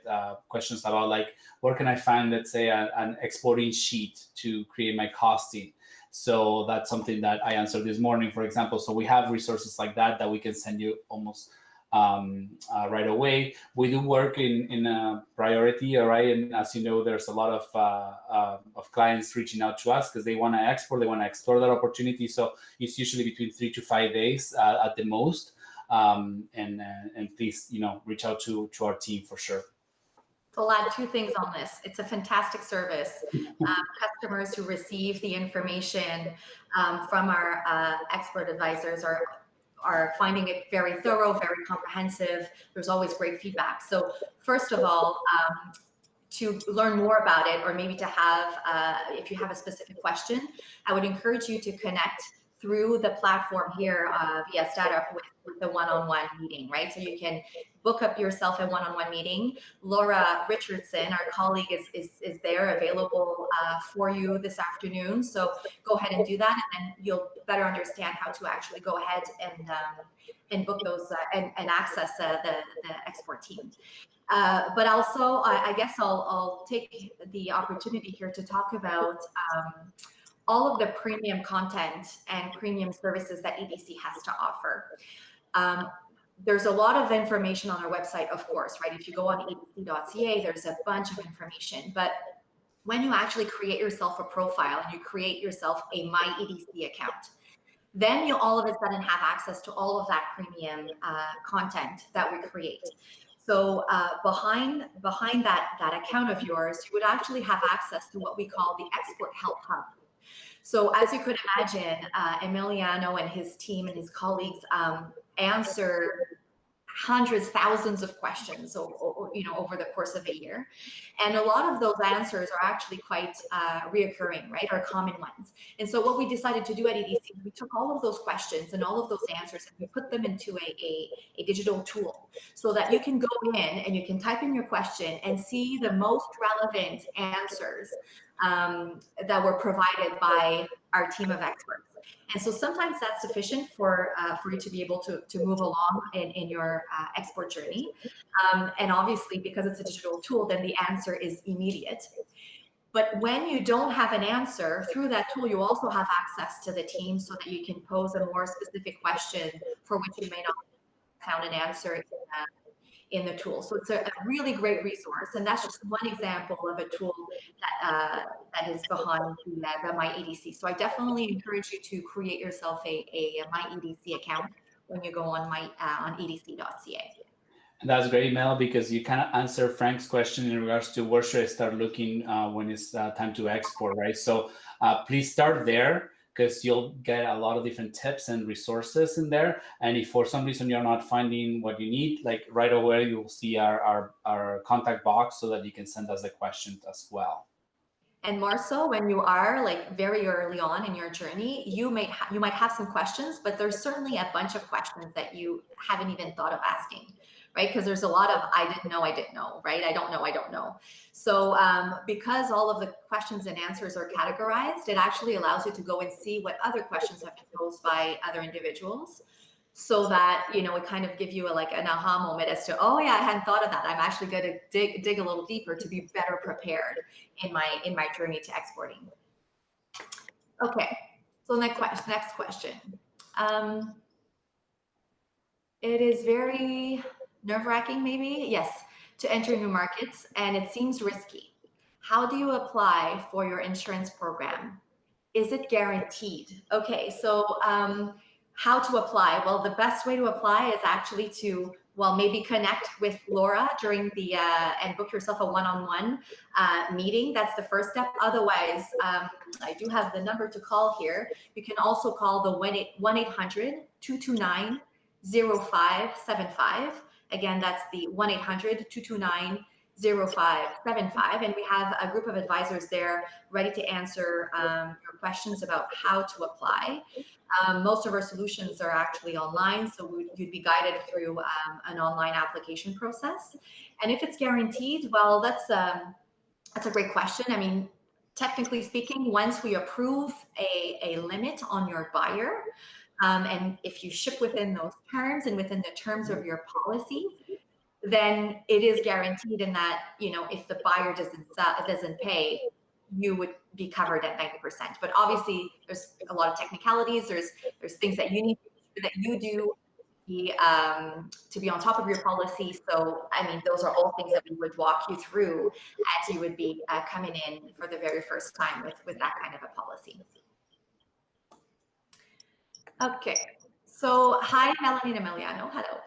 questions about where can I find, let's say, an exporting sheet to create my costing. So that's something that I answered this morning, for example. So we have resources like that we can send you almost right away. We do work in a priority, all right? And as you know, there's a lot of clients reaching out to us because they want to export, they want to explore that opportunity. So it's usually between 3 to 5 days at the most. And please, reach out to our team for sure. I'll add two things on this. It's a fantastic service. Customers who receive the information from our expert advisors are finding it very thorough, very comprehensive. There's always great feedback. So first of all, to learn more about it, or maybe to have, if you have a specific question, I would encourage you to connect through the platform here via startup with the one-on-one meeting, right? So you can book up yourself a one-on-one meeting. Laura Richardson, our colleague, is there available for you this afternoon. So go ahead and do that, and then you'll better understand how to actually go ahead and book those and access the export team. But also, I guess I'll take the opportunity here to talk about all of the premium content and premium services that EDC has to offer. There's a lot of information on our website, of course, right? If you go on edc.ca, there's a bunch of information. But when you actually create yourself a profile and you create yourself a My EDC account, then you all of a sudden have access to all of that premium content that we create. So behind that account of yours, you would actually have access to what we call the Export Help Hub. So as you could imagine, Emiliano and his team and his colleagues answer hundreds, thousands of questions over the course of a year. And a lot of those answers are actually quite reoccurring, right, or common ones. And so what we decided to do at EDC, we took all of those questions and all of those answers and we put them into a digital tool so that you can go in and you can type in your question and see the most relevant answers that were provided by our team of experts. And so sometimes that's sufficient for you to be able to move along in your export journey. And obviously, because it's a digital tool, then the answer is immediate. But when you don't have an answer, through that tool, you also have access to the team so that you can pose a more specific question for which you may not have found an answer in the tool. So it's a really great resource. And that's just one example of a tool that is behind the My EDC. So I definitely encourage you to create yourself a My EDC account when you go on edc.ca. And that's great, Mel, because you kind of answer Frank's question in regards to where should I start looking when it's time to export, right? So please start there. because you'll get a lot of different tips and resources in there. And if for some reason you're not finding what you need, like right away, you'll see our contact box so that you can send us a question as well. And more so when you are like very early on in your journey, you might have some questions, but there's certainly a bunch of questions that you haven't even thought of asking, right? Because there's a lot of I didn't know, right? I don't know. So because all of the questions and answers are categorized, it actually allows you to go and see what other questions have been posed by other individuals, so that, you know, it kind of give you an aha moment as to, oh yeah, I hadn't thought of that. I'm actually going to dig a little deeper to be better prepared in my journey to exporting. Okay, so next question. It is very nerve-wracking, maybe, yes, to enter new markets, and it seems risky. How do you apply for your insurance program? Is it guaranteed? Okay, so how to apply? Well, the best way to apply is actually to, well, maybe connect with Laura during the, and book yourself a one-on-one meeting. That's the first step. Otherwise, I do have the number to call here. You can also call the 1-800-229-0575. Again, that's the 1-800-229-0575. And we have a group of advisors there ready to answer your questions about how to apply. Most of our solutions are actually online, so you'd be guided through an online application process. And if it's guaranteed, well, that's a great question. I mean, technically speaking, once we approve a limit on your buyer, and if you ship within those terms and within the terms of your policy, then it is guaranteed in that, you know, if the buyer doesn't pay, you would be covered at 90%. But obviously, there's a lot of technicalities. There's things that you need that you do to be on top of your policy. So, I mean, those are all things that we would walk you through as you would be coming in for the very first time with that kind of a policy. Okay. So, hi, Melanie and Emiliano. Hello.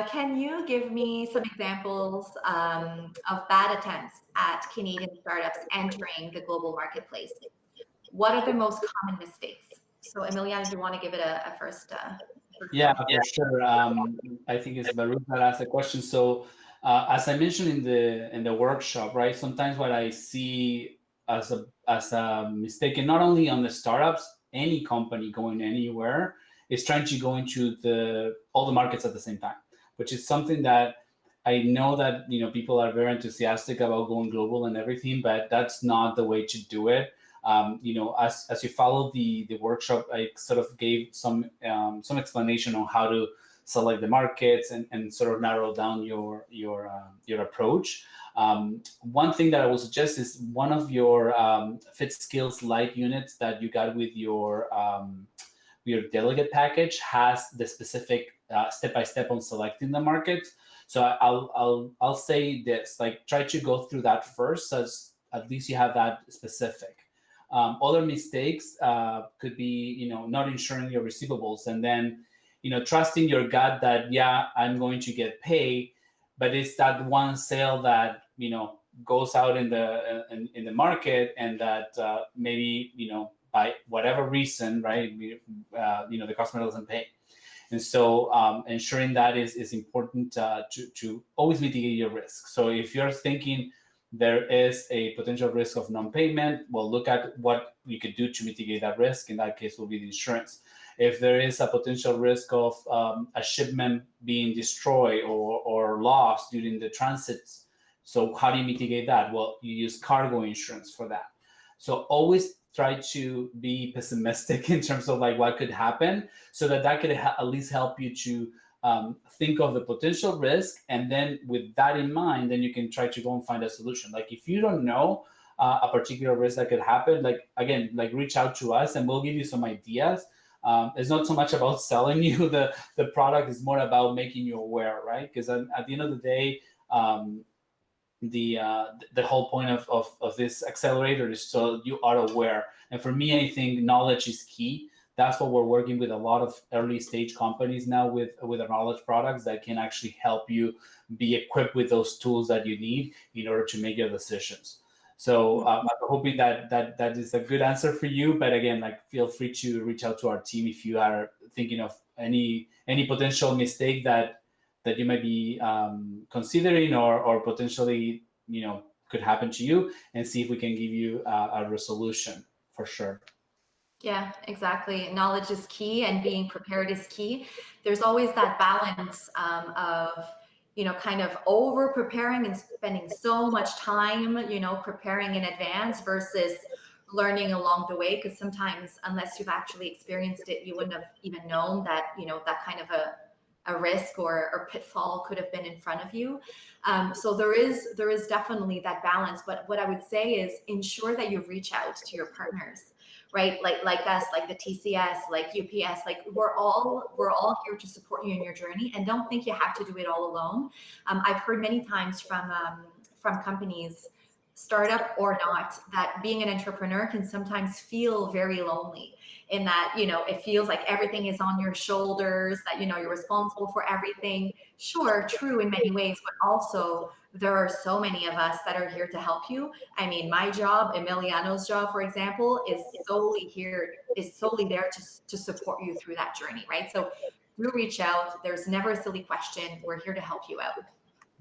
Can you give me some examples of bad attempts at Canadian startups entering the global marketplace? What are the most common mistakes? So, Emiliano, do you want to give it a first? Yeah, for sure. I think it's Baruch that asked the question. So, as I mentioned in the workshop, right? Sometimes what I see as a mistake, and not only on the startups, any company going anywhere, is trying to go into all the markets at the same time, which is something that I know that, you know, people are very enthusiastic about going global and everything, but that's not the way to do it. You know, as you follow the workshop, I sort of gave some explanation on how to select the markets and sort of narrow down your approach. One thing that I will suggest is one of your Fit Skills Light units that you got with your delegate package has the specific step-by-step on selecting the market. So I'll say this, like, try to go through that first, as at least you have that specific. Other mistakes could be, you know, not insuring your receivables, and then, you know, trusting your gut that, yeah, I'm going to get paid, but it's that one sale that, you know, goes out in the market, and that maybe, you know, by whatever reason, right, you know, the customer doesn't pay. And so ensuring that is important to always mitigate your risk. So if you're thinking there is a potential risk of non-payment, well, look at what you could do to mitigate that risk. In that case, will be the insurance. If there is a potential risk of a shipment being destroyed or lost during the transit, so how do you mitigate that? Well, you use cargo insurance for that. So always try to be pessimistic in terms of like what could happen, so that could at least help you to think of the potential risk, and then with that in mind, then you can try to go and find a solution. Like if you don't know a particular risk that could happen, like again, like reach out to us and we'll give you some ideas. It's not so much about selling you the product; it's more about making you aware, right? Because at the end of the day, the whole point of this accelerator is so you are aware. And for me, I think knowledge is key. That's what we're working with a lot of early stage companies now with our knowledge products that can actually help you be equipped with those tools that you need in order to make your decisions. So I'm hoping that is a good answer for you. But again, like feel free to reach out to our team if you are thinking of any potential mistake that you might be considering or potentially could happen to you, and see if we can give you a resolution for sure. Yeah, exactly. Knowledge is key, and being prepared is key. There's always that balance of, kind of over preparing and spending so much time, preparing in advance versus learning along the way. Because sometimes, unless you've actually experienced it, you wouldn't have even known that, that kind of a risk or pitfall could have been in front of you. So there is definitely that balance. But what I would say is ensure that you reach out to your partners, right? Like us, like the TCS, like UPS, like we're all here to support you in your journey, and don't think you have to do it all alone. I've heard many times from companies, startup or not, that being an entrepreneur can sometimes feel very lonely, in that, it feels like everything is on your shoulders, that, you're responsible for everything. Sure, true in many ways, but also there are so many of us that are here to help you. I mean, my job, Emiliano's job, for example, is solely there to support you through that journey, right? So do reach out. There's never a silly question. We're here to help you out.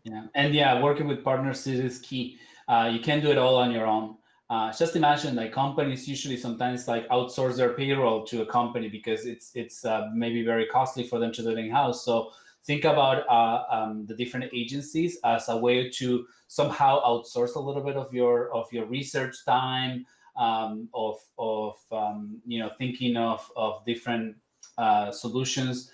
Yeah, and working with partners is key. You can't do it all on your own. Just imagine, like, companies usually sometimes like outsource their payroll to a company because it's maybe very costly for them to do it in-house. So think about the different agencies as a way to somehow outsource a little bit of your research time, thinking of different solutions,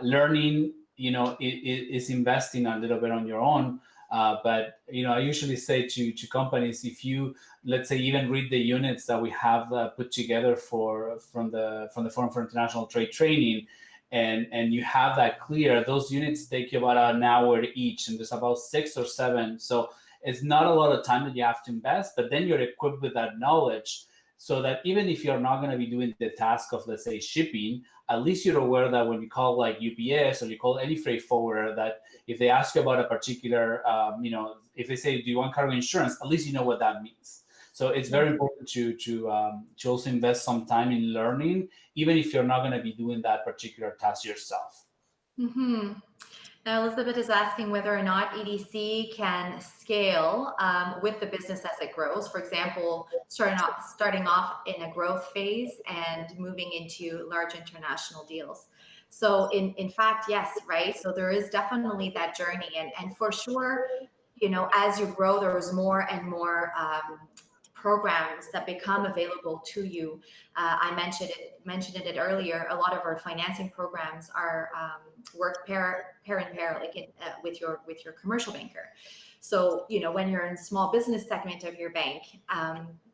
learning. Is investing a little bit on your own. But I usually say to companies, if you, let's say, even read the units that we have put together from the Forum for International Trade training, and you have that clear, those units take you about an hour each, and there's about 6 or 7. So it's not a lot of time that you have to invest, but then you're equipped with that knowledge, so that even if you're not going to be doing the task of, let's say, shipping, at least you're aware that when you call like UPS or you call any freight forwarder, that if they ask you about a particular, if they say, do you want cargo insurance, at least you know what that means. So it's very important to also invest some time in learning, even if you're not going to be doing that particular task yourself. Mm-hmm. Now, Elizabeth is asking whether or not EDC can scale with the business as it grows. For example, starting off in a growth phase and moving into large international deals. So in fact, yes, right? So there is definitely that journey. And for sure, as you grow, there is more and more programs that become available to you. I mentioned it earlier. A lot of our financing programs are work pair and pair, like with your commercial banker. So when you're in the small business segment of your bank,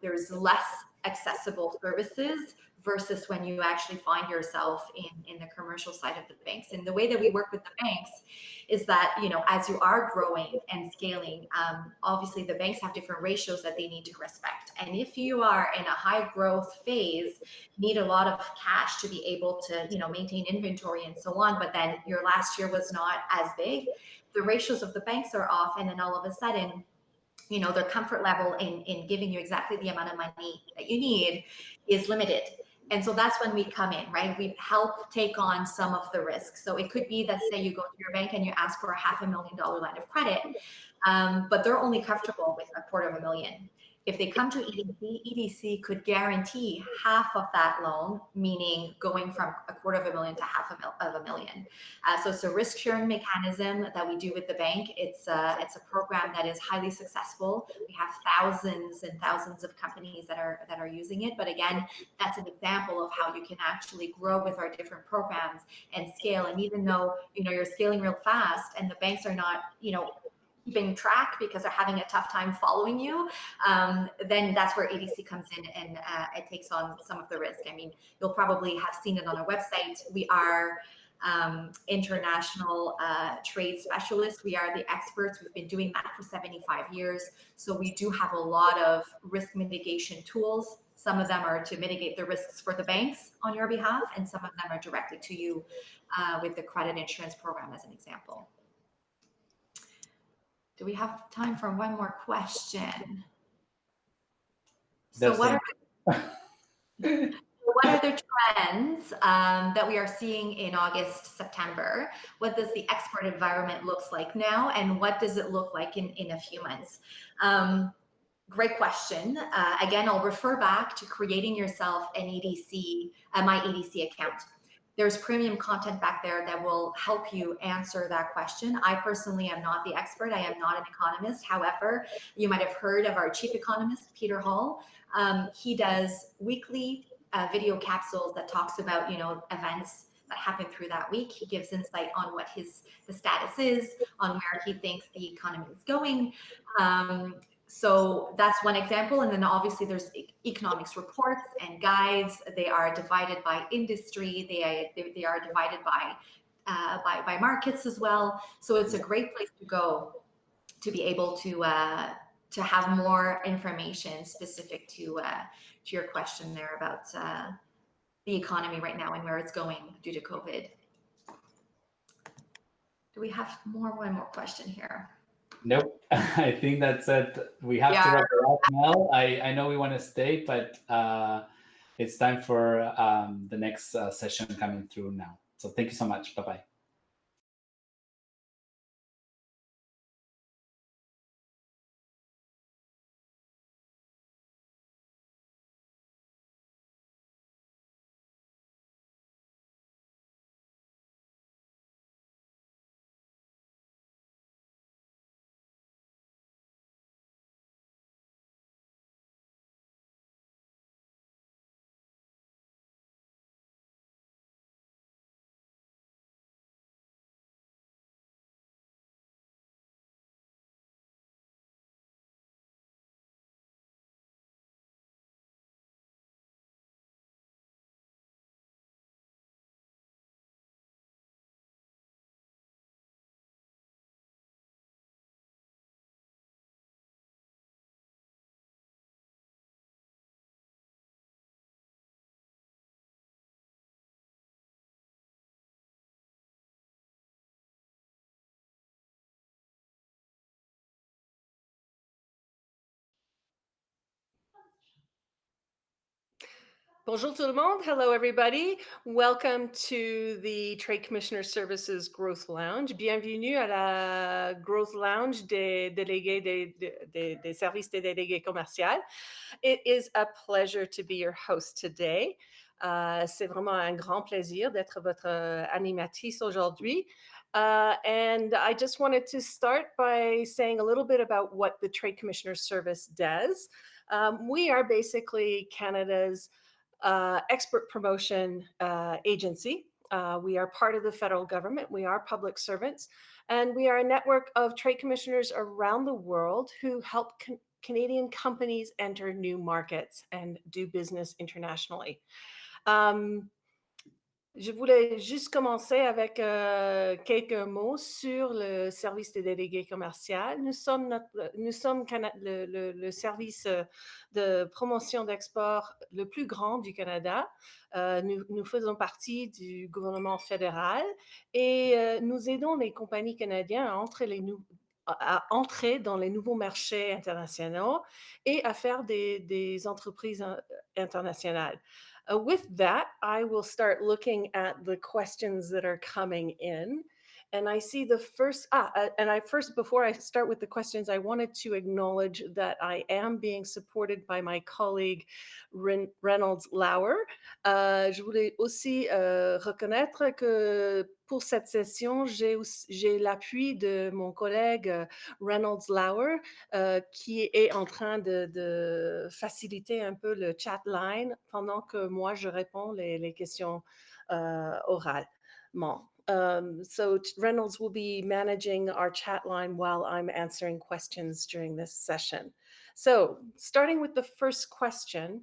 there's less accessible services versus when you actually find yourself in the commercial side of the banks. And the way that we work with the banks is that, as you are growing and scaling, obviously the banks have different ratios that they need to respect. And if you are in a high growth phase, need a lot of cash to be able to, maintain inventory and so on, but then your last year was not as big, the ratios of the banks are off, and then all of a sudden, their comfort level in giving you exactly the amount of money that you need is limited. And so that's when we come in, right? We help take on some of the risk. So it could be that, say, you go to your bank and you ask for a $500,000 line of credit, but they're only comfortable with $250,000. If they come to EDC could guarantee half of that loan, meaning going from $250,000 to $500,000. So it's a risk sharing mechanism that we do with the bank. It's a program that is highly successful. We have thousands and thousands of companies that are using it. But again, that's an example of how you can actually grow with our different programs and scale. And even though you're scaling real fast and the banks are not keeping track because they're having a tough time following you, then that's where EDC comes in and it takes on some of the risk. I mean, you'll probably have seen it on our website. We are international trade specialists. We are the experts. We've been doing that for 75 years. So we do have a lot of risk mitigation tools. Some of them are to mitigate the risks for the banks on your behalf, and some of them are directly to you with the credit insurance program as an example. Do we have time for one more question? So what saying. what are the trends that we are seeing in August, September? What does the export environment looks like now, and what does it look like in a few months? Great question. Again, I'll refer back to creating yourself an EDC, my EDC account. There's premium content back there that will help you answer that question. I personally am not the expert. I am not an economist. However, you might have heard of our chief economist, Peter Hall. He does weekly video capsules that talks about, events that happen through that week. He gives insight on what the status is, on where he thinks the economy is going. So that's one example. And then obviously there's economics reports and guides. They are divided by industry. They are divided by markets as well. So it's a great place to go to be able to have more information specific to your question there about the economy right now and where it's going due to COVID. Do we have one more question here? Nope. I think that's it. We have to wrap it up now. I know we want to stay, but it's time for the next session coming through now. So thank you so much. Bye-bye. Bonjour tout le monde. Hello, everybody. Welcome to the Trade Commissioner Services Growth Lounge. Bienvenue à la Growth Lounge des délégués des services des délégués commerciaux. It is a pleasure to be your host today. C'est vraiment un grand plaisir d'être votre animatrice aujourd'hui. And I just wanted to start by saying a little bit about what the Trade Commissioner Service does. We are basically Canada's export promotion agency. We are part of the federal government. We are public servants, and we are a network of trade commissioners around the world who help Canadian companies enter new markets and do business internationally. Je voulais juste commencer avec quelques mots sur le service des délégués commerciaux. Nous sommes le service de promotion d'export le plus grand du Canada. Nous faisons partie du gouvernement fédéral et nous aidons les compagnies canadiennes à entrer dans les nouveaux marchés internationaux et à faire des entreprises internationales. With that, I will start looking at the questions that are coming in. And I see the first, before I start with the questions, I wanted to acknowledge that I am being supported by my colleague Reynolds Lauer. Je voulais aussi reconnaître que pour cette session, j'ai l'appui de mon collègue Reynolds Lauer, qui est en train de faciliter un peu le chat line pendant que moi, je réponds les questions oralement. So Reynolds will be managing our chat line while I'm answering questions during this session. So starting with the first question,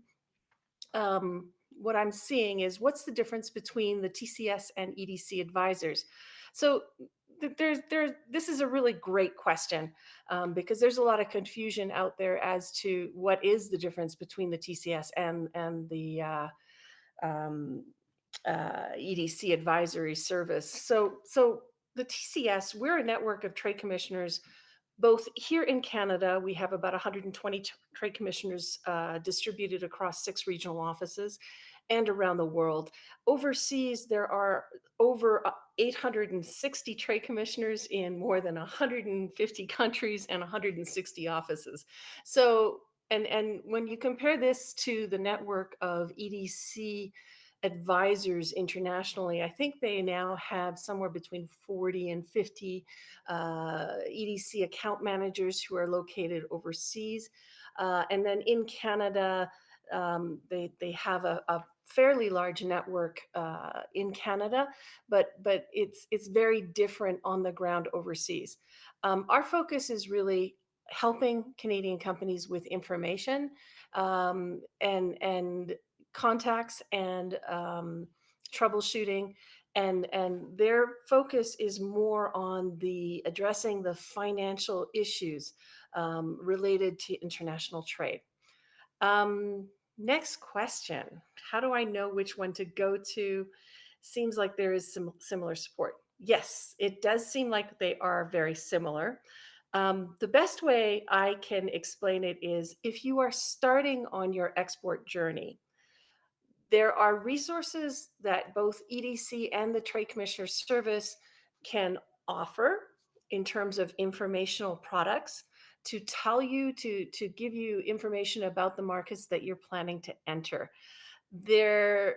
what I'm seeing is what's the difference between the TCS and EDC advisors? So this is a really great question because there's a lot of confusion out there as to what is the difference between the TCS and the EDC advisory service. So the TCS, we're a network of trade commissioners both here in Canada, we have about 120 trade commissioners distributed across 6 regional offices, and around the world. Overseas, there are over 860 trade commissioners in more than 150 countries and 160 offices. So, and when you compare this to the network of EDC advisors internationally, I think they now have somewhere between 40 and 50 EDC account managers who are located overseas. And then in Canada, they have a fairly large network in Canada, but it's very different on the ground overseas. Our focus is really helping Canadian companies with information and contacts and troubleshooting, and their focus is more on the addressing the financial issues related to international trade. Next question. How do I know which one to go to? Seems like there is some similar support. Yes, it does seem like they are very similar. The best way I can explain it is if you are starting on your export journey, there are resources that both EDC and the Trade Commissioner Service can offer in terms of informational products to tell you, to give you information about the markets that you're planning to enter. The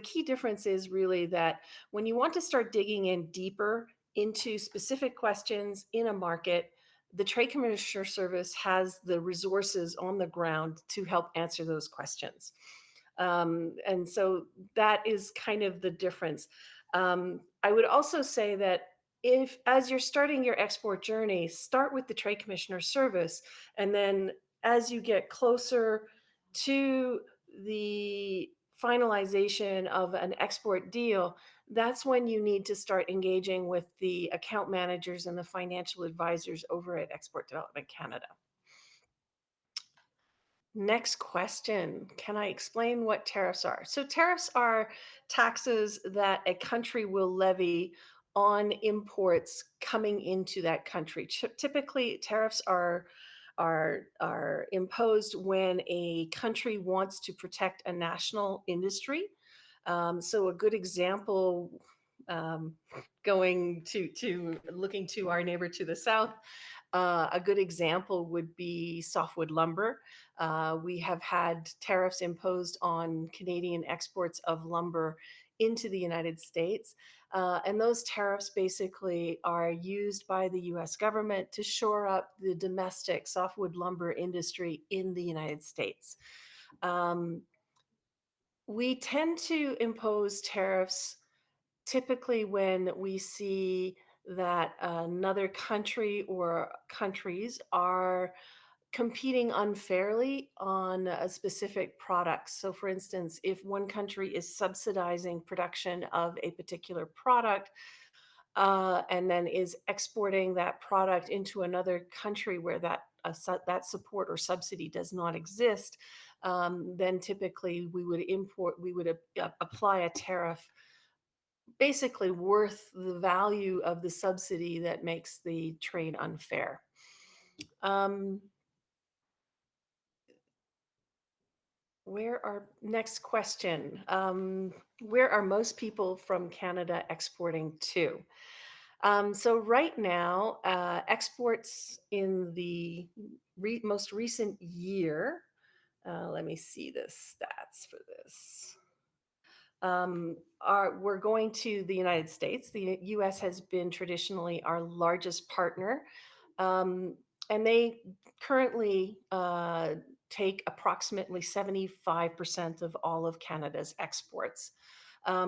key difference is really that when you want to start digging in deeper into specific questions in a market, the Trade Commissioner Service has the resources on the ground to help answer those questions. And so that is kind of the difference. I would also say that if, as you're starting your export journey, start with the Trade Commissioner Service, and then as you get closer to the finalization of an export deal, that's when you need to start engaging with the account managers and the financial advisors over at Export Development Canada. Next question. Can I explain what tariffs are? So tariffs are taxes that a country will levy on imports coming into that country. Typically, tariffs are imposed when a country wants to protect a national industry. So a good example, going to looking to our neighbor to the south, a good example would be softwood lumber. We have had tariffs imposed on Canadian exports of lumber into the United States. And those tariffs basically are used by the US government to shore up the domestic softwood lumber industry in the United States. We tend to impose tariffs typically when we see that another country or countries are competing unfairly on a specific product. So for instance, if one country is subsidizing production of a particular product and then is exporting that product into another country where that support or subsidy does not exist, then typically we would apply a tariff basically worth the value of the subsidy that makes the trade unfair. Next question. Where are most people from Canada exporting to? So right now, exports in the most recent year, let me see the stats for this. We're going to the United States. The US has been traditionally our largest partner, and they currently take approximately 75% of all of Canada's exports.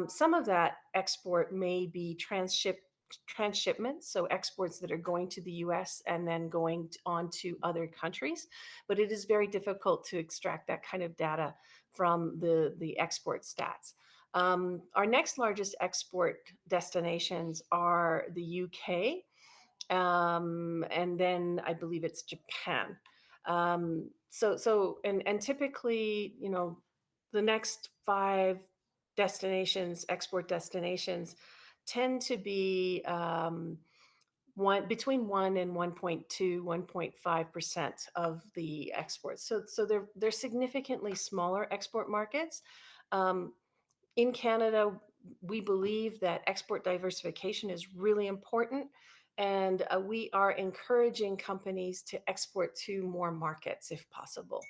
Some of that export may be transshipments, so exports that are going to the US and then going on to other countries, but it is very difficult to extract that kind of data from the export stats. Our next largest export destinations are the UK, and then I believe it's Japan. And typically, you know, the next 5 destinations, export destinations, tend to be between 1 and 1.2, 1.5% of the exports. So they're significantly smaller export markets. In Canada, we believe that export diversification is really important, and we are encouraging companies to export to more markets if possible.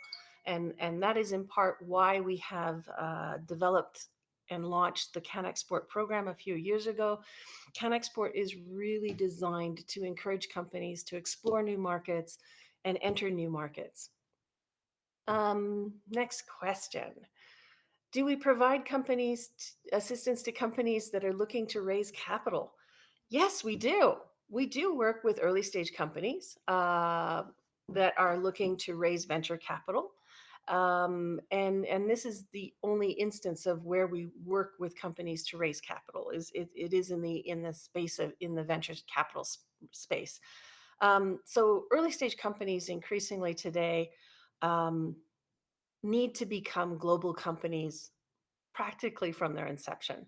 And that is in part why we have developed and launched the Can Export program a few years ago. Can Export is really designed to encourage companies to explore new markets and enter new markets. Next question. Do we provide assistance to companies that are looking to raise capital? Yes, we do. We do work with early stage companies that are looking to raise venture capital. And this is the only instance of where we work with companies to raise capital. It is in the space of in the venture capital space. So early stage companies increasingly today need to become global companies practically from their inception.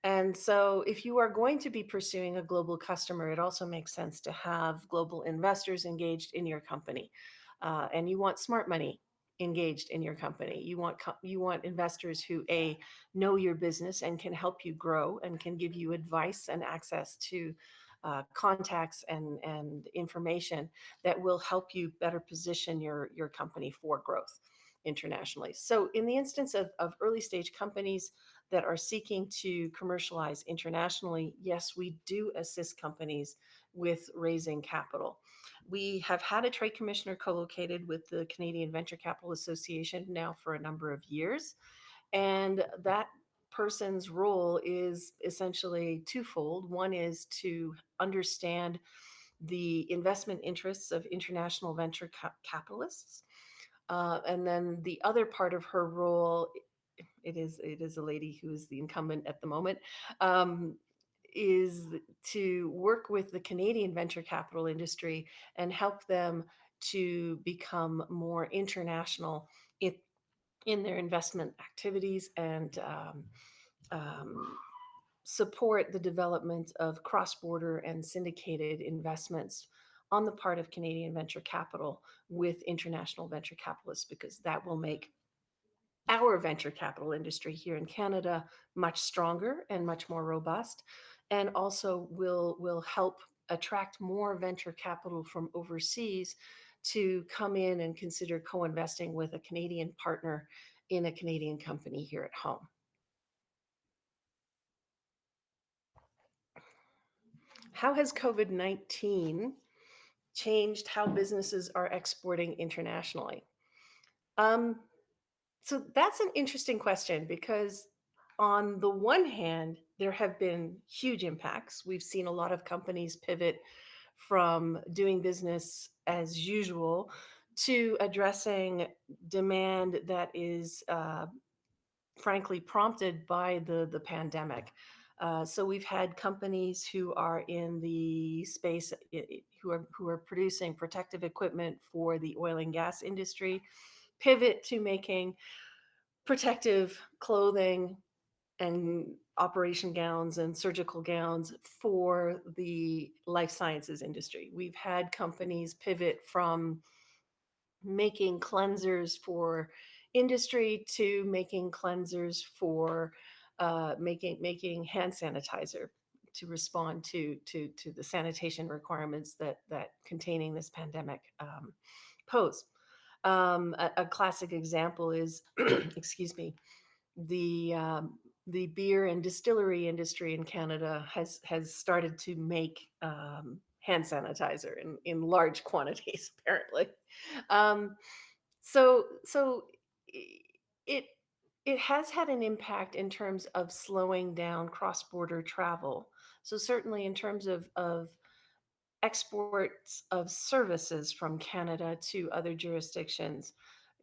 And so if you are going to be pursuing a global customer, it also makes sense to have global investors engaged in your company. And you want smart money engaged in your company. You want investors who know your business and can help you grow and can give you advice and access to contacts and information that will help you better position your company for growth internationally. So in the instance of early stage companies that are seeking to commercialize internationally, yes, we do assist companies with raising capital. We have had a trade commissioner co-located with the Canadian Venture Capital Association now for a number of years. And that person's role is essentially twofold. One is to understand the investment interests of international venture capitalists. And then the other part of her role, it is a lady who is the incumbent at the moment, is to work with the Canadian venture capital industry and help them to become more international in their investment activities and support the development of cross-border and syndicated investments on the part of Canadian venture capital with international venture capitalists, because that will make our venture capital industry here in Canada much stronger and much more robust, and also will help attract more venture capital from overseas to come in and consider co-investing with a Canadian partner in a Canadian company here at home. How has COVID-19 changed how businesses are exporting internationally? So that's an interesting question, because on the one hand, there have been huge impacts. We've seen a lot of companies pivot from doing business as usual to addressing demand that is frankly prompted by the pandemic. So we've had companies who are in the space who are producing protective equipment for the oil and gas industry pivot to making protective clothing and operation gowns and surgical gowns for the life sciences industry. We've had companies pivot from making cleansers for industry to making cleansers for making hand sanitizer to respond to the sanitation requirements that containing this pandemic pose. A classic example is, excuse me, the beer and distillery industry in Canada has started to make hand sanitizer in large quantities, apparently. So it has had an impact in terms of slowing down cross-border travel. So certainly in terms of exports of services from Canada to other jurisdictions,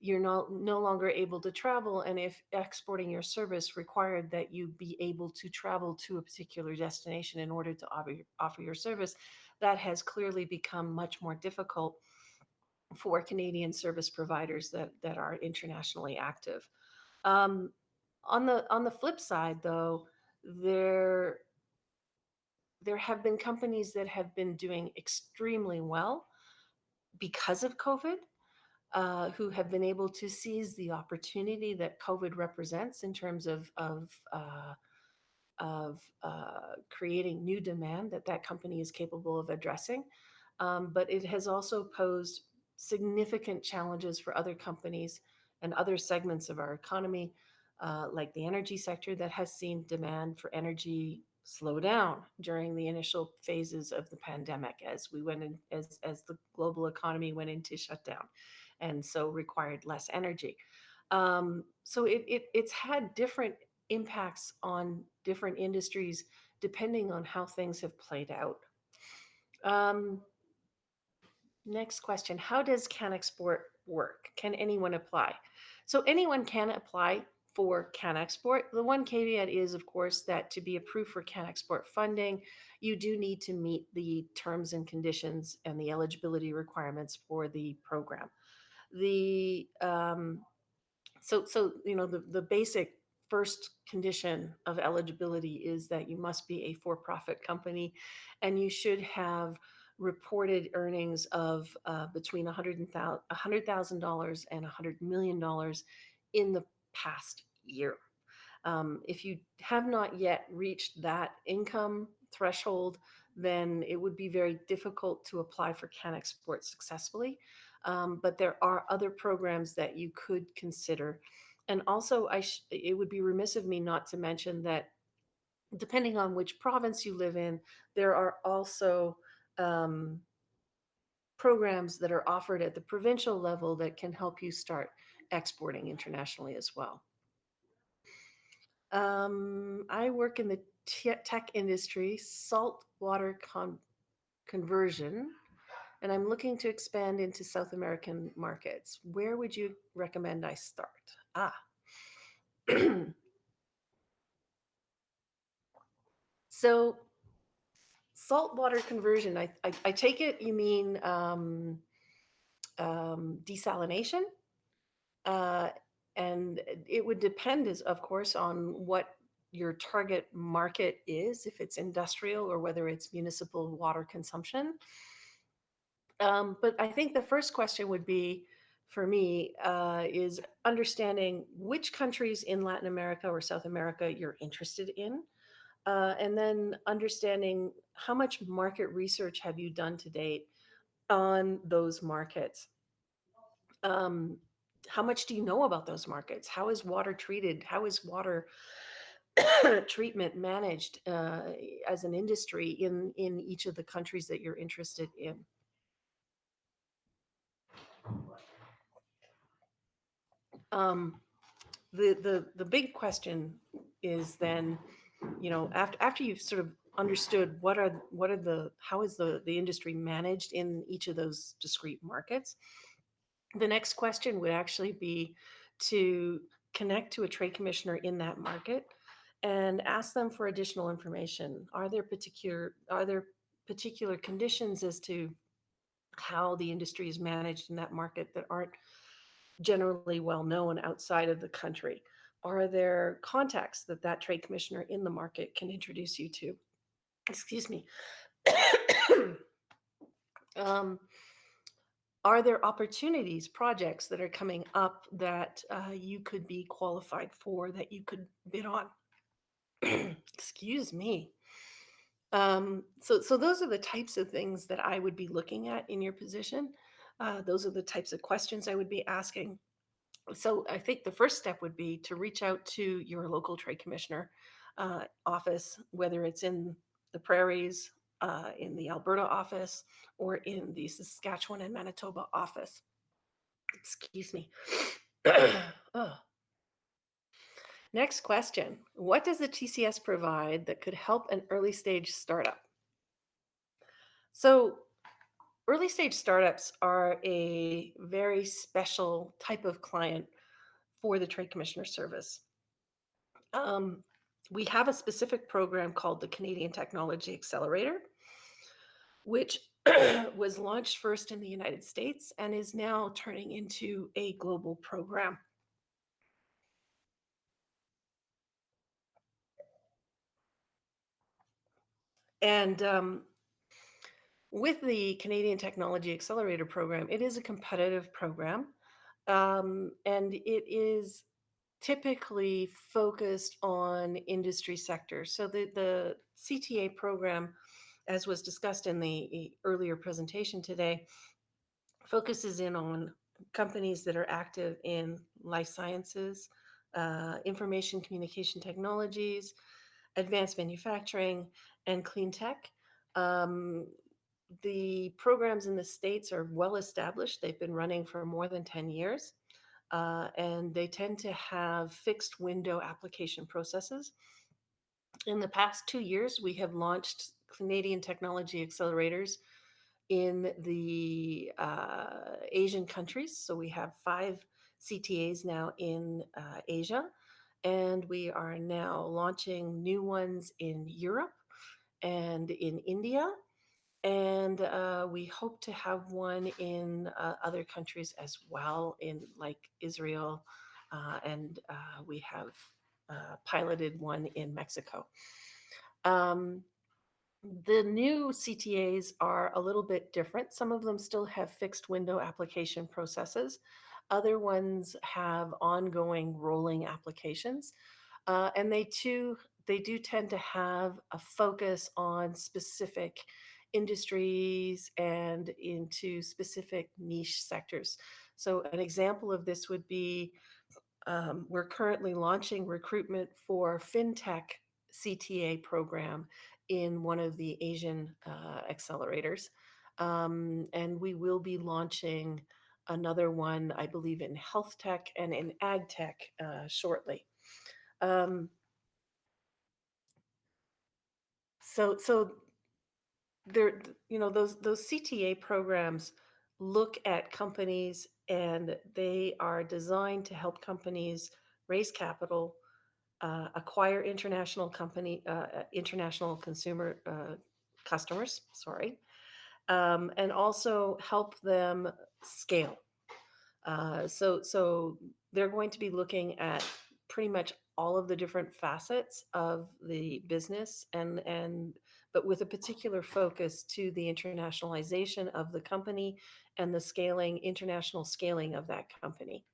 you're no longer able to travel. And if exporting your service required that you be able to travel to a particular destination in order to offer your service, that has clearly become much more difficult for Canadian service providers that are internationally active. On the flip side, though, there there have been companies that have been doing extremely well because of COVID, who have been able to seize the opportunity that COVID represents in terms of creating new demand that company is capable of addressing. But it has also posed significant challenges for other companies and other segments of our economy, like the energy sector, that has seen demand for energy slow down during the initial phases of the pandemic as we went in, as the global economy went into shutdown, and so required less energy. So it's had different impacts on different industries depending on how things have played out. Next question. How does CanExport work? Can anyone apply? So anyone can apply for CanExport. The one caveat is, of course, that to be approved for CanExport funding, you do need to meet the terms and conditions and the eligibility requirements for the program. The basic first condition of eligibility is that you must be a for-profit company, and you should have reported earnings of between $100,000 and $100 million in the past year. If you have not yet reached that income threshold, then it would be very difficult to apply for CanExport successfully. But there are other programs that you could consider. And also, it would be remiss of me not to mention that depending on which province you live in, there are also programs that are offered at the provincial level that can help you start exporting internationally as well. I work in the tech industry, saltwater conversion, and I'm looking to expand into South American markets. Where would you recommend I start? So saltwater conversion, I take it you mean desalination? And it would depend, of course, on what your target market is, if it's industrial or whether it's municipal water consumption. But I think the first question would be, for me, is understanding which countries in Latin America or South America you're interested in. And then understanding how much market research have you done to date on those markets. How much do you know about those markets? How is water treated? How is water treatment managed as an industry in each of the countries that you're interested in? The big question is then, after you've sort of understood how is the industry managed in each of those discrete markets, the next question would actually be to connect to a trade commissioner in that market and ask them for additional information. Are there particular conditions as to how the industry is managed in that market that aren't generally well known outside of the country? Are there contacts that trade commissioner in the market can introduce you to? Excuse me. Are there opportunities, projects that are coming up that you could be qualified for, that you could bid on? Excuse me. So those are the types of things that I would be looking at in your position. Those are the types of questions I would be asking. So I think the first step would be to reach out to your local trade commissioner office, whether it's in the Prairies, in the Alberta office, or in the Saskatchewan and Manitoba office. Excuse me. Oh. Next question. What does the TCS provide that could help an early stage startup? So early stage startups are a very special type of client for the Trade Commissioner Service. We have a specific program called the Canadian Technology Accelerator, which was launched first in the United States and is now turning into a global program. And with the Canadian Technology Accelerator Program, it is a competitive program, and it is typically focused on industry sectors. So the CTA program, as was discussed in the earlier presentation today, focuses in on companies that are active in life sciences, information communication technologies, advanced manufacturing, and clean tech. Um, the programs in the States are well established. They've been running for more than 10 years, and they tend to have fixed window application processes. In the past 2 years, we have launched Canadian Technology Accelerators in the Asian countries. So we have 5 CTAs now in Asia, and we are now launching new ones in Europe and in India. And we hope to have one in other countries as well, in like Israel, and we have piloted one in Mexico. The new CTAs are a little bit different. Some of them still have fixed window application processes. Other ones have ongoing rolling applications. And they do tend to have a focus on specific industries and into specific niche sectors. So an example of this would be we're currently launching recruitment for fintech CTA program in one of the Asian accelerators. And we will be launching another one, I believe, in health tech and in ag tech shortly. So there, those CTA programs look at companies, and they are designed to help companies raise capital, acquire international consumer customers, sorry, and also help them scale. So they're going to be looking at pretty much all of the different facets of the business, but with a particular focus to the internationalization of the company and the international scaling of that company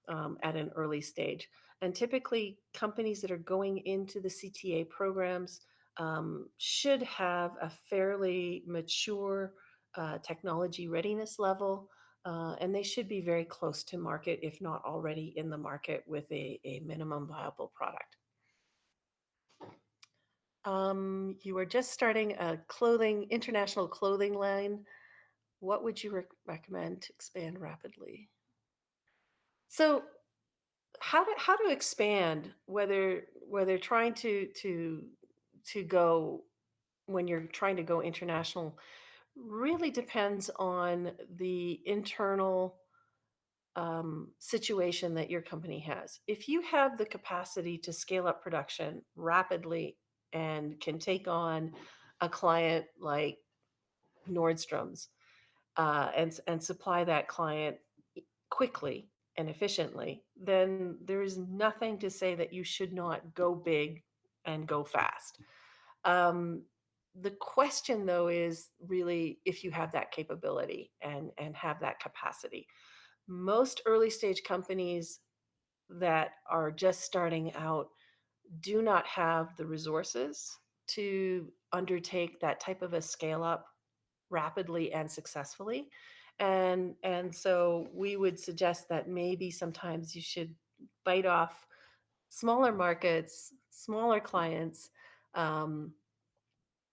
at an early stage. And typically, companies that are going into the CTA programs should have a fairly mature technology readiness level. And they should be very close to market, if not already in the market with a minimum viable product. You are just starting a international clothing line. What would you recommend to expand rapidly? So how to expand, whether trying to go, when you're trying to go international, really depends on the internal situation that your company has. If you have the capacity to scale up production rapidly and can take on a client like Nordstrom's and supply that client quickly and efficiently, then there is nothing to say that you should not go big and go fast. The question, though, is really if you have that capability and have that capacity. Most early stage companies that are just starting out do not have the resources to undertake that type of a scale up rapidly and successfully. And so we would suggest that maybe sometimes you should bite off smaller markets, smaller clients,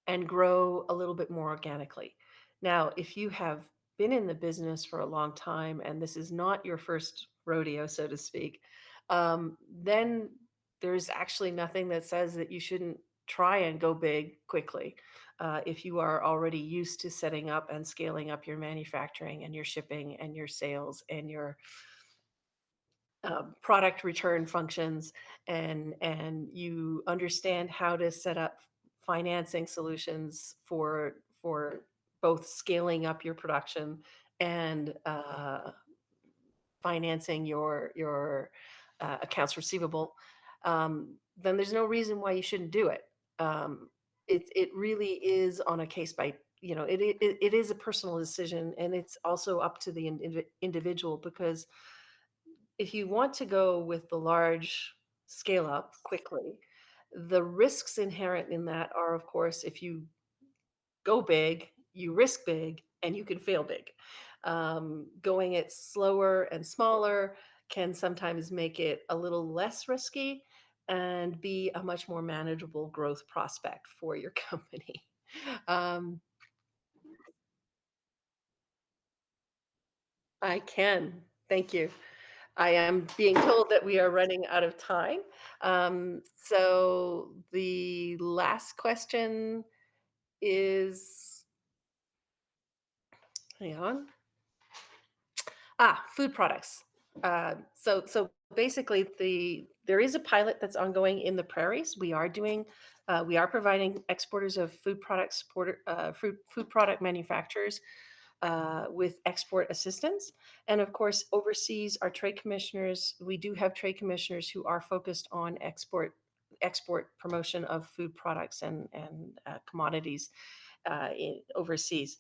and grow a little bit more organically. Now, if you have been in the business for a long time and this is not your first rodeo, so to speak, then there's actually nothing that says that you shouldn't try and go big quickly. If you are already used to setting up and scaling up your manufacturing and your shipping and your sales and your product return functions, and you understand how to set up financing solutions for both scaling up your production and financing your accounts receivable, then there's no reason why you shouldn't do it. it really is on a case by, it is a personal decision, and it's also up to the individual, because if you want to go with the large scale up quickly, the risks inherent in that are, of course, if you go big, you risk big, and you can fail big. Going it slower and smaller can sometimes make it a little less risky and be a much more manageable growth prospect for your company. Um, I can. Thank you. I am being told that we are running out of time. So the last question is, hang on. Food products. So basically, there is a pilot that's ongoing in the Prairies. We are providing exporters of food products, food product manufacturers with export assistance. And of course, overseas, our trade commissioners, we do have trade commissioners who are focused on export promotion of food products and commodities overseas.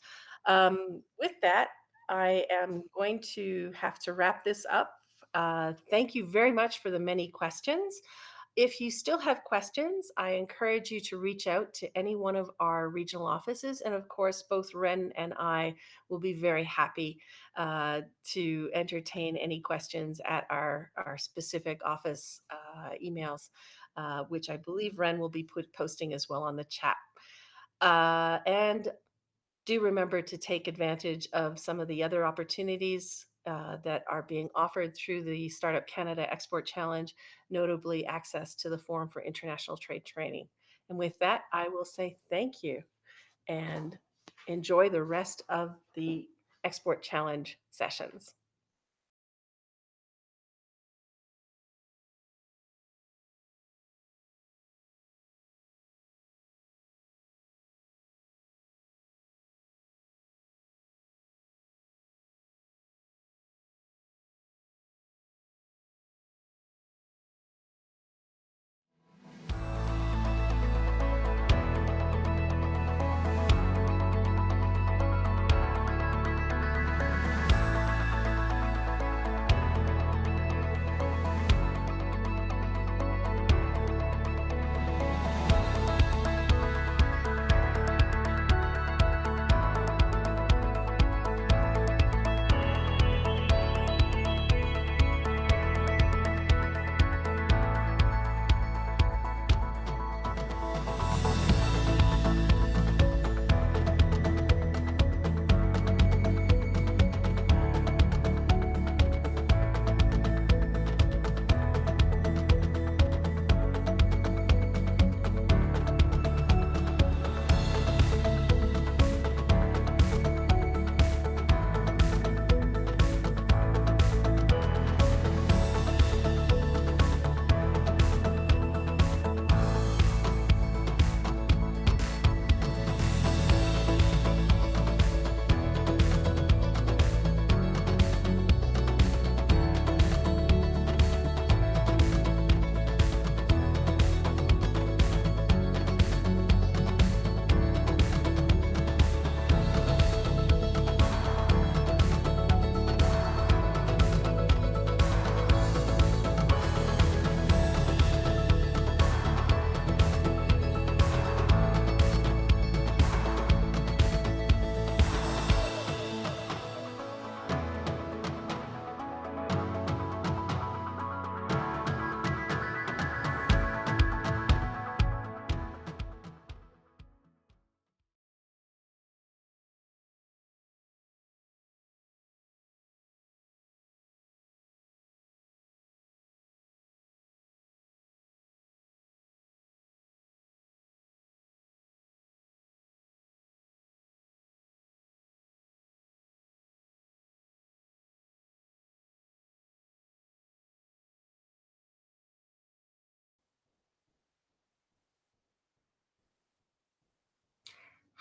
With that, I am going to have to wrap this up. Thank you very much for the many questions. If you still have questions, I encourage you to reach out to any one of our regional offices. And of course, both Ren and I will be very happy to entertain any questions at our specific office emails, which I believe Ren will be posting as well on the chat. And do remember to take advantage of some of the other opportunities that are being offered through the Startup Canada Export Challenge, notably access to the Forum for International Trade Training. And with that, I will say thank you and enjoy the rest of the Export Challenge sessions.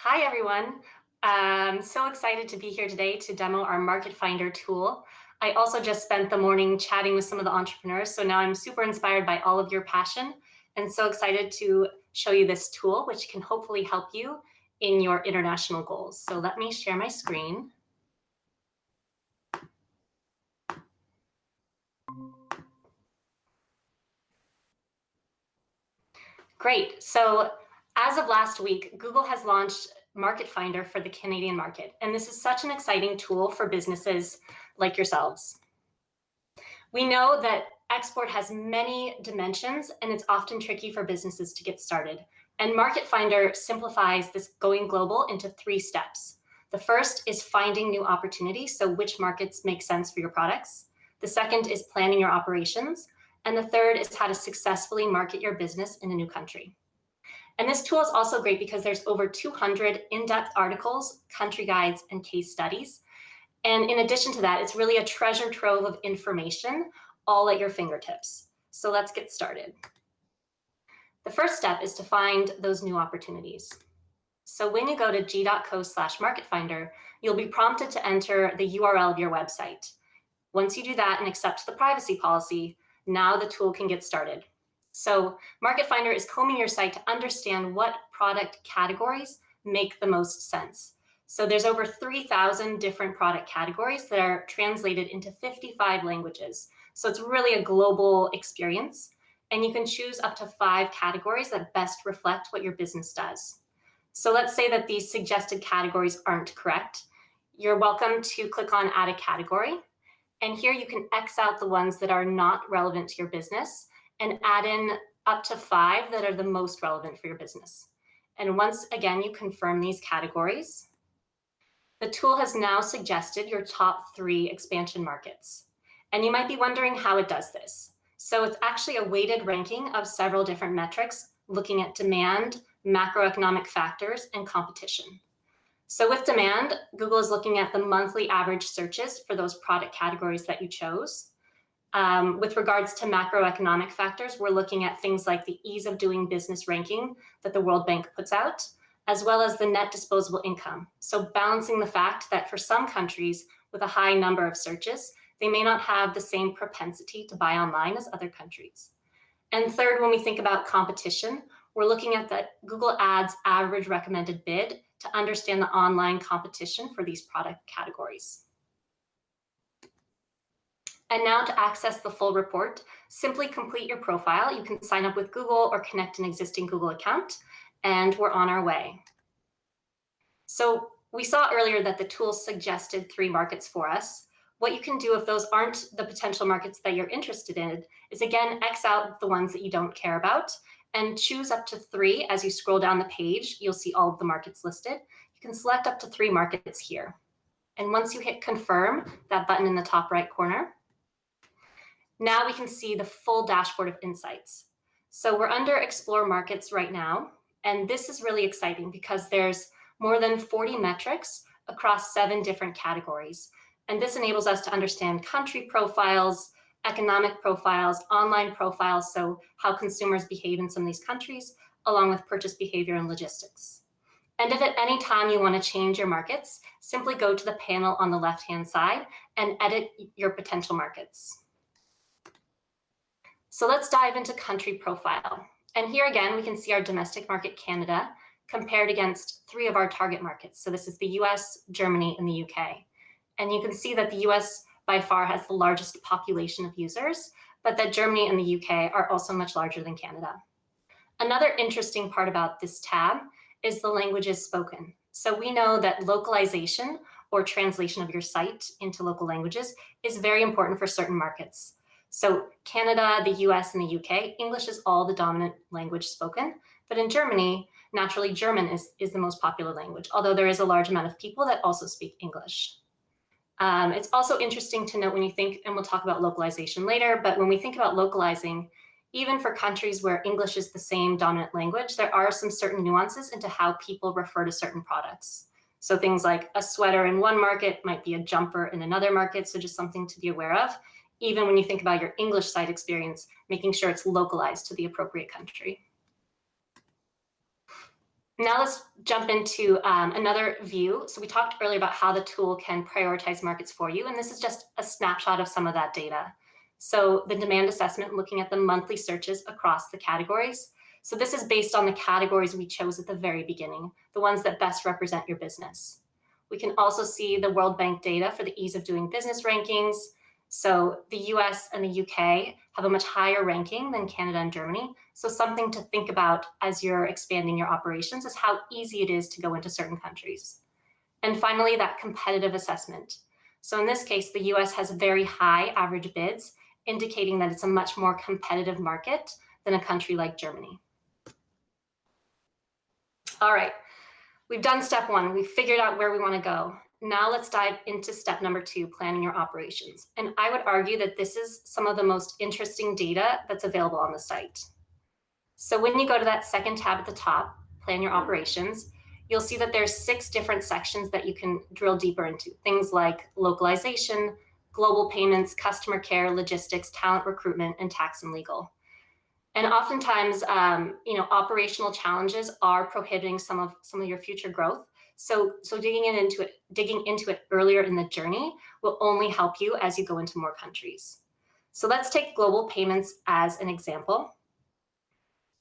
Hi, everyone. I'm so excited to be here today to demo our Market Finder tool. I also just spent the morning chatting with some of the entrepreneurs, so now I'm super inspired by all of your passion and so excited to show you this tool, which can hopefully help you in your international goals. So let me share my screen. Great. So as of last week, Google has launched Market Finder for the Canadian market. And this is such an exciting tool for businesses like yourselves. We know that export has many dimensions and it's often tricky for businesses to get started. And Market Finder simplifies this going global into 3 steps. The first is finding new opportunities, so which markets make sense for your products. The second is planning your operations. And the third is how to successfully market your business in a new country. And this tool is also great because there's over 200 in-depth articles, country guides, and case studies. And in addition to that, it's really a treasure trove of information all at your fingertips. So let's get started. The first step is to find those new opportunities. So when you go to g.co/marketfinder, you'll be prompted to enter the URL of your website. Once you do that and accept the privacy policy, now the tool can get started. So Market Finder is combing your site to understand what product categories make the most sense. So there's over 3,000 different product categories that are translated into 55 languages. So it's really a global experience. And you can choose up to 5 categories that best reflect what your business does. So let's say that these suggested categories aren't correct. You're welcome to click on Add a Category. And here you can X out the ones that are not relevant to your business and add in up to 5 that are the most relevant for your business. And once again, you confirm these categories. The tool has now suggested your top 3 expansion markets. And you might be wondering how it does this. So it's actually a weighted ranking of several different metrics looking at demand, macroeconomic factors, and competition. So with demand, Google is looking at the monthly average searches for those product categories that you chose. With regards to macroeconomic factors, we're looking at things like the ease of doing business ranking that the World Bank puts out, as well as the net disposable income. So balancing the fact that for some countries with a high number of searches, they may not have the same propensity to buy online as other countries. And third, when we think about competition, we're looking at the Google Ads average recommended bid to understand the online competition for these product categories. And now to access the full report, simply complete your profile. You can sign up with Google or connect an existing Google account, and we're on our way. So we saw earlier that the tool suggested 3 markets for us. What you can do if those aren't the potential markets that you're interested in is again, X out the ones that you don't care about and choose up to 3. As you scroll down the page, you'll see all of the markets listed. You can select up to 3 markets here. And once you hit confirm, that button in the top right corner, now we can see the full dashboard of insights. So we're under Explore Markets right now. And this is really exciting because there's more than 40 metrics across 7 different categories. And this enables us to understand country profiles, economic profiles, online profiles, so how consumers behave in some of these countries, along with purchase behavior and logistics. And if at any time you want to change your markets, simply go to the panel on the left-hand side and edit your potential markets. So let's dive into country profile. And here again, we can see our domestic market, Canada, compared against 3 of our target markets. So this is the US, Germany, and the UK. And you can see that the US by far has the largest population of users, but that Germany and the UK are also much larger than Canada. Another interesting part about this tab is the languages spoken. So we know that localization or translation of your site into local languages is very important for certain markets. So Canada, the US, and the UK, English is all the dominant language spoken. But in Germany, naturally, German is the most popular language, although there is a large amount of people that also speak English. It's also interesting to note when you think, and we'll talk about localization later, but when we think about localizing, even for countries where English is the same dominant language, there are some certain nuances into how people refer to certain products. So things like a sweater in one market might be a jumper in another market, so just something to be aware of, even when you think about your English site experience, making sure it's localized to the appropriate country. Now let's jump into another view. So we talked earlier about how the tool can prioritize markets for you, and this is just a snapshot of some of that data. So the demand assessment, looking at the monthly searches across the categories. So this is based on the categories we chose at the very beginning, the ones that best represent your business. We can also see the World Bank data for the ease of doing business rankings. So the US and the UK have a much higher ranking than Canada and Germany. So something to think about as you're expanding your operations is how easy it is to go into certain countries. And finally, that competitive assessment. So in this case, the US has very high average bids, indicating that it's a much more competitive market than a country like Germany. All right, we've done step one. We've figured out where we want to go. Now let's dive into step number 2, planning your operations. And I would argue that this is some of the most interesting data that's available on the site. So when you go to that second tab at the top, plan your operations, you'll see that there's 6 different sections that you can drill deeper into. Things like localization, global payments, customer care, logistics, talent recruitment, and tax and legal. And oftentimes, operational challenges are prohibiting some of your future growth. So digging into it earlier in the journey will only help you as you go into more countries. So let's take global payments as an example.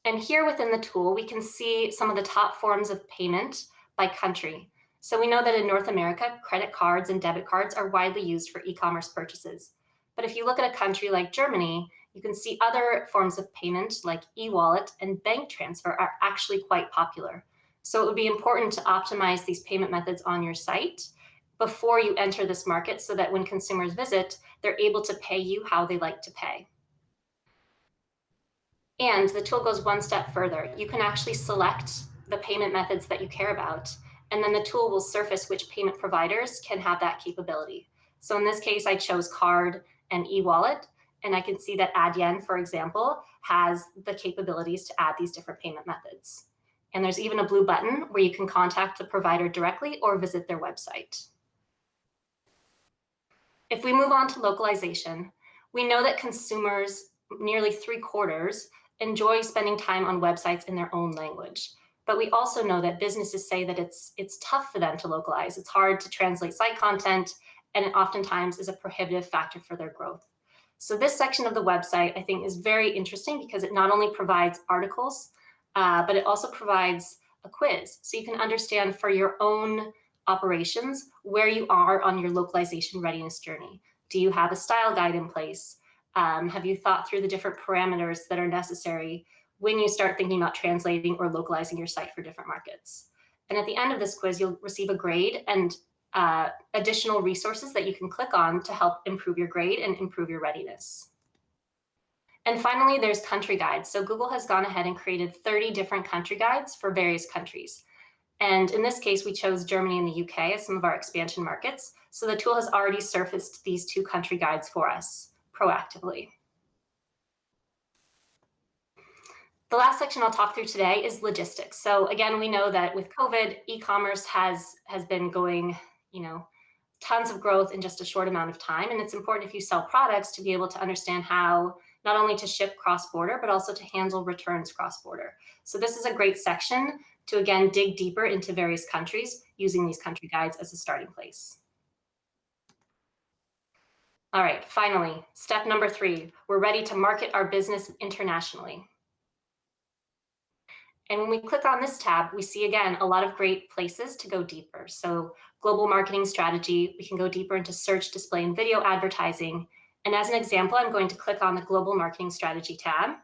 And here within the tool, we can see some of the top forms of payment by country. So we know that in North America, credit cards and debit cards are widely used for e-commerce purchases. But if you look at a country like Germany, you can see other forms of payment like e-wallet and bank transfer are actually quite popular. So it would be important to optimize these payment methods on your site before you enter this market so that when consumers visit, they're able to pay you how they like to pay. And the tool goes one step further. You can actually select the payment methods that you care about, and then the tool will surface which payment providers can have that capability. So in this case, I chose card and e-wallet, and I can see that Adyen, for example, has the capabilities to add these different payment methods. And there's even a blue button where you can contact the provider directly or visit their website. If we move on to localization, we know that consumers, nearly 3/4, enjoy spending time on websites in their own language. But we also know that businesses say that it's tough for them to localize. It's hard to translate site content, and it oftentimes is a prohibitive factor for their growth. So this section of the website, I think, is very interesting because it not only provides articles, but it also provides a quiz. So you can understand for your own operations where you are on your localization readiness journey. Do you have a style guide in place? Have you thought through the different parameters that are necessary when you start thinking about translating or localizing your site for different markets? And at the end of this quiz, you'll receive a grade and additional resources that you can click on to help improve your grade and improve your readiness. And finally, there's country guides. So Google has gone ahead and created 30 different country guides for various countries. And in this case, we chose Germany and the UK as some of our expansion markets. So the tool has already surfaced these 2 country guides for us proactively. The last section I'll talk through today is logistics. So again, we know that with COVID, e-commerce has been going, tons of growth in just a short amount of time. And it's important if you sell products to be able to understand how not only to ship cross-border, but also to handle returns cross-border. So this is a great section to, again, dig deeper into various countries using these country guides as a starting place. All right, finally, step number 3, we're ready to market our business internationally. And when we click on this tab, we see, again, a lot of great places to go deeper. So global marketing strategy, we can go deeper into search, display, and video advertising. And as an example, I'm going to click on the global marketing strategy tab.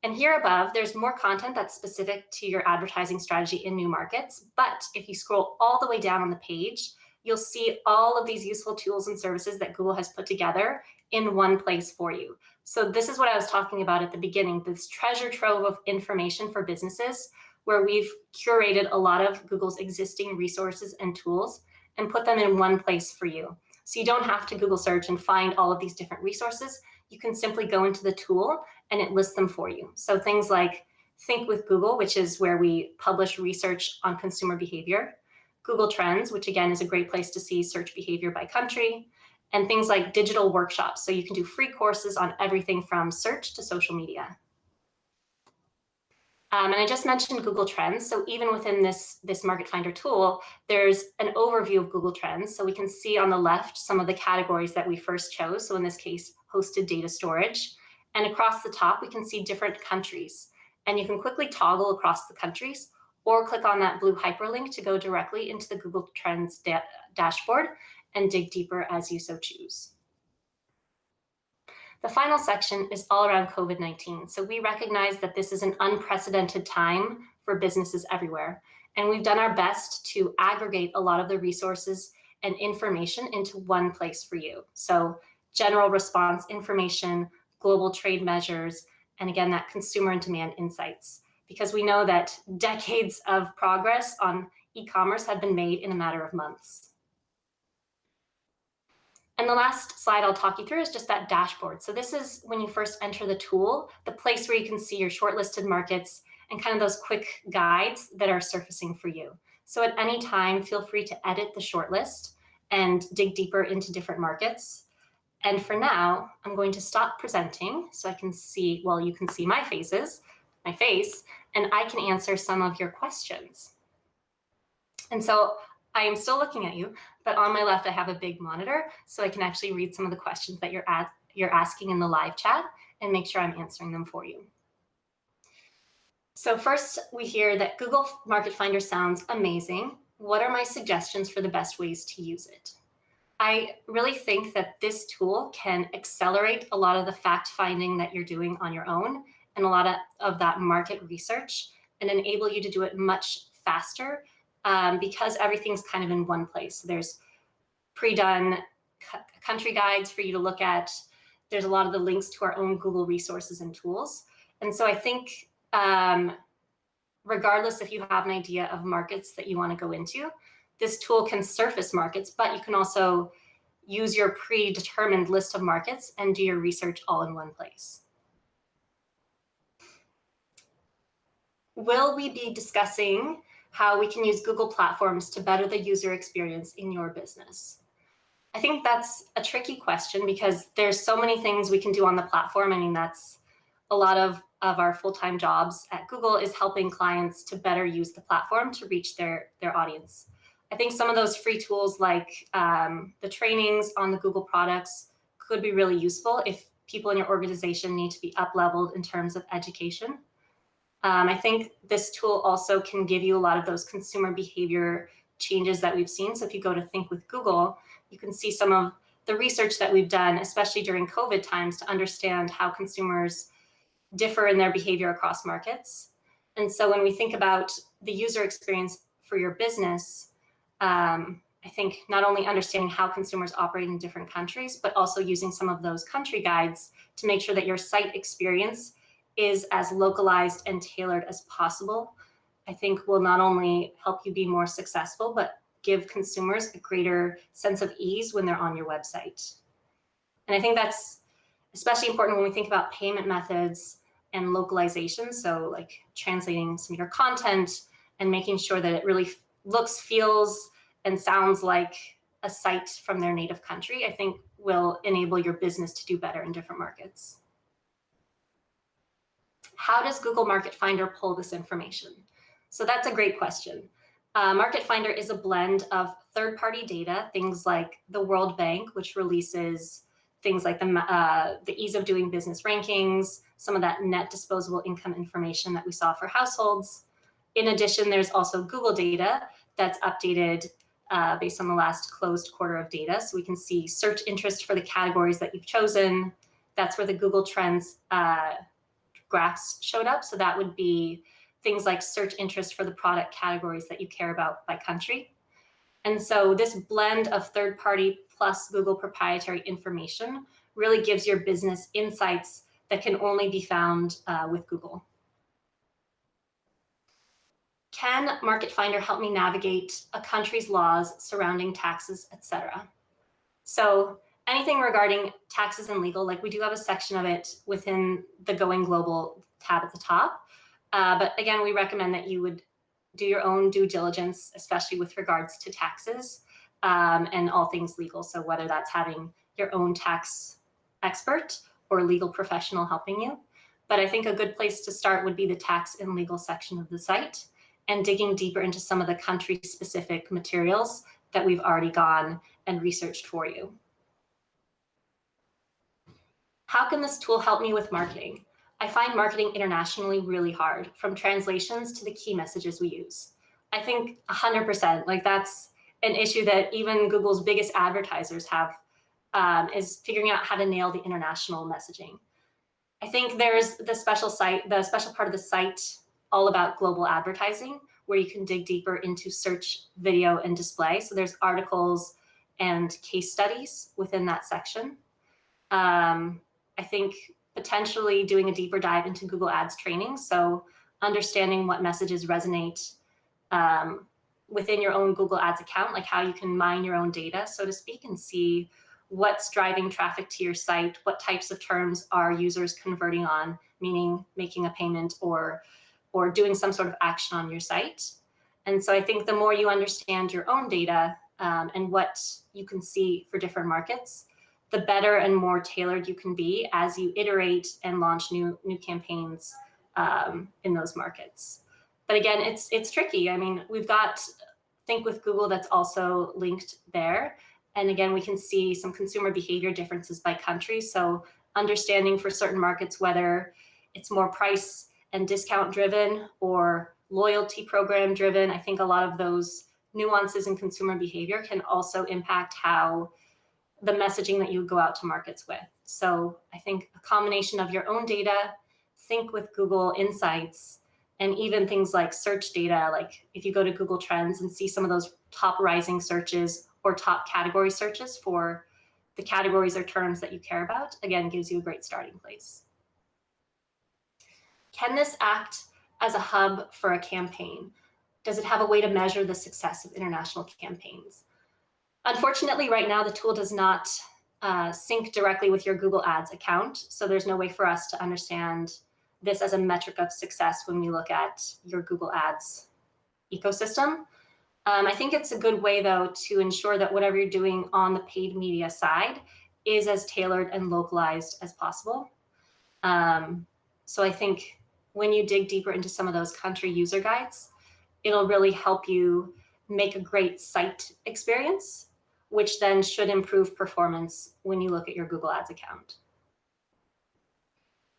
And here above, there's more content that's specific to your advertising strategy in new markets. But if you scroll all the way down on the page, you'll see all of these useful tools and services that Google has put together in one place for you. So this is what I was talking about at the beginning, this treasure trove of information for businesses, where we've curated a lot of Google's existing resources and tools and put them in one place for you. So you don't have to Google search and find all of these different resources. You can simply go into the tool and it lists them for you. So things like Think with Google, which is where we publish research on consumer behavior, Google Trends, which again is a great place to see search behavior by country, and things like digital workshops. So you can do free courses on everything from search to social media. And I just mentioned Google Trends. So even within this Market Finder tool, there's an overview of Google Trends. So we can see on the left some of the categories that we first chose. So in this case, hosted data storage. And across the top, we can see different countries. And you can quickly toggle across the countries or click on that blue hyperlink to go directly into the Google Trends dashboard and dig deeper as you so choose. The final section is all around COVID-19. So we recognize that this is an unprecedented time for businesses everywhere. And we've done our best to aggregate a lot of the resources and information into one place for you. So general response information, global trade measures, and again, that consumer and demand insights. Because we know that decades of progress on e-commerce have been made in a matter of months. And the last slide I'll talk you through is just that dashboard. So this is when you first enter the tool, the place where you can see your shortlisted markets and kind of those quick guides that are surfacing for you. So at any time, feel free to edit the shortlist and dig deeper into different markets. And for now, I'm going to stop presenting so I can see, well, you can see my face, and I can answer some of your questions. And so I am still looking at you, but on my left, I have a big monitor so I can actually read some of the questions that you're asking in the live chat and make sure I'm answering them for you. So first, we hear that Google Market Finder sounds amazing. What are my suggestions for the best ways to use it? I really think that this tool can accelerate a lot of the fact finding that you're doing on your own and a lot of that market research and enable you to do it much faster because everything's kind of in one place. There's pre-done country guides for you to look at. There's a lot of the links to our own Google resources and tools. And so I think regardless if you have an idea of markets that you want to go into, this tool can surface markets, but you can also use your predetermined list of markets and do your research all in one place. Will we be discussing how we can use Google platforms to better the user experience in your business? I think that's a tricky question because there's so many things we can do on the platform. I mean, that's a lot of our full-time jobs at Google is helping clients to better use the platform to reach their audience. I think some of those free tools like the trainings on the Google products could be really useful if people in your organization need to be up-leveled in terms of education. I think this tool also can give you a lot of those consumer behavior changes that we've seen. So if you go to Think with Google, you can see some of the research that we've done, especially during COVID times, to understand how consumers differ in their behavior across markets. And so when we think about the user experience for your business, I think not only understanding how consumers operate in different countries, but also using some of those country guides to make sure that your site experience is as localized and tailored as possible, I think will not only help you be more successful, but give consumers a greater sense of ease when they're on your website. And I think that's especially important when we think about payment methods and localization. So like translating some of your content and making sure that it really looks, feels, and sounds like a site from their native country, I think will enable your business to do better in different markets. How does Google Market Finder pull this information? So that's a great question. Market Finder is a blend of third-party data, things like the World Bank, which releases things like the ease of doing business rankings, some of that net disposable income information that we saw for households. In addition, there's also Google data that's updated based on the last closed quarter of data. So we can see search interest for the categories that you've chosen. That's where the Google Trends graphs showed up. So that would be things like search interest for the product categories that you care about by country. And so this blend of third-party plus Google proprietary information really gives your business insights that can only be found with Google. Can Market Finder help me navigate a country's laws surrounding taxes, etc.? So anything regarding taxes and legal, like we do have a section of it within the Going Global tab at the top. But again, we recommend that you would do your own due diligence, especially with regards to taxes and all things legal. So whether that's having your own tax expert or legal professional helping you. But I think a good place to start would be the tax and legal section of the site and digging deeper into some of the country-specific materials that we've already gone and researched for you. How can this tool help me with marketing? I find marketing internationally really hard, from translations to the key messages we use. I think 100%, like that's an issue that even Google's biggest advertisers have, is figuring out how to nail the international messaging. I think there's the special part of the site all about global advertising, where you can dig deeper into search, video, and display. So there's articles and case studies within that section. I think potentially doing a deeper dive into Google Ads training. So understanding what messages resonate within your own Google Ads account, like how you can mine your own data, so to speak, and see what's driving traffic to your site, what types of terms are users converting on, meaning making a payment or doing some sort of action on your site. And so I think the more you understand your own data and what you can see for different markets, the better and more tailored you can be as you iterate and launch new campaigns in those markets. But again, it's tricky. I mean, we've got Think with Google that's also linked there. And again, we can see some consumer behavior differences by country. So understanding for certain markets whether it's more price and discount driven or loyalty program driven. I think a lot of those nuances in consumer behavior can also impact how the messaging that you go out to markets with. So I think a combination of your own data, Think with Google Insights, and even things like search data, like if you go to Google Trends and see some of those top rising searches or top category searches for the categories or terms that you care about, again, gives you a great starting place. Can this act as a hub for a campaign? Does it have a way to measure the success of international campaigns? Unfortunately, right now, the tool does not sync directly with your Google Ads account. So there's no way for us to understand this as a metric of success when we look at your Google Ads ecosystem. I think it's a good way, though, to ensure that whatever you're doing on the paid media side is as tailored and localized as possible. So I think when you dig deeper into some of those country user guides, it'll really help you make a great site experience, which then should improve performance when you look at your Google Ads account.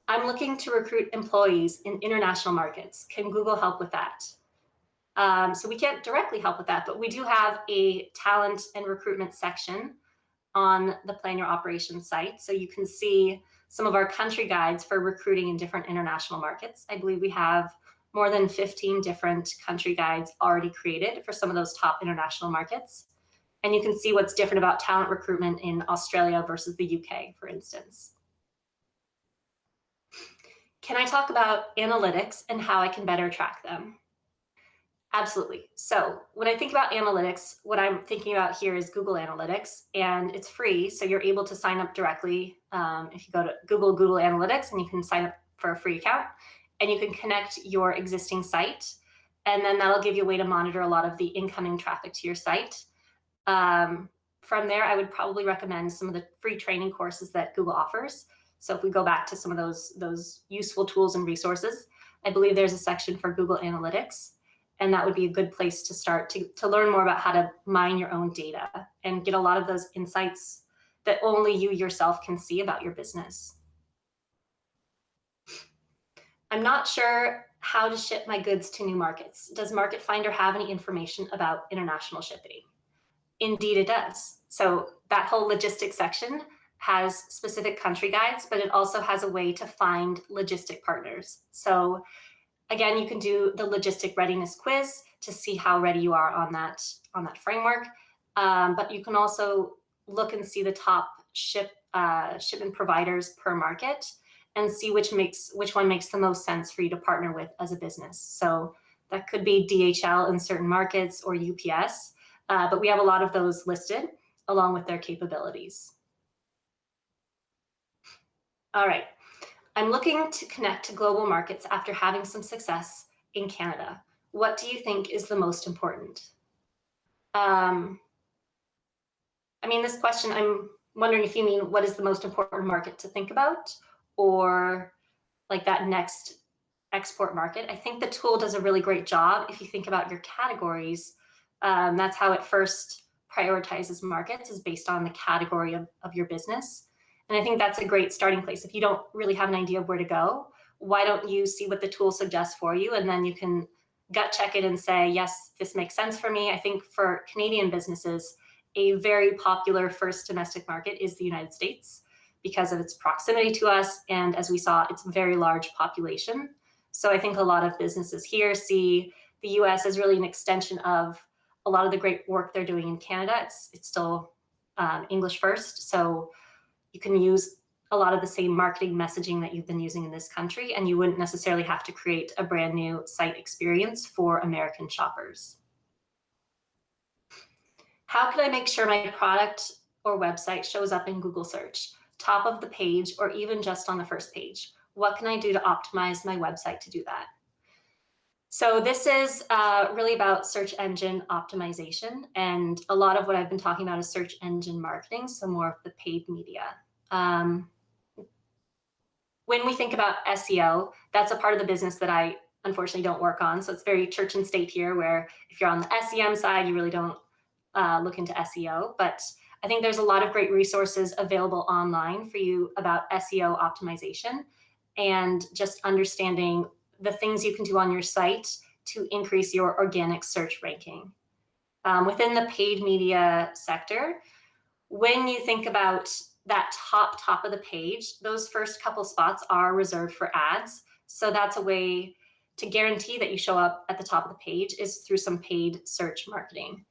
I'm looking to recruit employees in international markets. Can Google help with that? So we can't directly help with that, but we do have a talent and recruitment section on the Plan Your Operations site. So you can see some of our country guides for recruiting in different international markets. I believe we have more than 15 different country guides already created for some of those top international markets. And you can see what's different about talent recruitment in Australia versus the UK, for instance. Can I talk about analytics and how I can better track them? Absolutely. So when I think about analytics, what I'm thinking about here is Google Analytics, and it's free. So you're able to sign up directly if you go to Google Analytics, and you can sign up for a free account, and you can connect your existing site. And then that'll give you a way to monitor a lot of the incoming traffic to your site. From there, I would probably recommend some of the free training courses that Google offers. So if we go back to some of those useful tools and resources, I believe there's a section for Google Analytics, and that would be a good place to start to learn more about how to mine your own data and get a lot of those insights that only you yourself can see about your business. I'm not sure how to ship my goods to new markets. Does Market Finder have any information about international shipping? Indeed, it does. So that whole logistics section has specific country guides, but it also has a way to find logistic partners. So again, you can do the logistic readiness quiz to see how ready you are on that framework. But you can also look and see the top shipment providers per market and see which one makes the most sense for you to partner with as a business. So that could be DHL in certain markets or UPS, but we have a lot of those listed along with their capabilities. All right, I'm looking to connect to global markets after having some success in Canada. What do you think is the most important? I mean, this question, I'm wondering if you mean what is the most important market to think about, or like that next export market. I think the tool does a really great job. If you think about your categories, that's how it first prioritizes markets, is based on the category of your business. And I think that's a great starting place. If you don't really have an idea of where to go, why don't you see what the tool suggests for you, and then you can gut check it and say, yes, this makes sense for me. I think for Canadian businesses, a very popular first domestic market is the United States because of its proximity to us, and as we saw, its very large population. So I think a lot of businesses here see the US as really an extension of a lot of the great work they're doing in Canada. It's still English first, so you can use a lot of the same marketing messaging that you've been using in this country, and you wouldn't necessarily have to create a brand new site experience for American shoppers. How can I make sure my product or website shows up in Google search, top of the page, or even just on the first page? What can I do to optimize my website to do that? So this is really about search engine optimization, and a lot of what I've been talking about is search engine marketing, so more of the paid media. When we think about SEO, that's a part of the business that I unfortunately don't work on. So it's very church and state here, where if you're on the SEM side, you really don't look into SEO. But I think there's a lot of great resources available online for you about SEO optimization and just understanding the things you can do on your site to increase your organic search ranking. Within the paid media sector, when you think about that top of the page, those first couple spots are reserved for ads. So that's a way to guarantee that you show up at the top of the page is through some paid search marketing.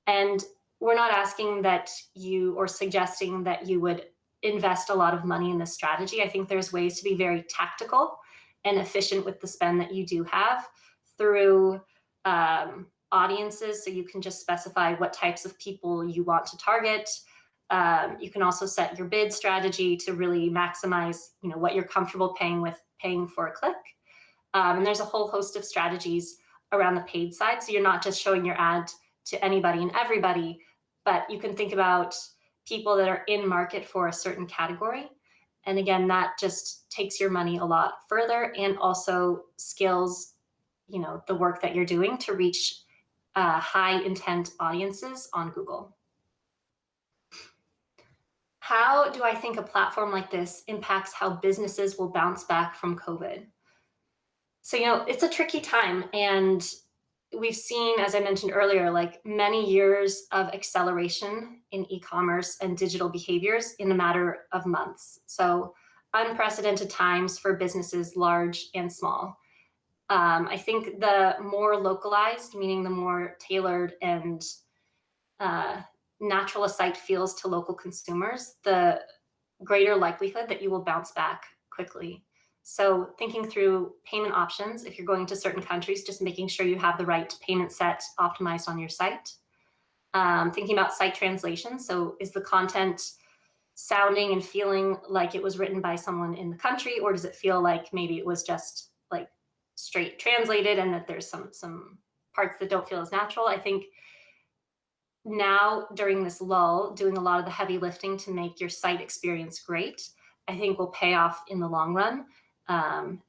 And we're not asking that you or suggesting that you would invest a lot of money in this strategy. I think there's ways to be very tactical and efficient with the spend that you do have through audiences. So you can just specify what types of people you want to target. You can also set your bid strategy to really maximize, what you're comfortable paying for a click. And there's a whole host of strategies around the paid side. So you're not just showing your ad to anybody and everybody, but you can think about people that are in market for a certain category. And again, that just takes your money a lot further and also scales, the work that you're doing to reach high intent audiences on Google. How do I think a platform like this impacts how businesses will bounce back from COVID? So, it's a tricky time, and we've seen, as I mentioned earlier, like many years of acceleration in e-commerce and digital behaviors in a matter of months. So unprecedented times for businesses large and small. I think the more localized, meaning the more tailored and natural a site feels to local consumers, the greater likelihood that you will bounce back quickly. So thinking through payment options, if you're going to certain countries, just making sure you have the right payment set optimized on your site. Thinking about site translation. So is the content sounding and feeling like it was written by someone in the country, or does it feel like maybe it was just like straight translated and that there's some parts that don't feel as natural? I think now during this lull, doing a lot of the heavy lifting to make your site experience great, I think will pay off in the long run,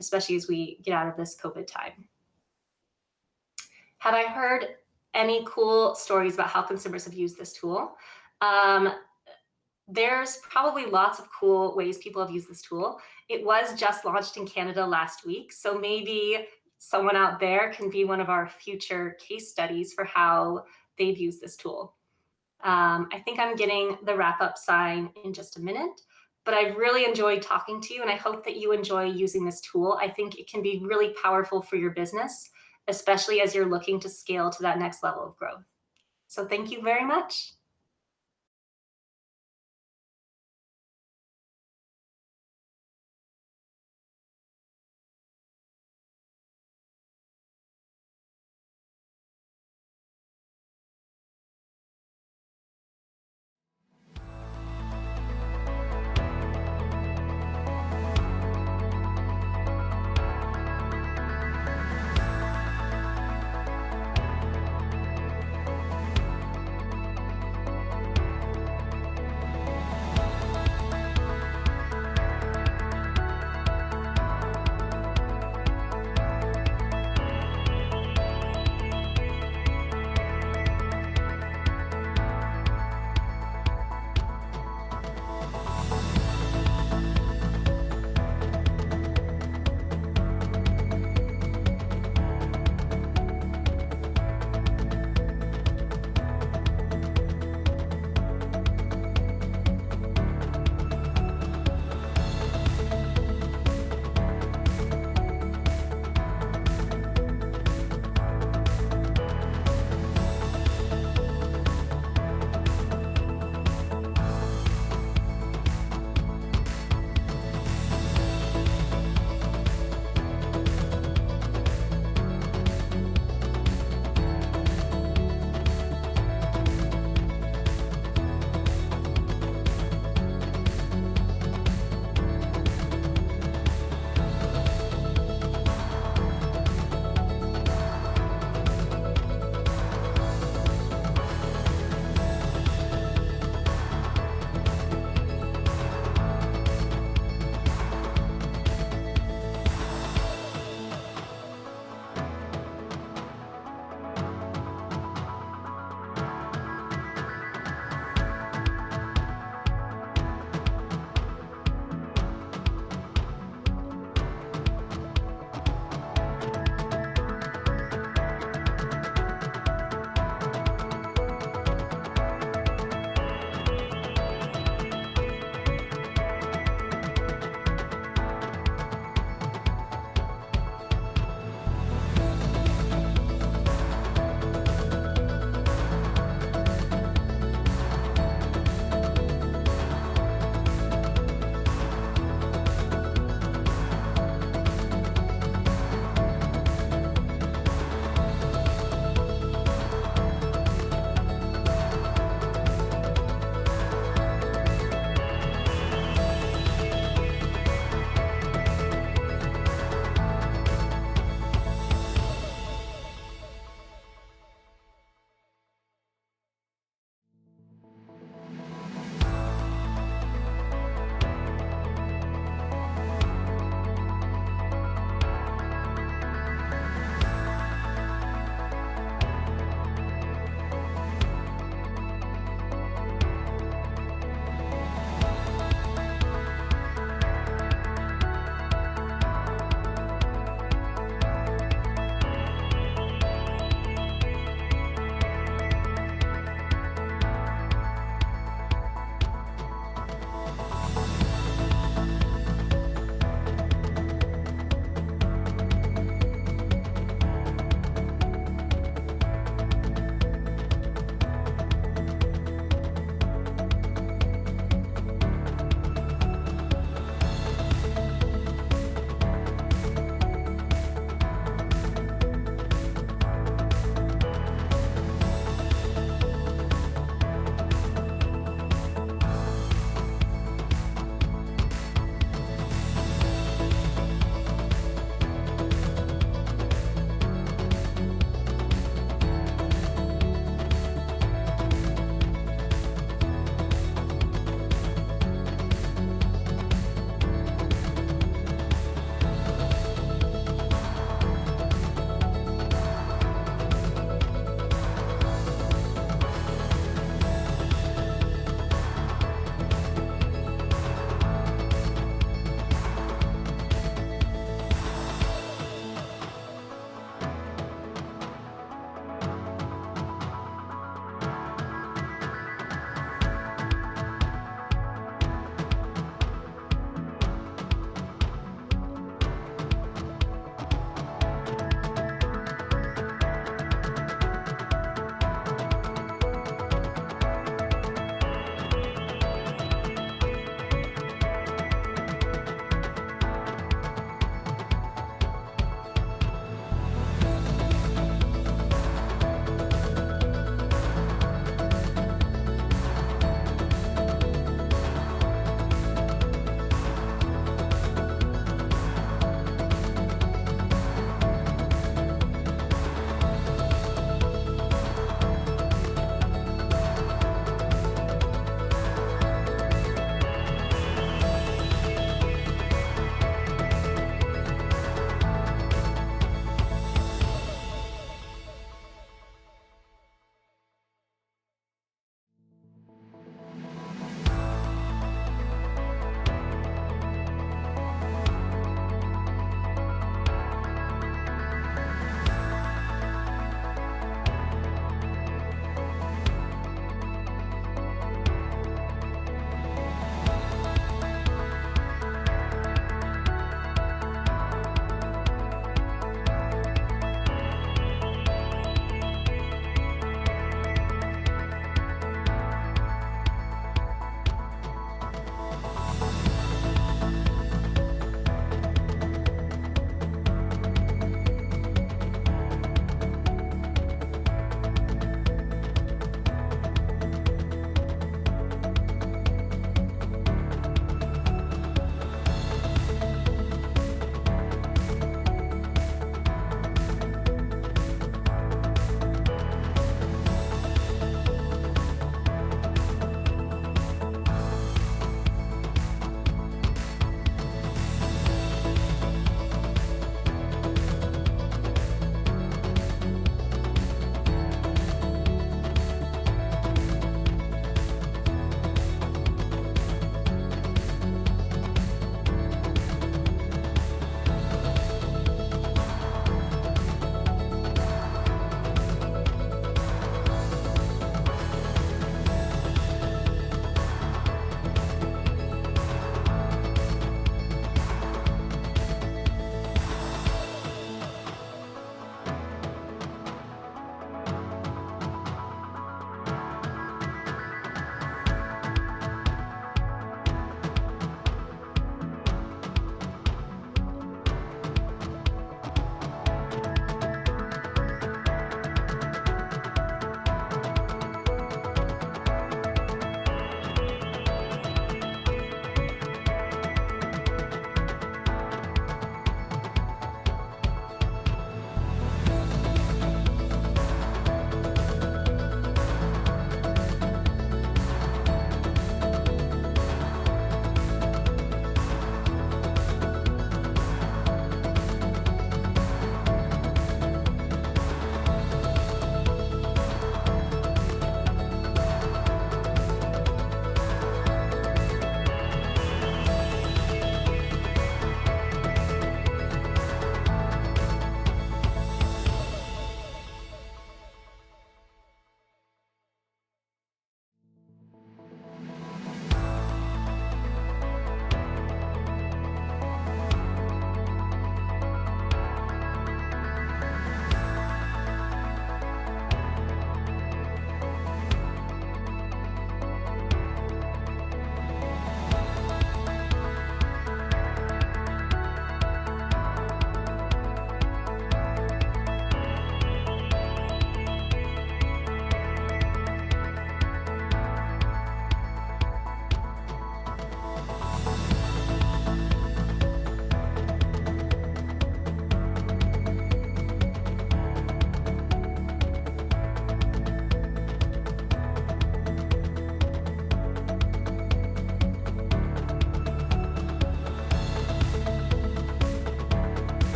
especially as we get out of this COVID time. Have I heard any cool stories about how consumers have used this tool? There's probably lots of cool ways people have used this tool. It was just launched in Canada last week, so maybe someone out there can be one of our future case studies for how they've used this tool. I think I'm getting the wrap-up sign in just a minute, but I've really enjoyed talking to you, and I hope that you enjoy using this tool. I think it can be really powerful for your business, especially as you're looking to scale to that next level of growth. So thank you very much.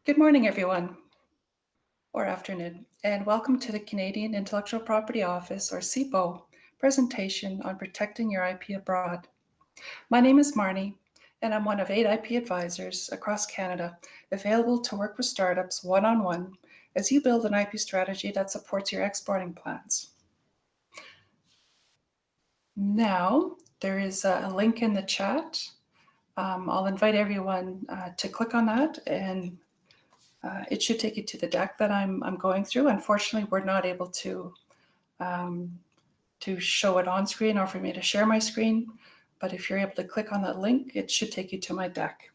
Good morning, everyone, or afternoon, and welcome to the Canadian Intellectual Property Office, or CIPO, presentation on protecting your IP abroad. My name is Marnie, and I'm one of 8 IP advisors across Canada, available to work with startups one-on-one as you build an IP strategy that supports your exporting plans. Now, there is a link in the chat. I'll invite everyone to click on that, and it should take you to the deck that I'm going through. Unfortunately, we're not able to show it on screen or for me to share my screen, but if you're able to click on that link, it should take you to my deck.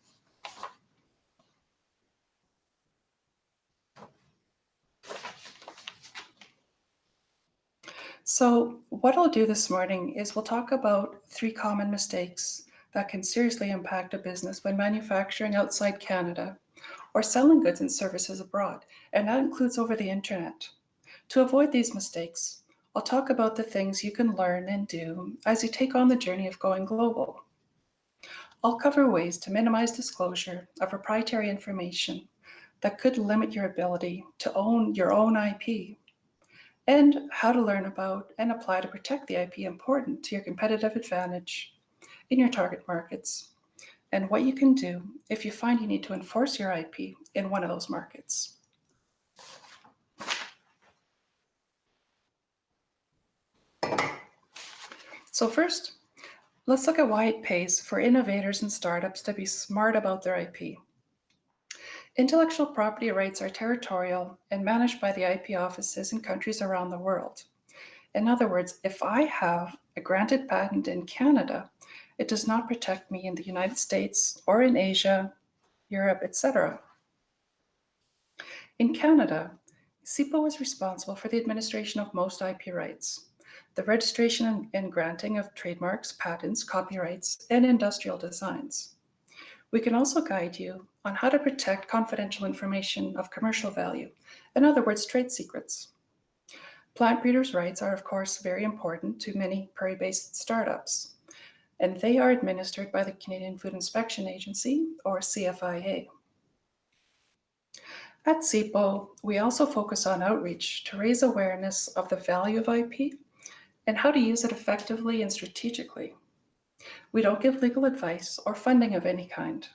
So what I'll do this morning is we'll talk about 3 common mistakes that can seriously impact a business when manufacturing outside Canada or selling goods and services abroad, and that includes over the internet. To avoid these mistakes, I'll talk about the things you can learn and do as you take on the journey of going global. I'll cover ways to minimize disclosure of proprietary information that could limit your ability to own your own IP, and how to learn about and apply to protect the IP important to your competitive advantage in your target markets, and what you can do if you find you need to enforce your IP in one of those markets. So first, let's look at why it pays for innovators and startups to be smart about their IP. Intellectual property rights are territorial and managed by the IP offices in countries around the world. In other words, if I have a granted patent in Canada, it does not protect me in the United States or in Asia, Europe, etc. In Canada, CIPO is responsible for the administration of most IP rights, the registration and granting of trademarks, patents, copyrights, and industrial designs. We can also guide you on how to protect confidential information of commercial value, in other words, trade secrets. Plant breeders' rights are, of course, very important to many prairie-based startups, and they are administered by the Canadian Food Inspection Agency, or CFIA. At CIPO, we also focus on outreach to raise awareness of the value of IP and how to use it effectively and strategically. We don't give legal advice or funding of any kind,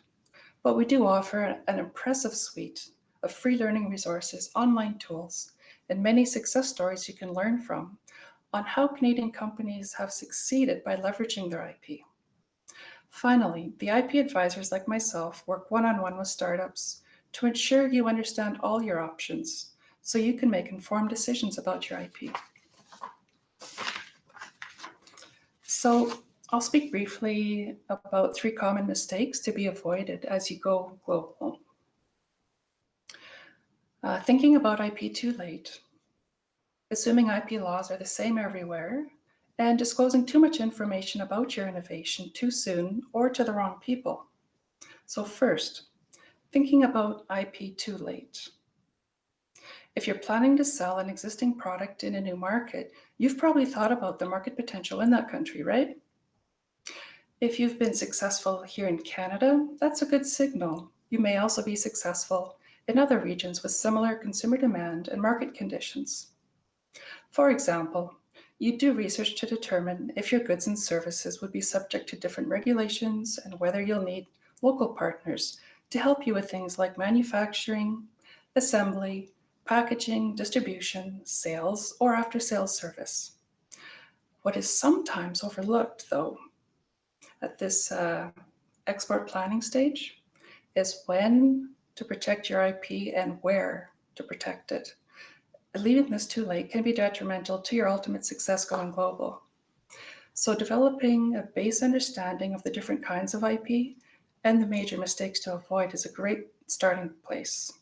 but we do offer an impressive suite of free learning resources, online tools, and many success stories you can learn from on how Canadian companies have succeeded by leveraging their IP. Finally, the IP advisors like myself work one-on-one with startups to ensure you understand all your options so you can make informed decisions about your IP. So I'll speak briefly about 3 common mistakes to be avoided as you go global. Thinking about IP too late, assuming IP laws are the same everywhere, and disclosing too much information about your innovation too soon or to the wrong people. So first, thinking about IP too late. If you're planning to sell an existing product in a new market, you've probably thought about the market potential in that country, right? If you've been successful here in Canada, that's a good signal. You may also be successful in other regions with similar consumer demand and market conditions. For example, you do research to determine if your goods and services would be subject to different regulations and whether you'll need local partners to help you with things like manufacturing, assembly, packaging, distribution, sales, or after-sales service. What is sometimes overlooked, though, at this export planning stage is when to protect your IP and where to protect it. Leaving this too late can be detrimental to your ultimate success going global. So developing a base understanding of the different kinds of IP and the major mistakes to avoid is a great starting place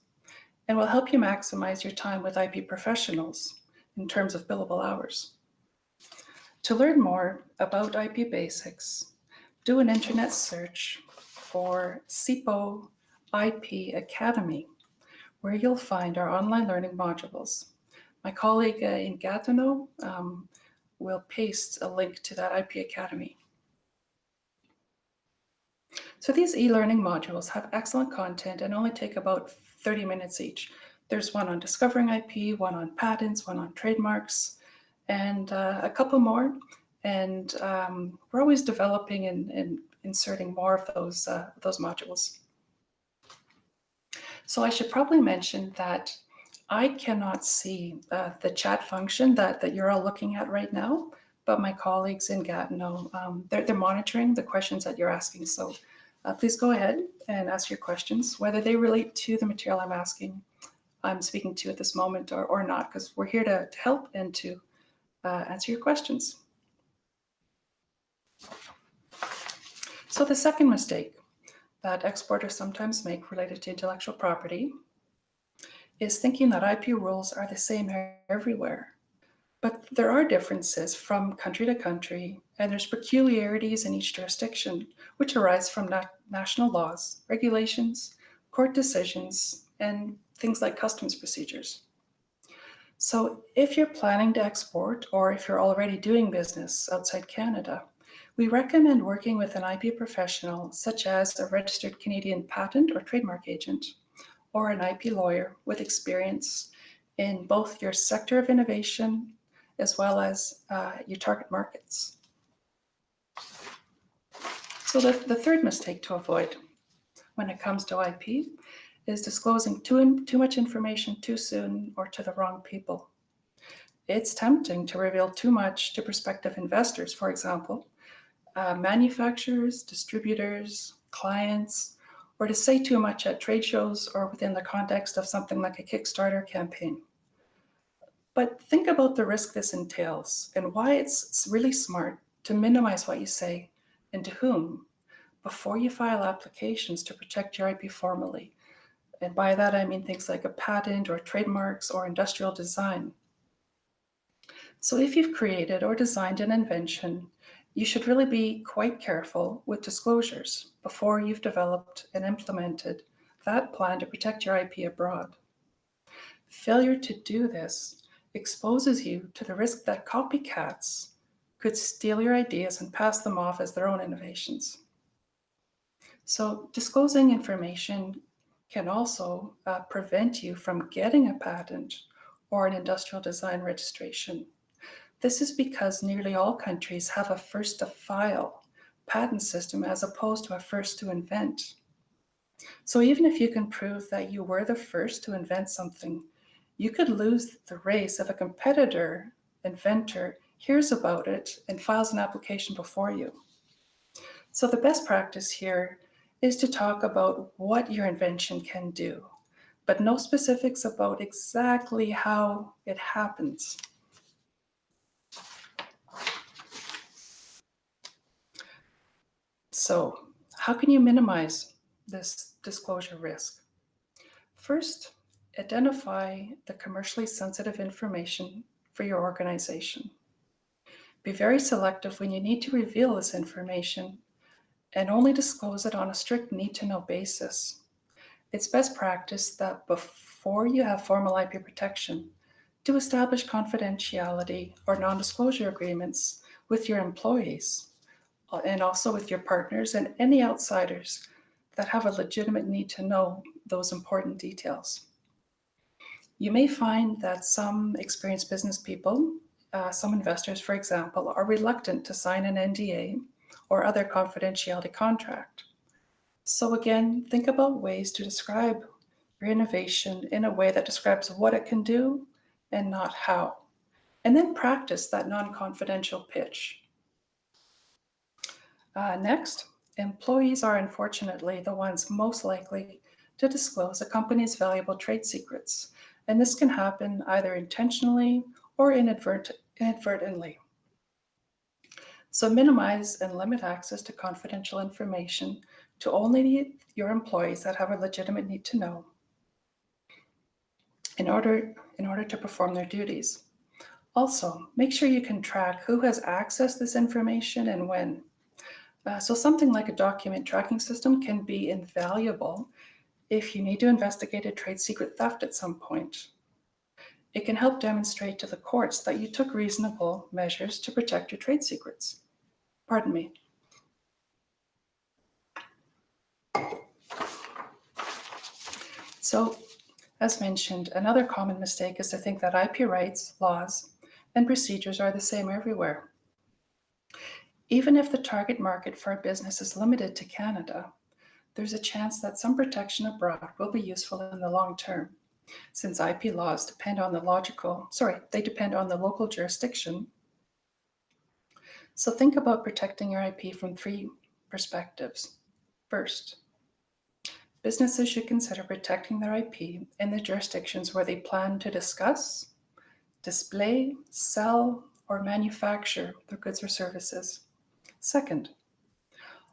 and will help you maximize your time with IP professionals in terms of billable hours. To learn more about IP basics, do an internet search for CIPO IP Academy, where you'll find our online learning modules. My colleague in Gatineau will paste a link to that IP Academy. So these e-learning modules have excellent content and only take about 30 minutes each. There's one on discovering IP, one on patents, one on trademarks, and a couple more. And we're always developing and inserting more of those modules. So I should probably mention that I cannot see the chat function that you're all looking at right now, but my colleagues in Gatineau, they're monitoring the questions that you're asking. So please go ahead and ask your questions, whether they relate to the material I'm speaking to at this moment or not, because we're here to help and to answer your questions. So the second mistake that exporters sometimes make related to intellectual property is thinking that IP rules are the same everywhere. But there are differences from country to country, and there's peculiarities in each jurisdiction, which arise from national laws, regulations, court decisions, and things like customs procedures. So if you're planning to export, or if you're already doing business outside Canada, we recommend working with an IP professional, such as a registered Canadian patent or trademark agent, or an IP lawyer with experience in both your sector of innovation as well as your target markets. So the third mistake to avoid when it comes to IP is disclosing too much information too soon or to the wrong people. It's tempting to reveal too much to prospective investors, for example, manufacturers, distributors, clients, or to say too much at trade shows or within the context of something like a Kickstarter campaign. But think about the risk this entails and why it's really smart to minimize what you say and to whom before you file applications to protect your IP formally. And by that, I mean things like a patent or trademarks or industrial design. So if you've created or designed an invention, you should really be quite careful with disclosures before you've developed and implemented that plan to protect your IP abroad. Failure to do this exposes you to the risk that copycats could steal your ideas and pass them off as their own innovations. So disclosing information can also prevent you from getting a patent or an industrial design registration. This is because nearly all countries have a first to file patent system as opposed to a first to invent. So even if you can prove that you were the first to invent something, you could lose the race if a competitor inventor hears about it and files an application before you. So the best practice here is to talk about what your invention can do, but no specifics about exactly how it happens. So how can you minimize this disclosure risk? First, identify the commercially sensitive information for your organization. Be very selective when you need to reveal this information and only disclose it on a strict need-to-know basis. It's best practice that before you have formal IP protection, to establish confidentiality or non-disclosure agreements with your employees and also with your partners and any outsiders that have a legitimate need to know those important details. You may find that some experienced business people, some investors, for example, are reluctant to sign an NDA or other confidentiality contract. So again, think about ways to describe your innovation in a way that describes what it can do and not how. And then practice that non-confidential pitch. Next, employees are unfortunately the ones most likely to disclose a company's valuable trade secrets. And this can happen either intentionally or inadvertently. So minimize and limit access to confidential information to only your employees that have a legitimate need to know in order to perform their duties. Also, make sure you can track who has accessed this information and when. So something like a document tracking system can be invaluable if you need to investigate a trade secret theft at some point. It can help demonstrate to the courts that you took reasonable measures to protect your trade secrets. Pardon me. So As mentioned, another common mistake is to think that IP rights, laws, and procedures are the same everywhere. Even if the target market for a business is limited to Canada, there's a chance that some protection abroad will be useful in the long term, since IP laws depend on the local jurisdiction. So think about protecting your IP from 3 perspectives. First, businesses should consider protecting their IP in the jurisdictions where they plan to discuss, display, sell, or manufacture their goods or services. Second,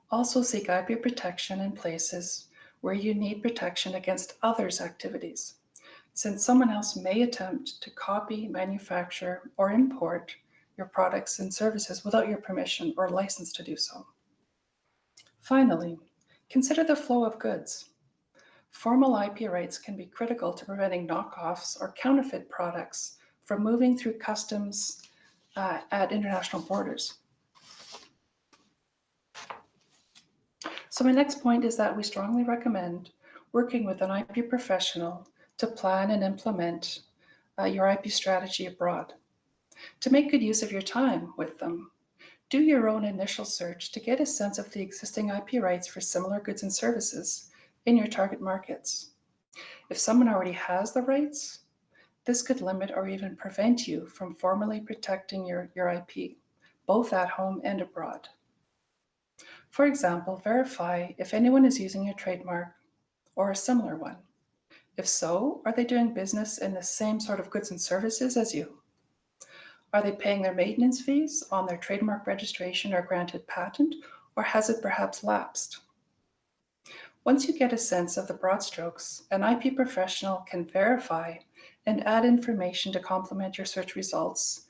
also seek IP protection in places where you need protection against others' activities, since someone else may attempt to copy, manufacture, or import your products and services without your permission or license to do so. Finally, consider the flow of goods. Formal IP rights can be critical to preventing knockoffs or counterfeit products from moving through customs at international borders. So my next point is that we strongly recommend working with an IP professional to plan and implement your IP strategy abroad. To make good use of your time with them, do your own initial search to get a sense of the existing IP rights for similar goods and services in your target markets. If someone already has the rights, this could limit or even prevent you from formally protecting your IP, both at home and abroad. For example, verify if anyone is using your trademark or a similar one. If so, are they doing business in the same sort of goods and services as you? Are they paying their maintenance fees on their trademark registration or granted patent, or has it perhaps lapsed? Once you get a sense of the broad strokes, an IP professional can verify and add information to complement your search results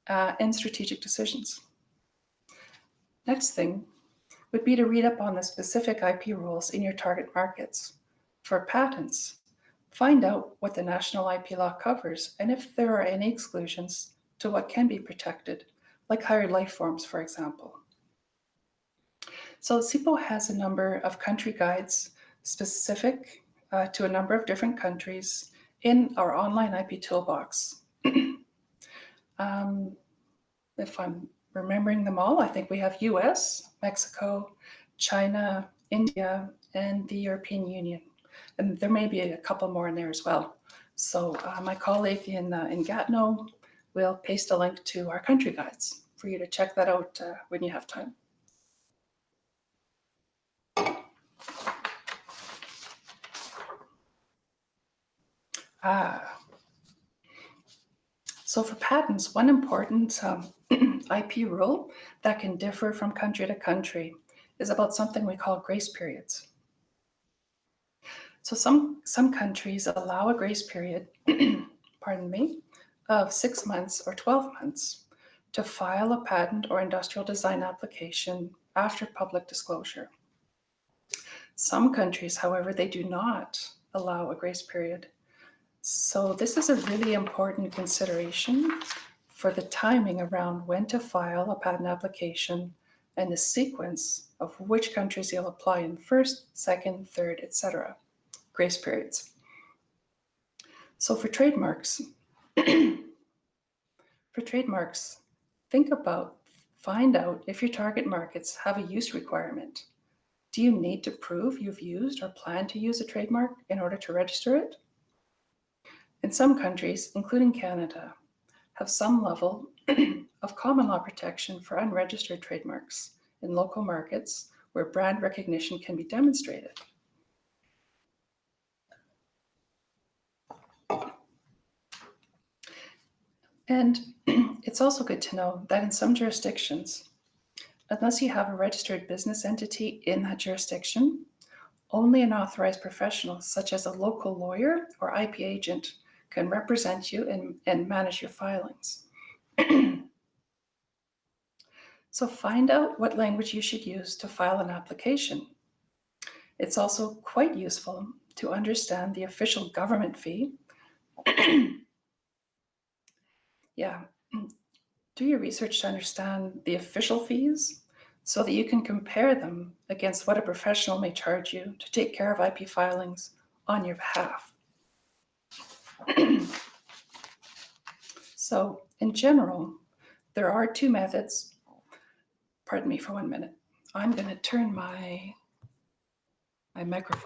and strategic decisions. Next thing would be to read up on the specific IP rules in your target markets. For patents, find out what the national IP law covers and if there are any exclusions to what can be protected, like higher life forms, for example. So CIPO has a number of country guides specific to a number of different countries in our online IP toolbox. If I'm remembering them all, I think we have US, Mexico, China, India, and the European Union. And there may be a couple more in there as well. So my colleague in Gatineau will paste a link to our country guides for you to check that out when you have time. So for patents, one important IP rule that can differ from country to country is about something we call grace periods. So some countries allow a grace period, pardon me, of 6 months or 12 months to file a patent or industrial design application after public disclosure. Some countries, however, they do not allow a grace period. So this is a really important consideration for the timing around when to file a patent application and the sequence of which countries you'll apply in first, second, third, etc. Grace periods. So for trademarks, find out if your target markets have a use requirement. Do you need to prove you've used or plan to use a trademark in order to register it? And some countries, including Canada, have some level of common law protection for unregistered trademarks in local markets where brand recognition can be demonstrated. And it's also good to know that in some jurisdictions, unless you have a registered business entity in that jurisdiction, only an authorized professional, such as a local lawyer or IP agent, can represent you and manage your filings. So find out what language you should use to file an application. It's also quite useful to understand the official government fee. Yeah, do your research to understand the official fees so that you can compare them against what a professional may charge you to take care of IP filings on your behalf. So in general, there are two methods. Pardon me for 1 minute. I'm going to turn my microphone.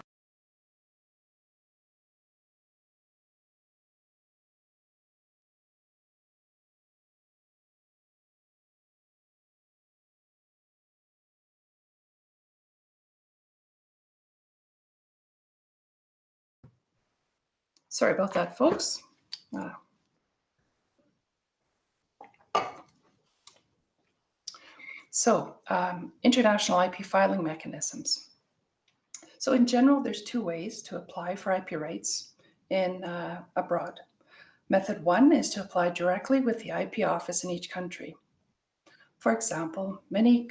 Sorry about that, folks. International IP filing mechanisms. So in general, there's two ways to apply for IP rights in abroad. Method one is to apply directly with the IP office in each country. For example, many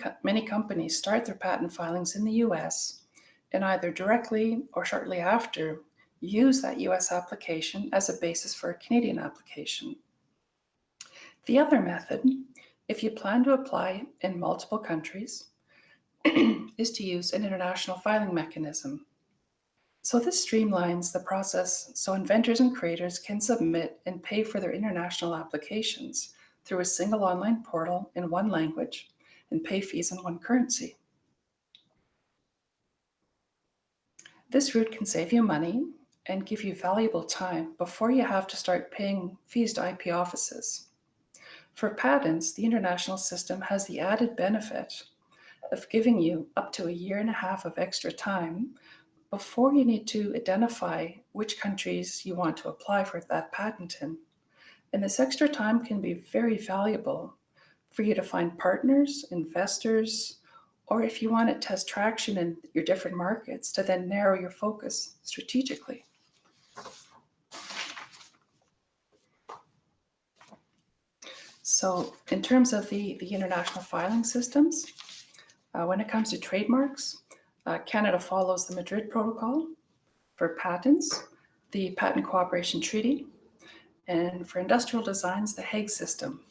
companies start their patent filings in the US and either directly or shortly after use that US application as a basis for a Canadian application. The other method, if you plan to apply in multiple countries, is to use an international filing mechanism. So this streamlines the process so inventors and creators can submit and pay for their international applications through a single online portal in one language and pay fees in one currency. This route can save you money and give you valuable time before you have to start paying fees to IP offices. For patents, the international system has the added benefit of giving you up to 1.5 years of extra time before you need to identify which countries you want to apply for that patent in. And this extra time can be very valuable for you to find partners, investors, or if you want to test traction in your different markets to then narrow your focus strategically. So in terms of the international filing systems, when it comes to trademarks, Canada follows the Madrid Protocol. For patents, the Patent Cooperation Treaty, and for industrial designs, the Hague system.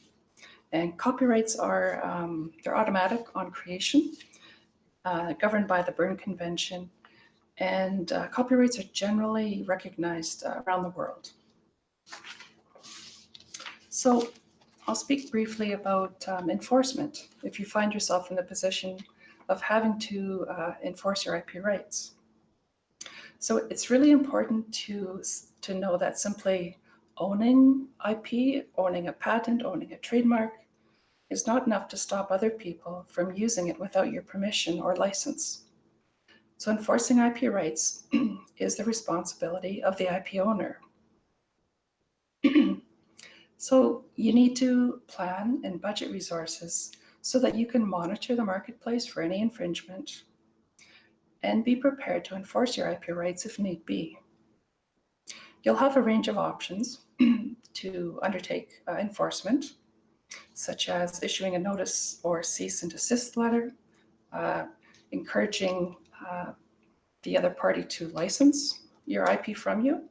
And copyrights are they're automatic on creation, governed by the Berne Convention, and copyrights are generally recognized around the world. So I'll speak briefly about enforcement if you find yourself in the position of having to enforce your IP rights. So it's really important to know that simply owning IP, owning a patent, owning a trademark is not enough to stop other people from using it without your permission or license. So enforcing IP rights is the responsibility of the IP owner. So you need to plan and budget resources so that you can monitor the marketplace for any infringement and be prepared to enforce your IP rights if need be. You'll have a range of options to undertake enforcement, such as issuing a notice or cease and desist letter, encouraging the other party to license your IP from you.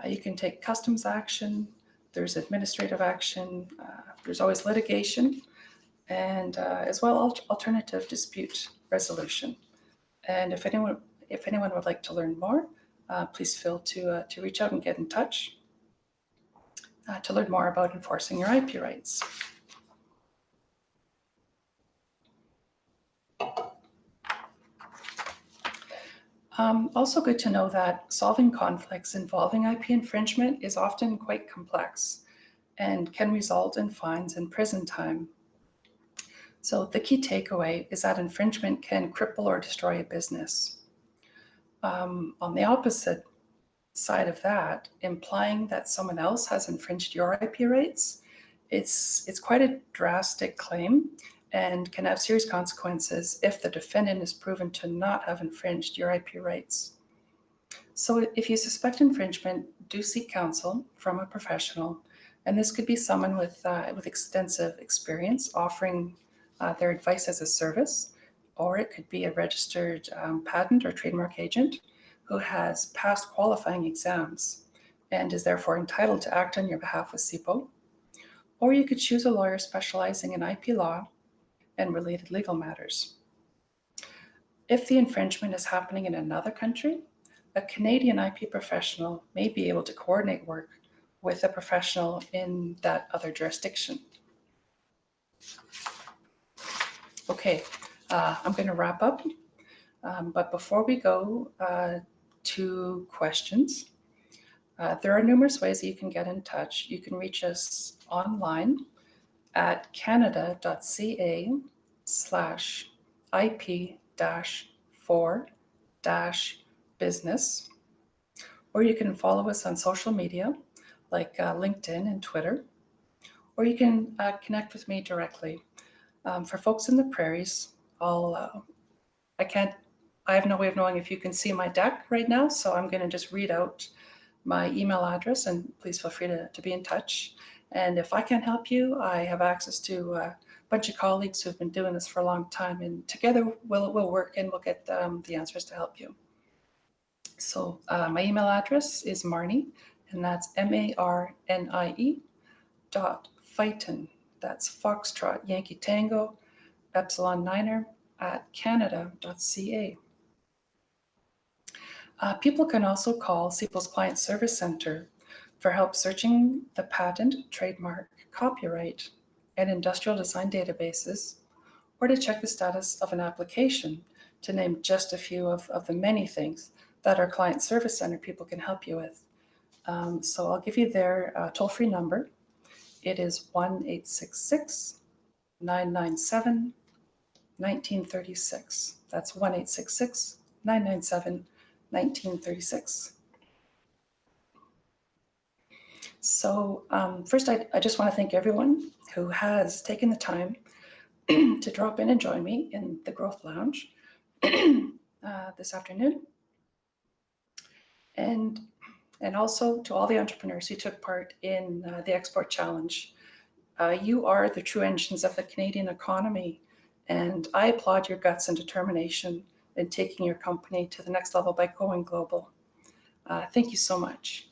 You can take customs action, there's administrative action, there's always litigation, and as well alternative dispute resolution. And if anyone would like to learn more, please feel to reach out and get in touch to learn more about enforcing your IP rights. Also good to know that solving conflicts involving IP infringement is often quite complex and can result in fines and prison time. So the key takeaway is that infringement can cripple or destroy a business. On the opposite side of that, implying that someone else has infringed your IP rights, it's quite a drastic claim and can have serious consequences if the defendant is proven to not have infringed your IP rights. So if you suspect infringement, do seek counsel from a professional, and this could be someone with extensive experience offering their advice as a service, or it could be a registered patent or trademark agent who has passed qualifying exams and is therefore entitled to act on your behalf with SIPO. Or you could choose a lawyer specializing in IP law and related legal matters. If the infringement is happening in another country, a Canadian IP professional may be able to coordinate work with a professional in that other jurisdiction. Okay, I'm going to wrap up. But before we go to questions, there are numerous ways that you can get in touch. You can reach us online at canada.ca/IP-4-business, or you can follow us on social media like LinkedIn and Twitter, or you can connect with me directly. For folks in the Prairies, I have no way of knowing if you can see my deck right now, so I'm going to just read out my email address, and please feel free to be in touch. And if I can't help you, I have access to a bunch of colleagues who've been doing this for a long time, and together we'll work and we'll get the answers to help you. So my email address is Marnie, and that's MARNIE .Fighton. That's Foxtrot Yankee Tango Epsilon Niner at canada.ca. People can also call CEPO's Client Service Center for help searching the patent, trademark, copyright, and industrial design databases, or to check the status of an application, to name just a few of the many things that our Client Service Center people can help you with. So I'll give you their toll-free number. It is 1-866-997-1936. That's 1-866-997-1936. So first, I just want to thank everyone who has taken the time to drop in and join me in the Growth Lounge this afternoon. And also to all the entrepreneurs who took part in the Export Challenge. You are the true engines of the Canadian economy, and I applaud your guts and determination in taking your company to the next level by going global. Thank you so much.